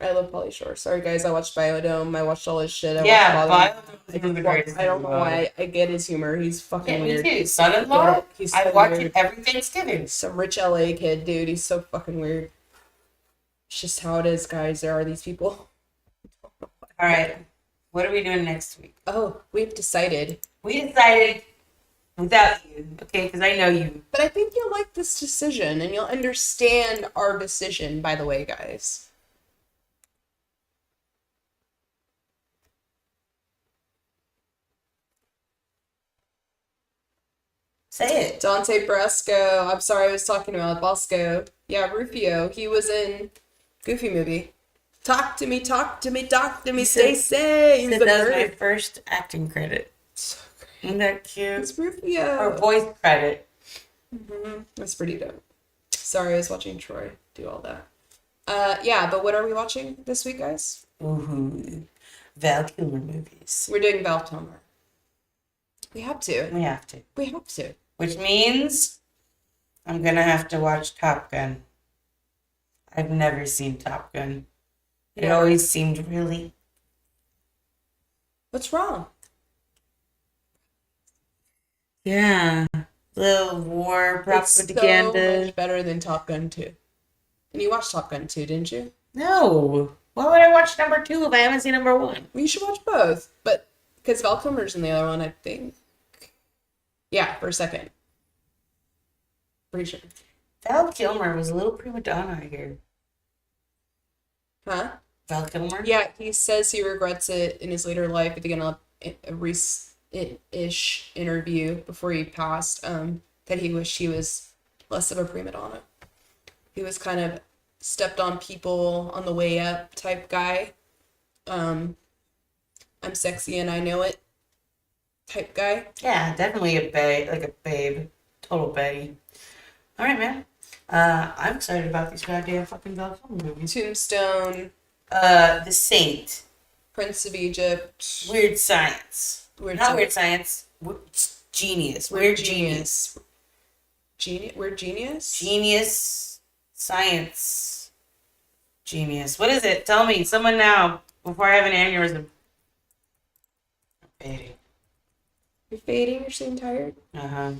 I love Pauly Shore. Sorry guys, I watched Biodome. I watched all his shit. Biodome's I don't know why. I get his humor. He's fucking me weird. too. Son-in-law. He's I so watch weird. it every Thanksgiving. Some rich LA kid, dude. He's so fucking weird. It's just how it is, guys. There are these people. All right. What are we doing next week? Oh, we've decided. We decided without you, okay? Because I know you. But I think you'll like this decision, and you'll understand our decision, by the way, guys. Say it. Dante Brasco. I'm sorry, I was talking about Bosco. Yeah, Rufio. He was in Goofy movie. Talk to me, talk to me, talk to me, stay sane. That was my first acting credit. So great. Isn't that cute? It's Rufio. Or voice credit. That's pretty dope. Sorry, I was watching Troy do all that. Yeah, but what are we watching this week, guys? Ooh, Val Kilmer movies. We're doing Val Kilmer. We have to. We have to. We have to. Which means I'm gonna have to watch Top Gun. I've never seen Top Gun. It always seemed really. What's wrong? Yeah. Little war It's propaganda. so much better than Top Gun 2. And you watched Top Gun 2, didn't you? No. Why would I watch number 2 if I haven't seen number 1? Well, you should watch both. But because Val Kilmer's in the other one, I think. Yeah, for a second. Pretty sure. Val Kilmer was a little prima donna here. Huh? Val Kilmer? Yeah, he says he regrets it in his later life. I think in a recent-ish interview before he passed, that he wished he was less of a prima donna. He was kind of stepped on people on the way up type guy. I'm sexy and I know it type guy. Yeah, definitely a babe, like a babe. Total Betty. All right, man. I'm excited about these goddamn fucking Val Kilmer movies. Tombstone, The Saint. Prince of Egypt, Weird Science. Weird Not Science. Weird Science. Genius. Weird Genius. Weird Genius? Genius. Science. Genius. What is it? Tell me. Someone now. Before I have an aneurysm. Fading. You're fading? You're saying tired? Uh-huh.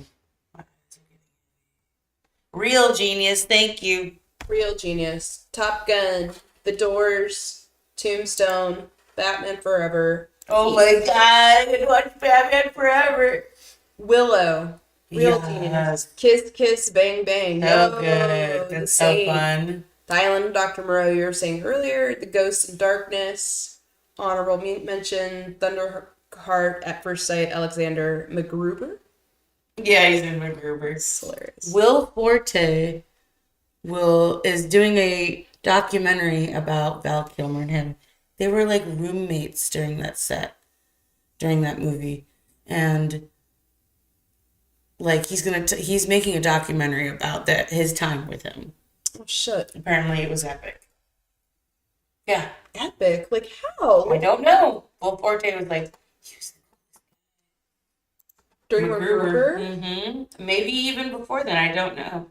Real Genius. Thank you. Real Genius. Top Gun, The Doors, Tombstone, Batman Forever. Oh my god. I could watch Batman forever. Willow. Real Yes. Genius. Kiss Kiss Bang Bang. So Yo, good. The That's so Saint. fun. The Island of Dr. Moreau, you were saying earlier. The Ghost in Darkness. Honorable mention. Thunderheart at First Sight. Alexander McGruber. Yeah, he's in MacGruber. It's hilarious. Will Forte is doing a documentary about Val Kilmer and him. They were like roommates during that movie, and like he's making a documentary about his time with him. Oh, shit. Apparently, it was epic. Yeah, Epic. Like, how? I don't know. Will Forte was like, During McGruber? Mm-hmm. Maybe even before then. I don't know.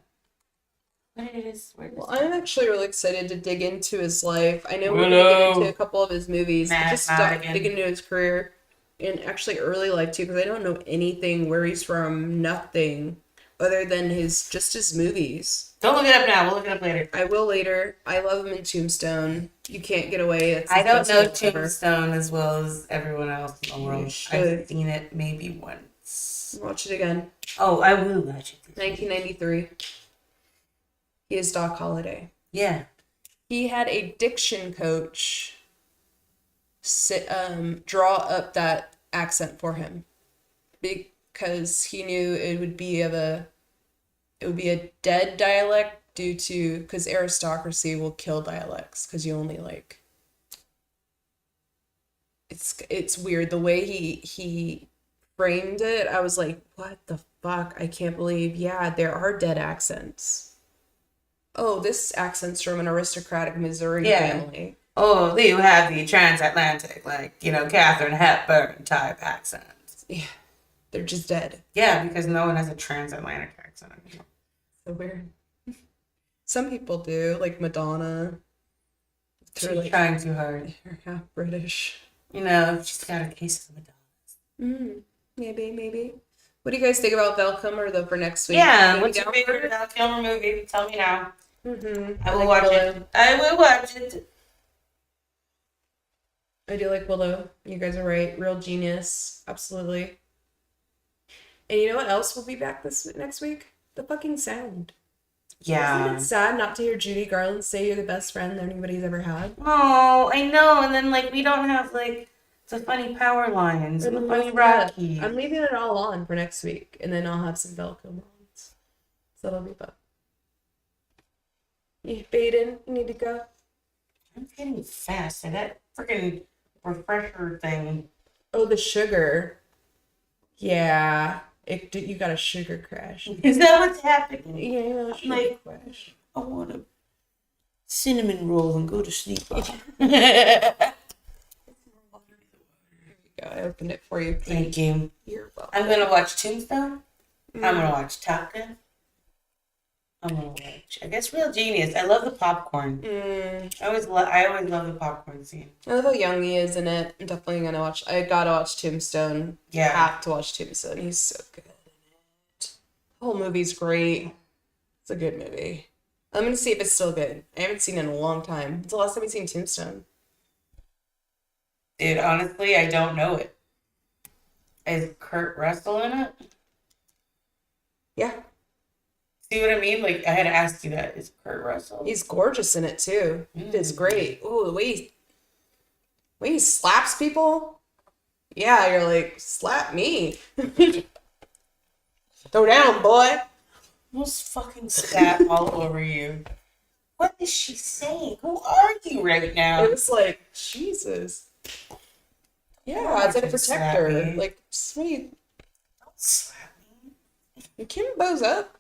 What it is? Well, I'm actually really excited to dig into his life. I know we're going Willow. to get into a couple of his movies, but Mad just Madigan. dig into his career and actually early life too, because I don't know anything where he's from, nothing other than his movies. Don't look it up now. We'll look it up later. I will later. I love him in Tombstone. You Can't Get Away. It's I the don't best know film ever. Tombstone as well as everyone else in the world. You should. I've seen it maybe once. Watch it again. Oh, I will watch it. 1993. He is Doc Holliday. Yeah. He had a diction coach draw up that accent for him because he knew it would be a dead dialect because aristocracy will kill dialects because you only like it's weird the way he framed it. I was like, what the fuck? I can't believe, yeah, there are dead accents. Oh, this accent's from an aristocratic Missouri family. Oh, you have the transatlantic, Katharine Hepburn type accent. Yeah, they're just dead. Yeah, because no one has a transatlantic accent anymore. So weird. Some people do, like Madonna. She's trying too hard. They're half British. She's got a case of Madonna. Maybe. What do you guys think about Val Kilmer though for next week? Yeah, You what's your down favorite for it? Val Kilmer movie? Tell me now. Mm-hmm. I will watch it. I will watch it. I do like Willow. You guys are right. Real genius. Absolutely. And you know what else will be back next week? The fucking sound. Yeah. Isn't it sad not to hear Judy Garland say you're the best friend anybody's ever had? Oh, I know. And then we don't have the funny power lines and the funny Rocky. I'm leaving it all on for next week, and then I'll have some Val Kilmer ones. So that'll be fun. You Baden, you need to go. I'm getting fast. And that freaking refresher thing. Oh, the sugar. Yeah, you got a sugar crash. Is that what's happening? Yeah, you got a sugar crash. I want a cinnamon roll and go to sleep. I opened it for you. Thank you. You're welcome. I'm going to watch Tombstone. I'm going to watch Top Gun. I'm going to watch, I guess, Real Genius. I love the popcorn. I always love the popcorn scene. I love how young he is in it. I'm definitely gonna watch. I gotta watch Tombstone. Yeah. Have to watch Tombstone. He's so good in it. The whole movie's great. It's a good movie. I'm gonna see if it's still good. I haven't seen it in a long time. When's the last time you've seen Tombstone? Dude, honestly, I don't know it. Is Kurt Russell in it? Yeah, See what I mean? Like, I had to ask you that. Is Kurt Russell? he's gorgeous in it too. He does great. Ooh, the way he slaps people. Yeah, you're like, slap me. Throw down, boy. Almost fucking spat all over you. What is she saying? Who are you right now? It was like, Jesus. Yeah, it's like a Fucking slap protector. me. Like, sweet. Don't slap me. You can't bows up.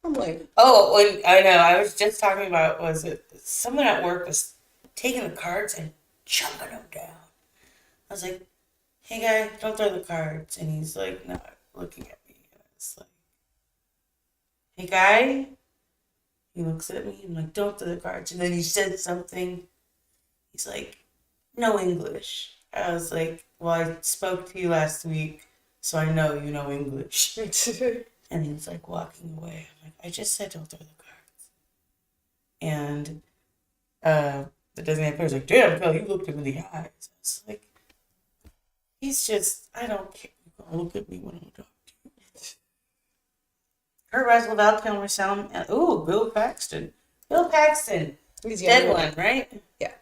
I'm like, Oh, when I know, I was just talking about, was it someone at work was taking the cards and chucking them down. I was like, hey guy, don't throw the cards. And he's like, not looking at me. And I was like, hey guy. He looks at me. I'm like, don't throw the cards. And then he said something. He's like, no English. I was like, well, I spoke to you last week, so I know you know English. And he's like walking away. I'm like, I just said don't throw the cards. And the designated player's like, damn, Phil, you looked him in the eyes. I was like, he's just, I don't care. You're gonna look at me when I'm talking to you. Kurt Russell, Val Kilmer, Salem, ooh, Bill Paxton. Bill Paxton. he's Dead young. one, right? Yeah.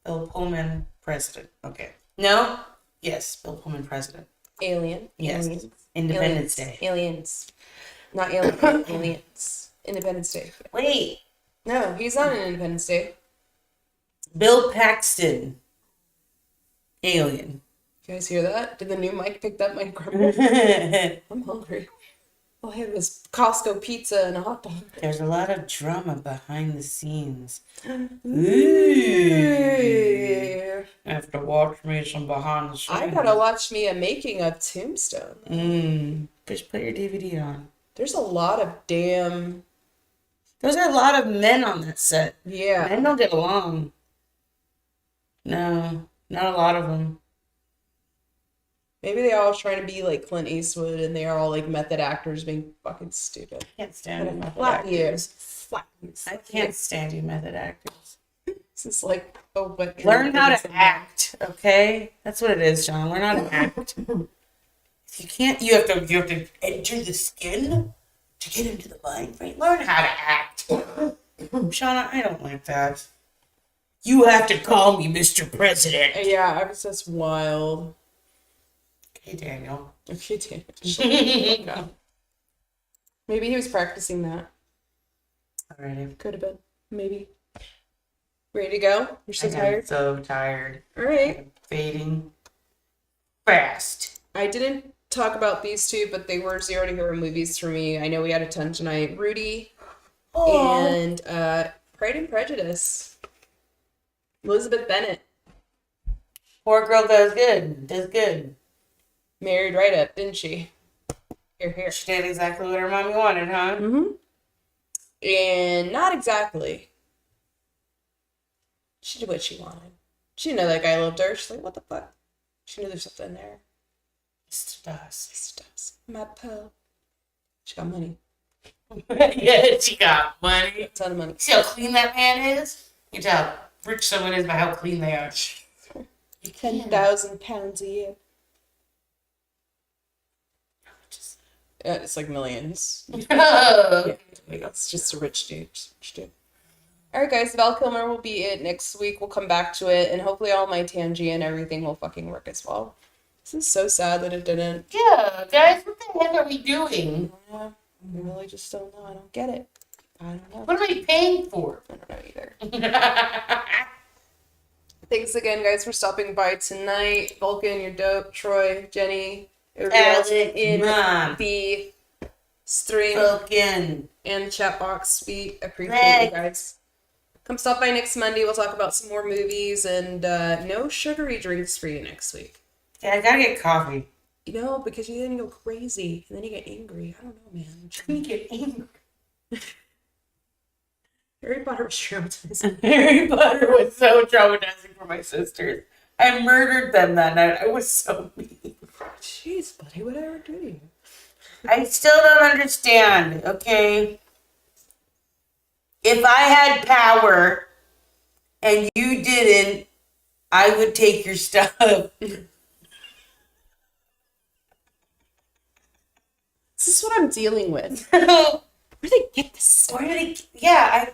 Bill Pullman, president. Okay. No? Yes, Bill Pullman, president. Alien. Yes. Aliens. Independence Day. Aliens. Not alien. Aliens. Independence Day. Wait. No, he's not an Independence Day. Bill Paxton. Alien. You guys hear that? Did the new mic pick up my grumble? There's I'm hungry. All I had was Costco pizza and a hot dog. a lot of drama behind the scenes. Ooh. I have to watch me some behind the scenes. I gotta watch me a making of Tombstone. Just put your DVD on. There's a lot of damn. There's a lot of men on that set. Yeah. Men don't get along. No, not a lot of them. Maybe they all trying to be like Clint Eastwood and they are all like method actors being fucking stupid. I can't stand you method Flat you. actors. Flat you. I can't stand you method actors. This is like, oh, but Learn how to act, okay? That's what it is, John. Learn how to act. If you can't, you have to enter the skin to get into the mind frame. Learn how to act. Shauna, I don't like that. You have to call me Mr. President. Yeah, I was just wild. Okay, Daniel. Okay, damn. No. Maybe he was practicing that. Alrighty. Could have been. Maybe. Ready to go? You're so I'm tired? so tired. All right. I'm fading fast. I didn't talk about these two, but they were zero to hero movies for me. I know we had a ton tonight. Rudy and Pride and Prejudice. Elizabeth Bennet. Poor girl does good. Does good. Married right up, didn't she? Here. She did exactly what her mommy wanted, huh? Mm-hmm. And not exactly. She did what she wanted. She didn't know that guy loved her. She's like, what the fuck? She knew there's something there. Yes, it does. Yes, it does. My pearl. She got money. Yeah, she got money. A ton of money. See how clean that man is? You can tell how rich someone is by how clean they are. You can't. £10,000 a year. It's like millions. Oh. Yeah, it's just a rich dude. Alright guys, Val Kilmer will be it next week. We'll come back to it and hopefully all my Tangy and everything will fucking work as well. This is so sad that it didn't. Yeah, guys, what the heck are we doing? Yeah, I really just don't know. I don't get it. I don't know. What am I paying for? I don't know either. Thanks again, guys, for stopping by tonight. Vulcan, you're dope. Troy, Jenny, everybody else Alex, in Mom. the stream Again. and chat box. We appreciate Greg. you guys. Come stop by next Monday. We'll talk about some more movies and no sugary drinks for you next week. Yeah, I gotta get coffee. You know, because you then go crazy and then you get angry. I don't know, man. You get angry. Harry Potter was traumatizing. Harry Potter was so traumatizing for my sisters. I murdered them that night. I was so mean. Jeez, buddy, whatever do you? I still don't understand, okay? If I had power and you didn't, I would take your stuff. This is what I'm dealing with. Where Where do they get this stuff? did it? Yeah,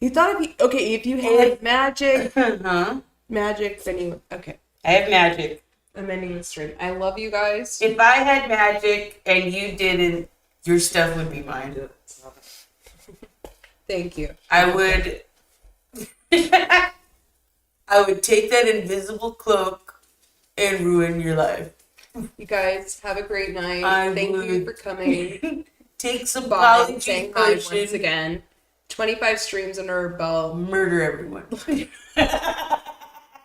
You thought if you okay, if you had magic, huh? then you okay. I have magic. I'm ending the stream. I love you guys. If I had magic and you didn't, your stuff would be mine. Thank you. I would. I would take that invisible cloak and ruin your life. You guys have a great night. I Thank you would. for coming Take some by, poly saying hi once potion, again. 25 streams under our belt. murder everyone.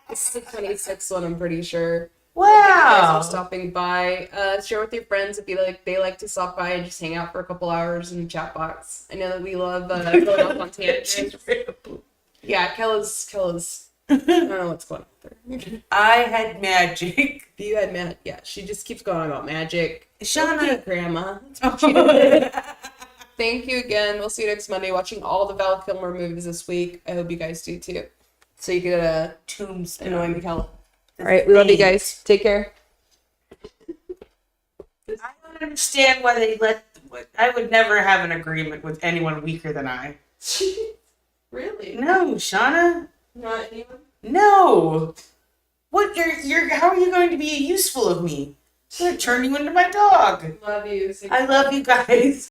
This is the 26th one, I'm pretty sure. Thanks Wow. for stopping by. Share with your friends if you like. They like to stop by and just hang out for a couple hours in the chat box. I know that we love going off on tangents. Yeah, Kella's. I don't know what's going on with her. I had magic. You had yeah. She just keeps going on about magic. Shauna. Grandma. Thank you again. We'll see you next Monday. Watching all the Val Kilmer movies this week. I hope you guys do too. So you can Tombstone. annoy me, Kella. All right, we love you guys. Take care. I don't understand why they let. I would never have an agreement with anyone weaker than I. Really? No, Shauna. Not anyone? No. What? You're. How are you going to be useful of me? I'm gonna turn you into my dog. Love you. I love you guys.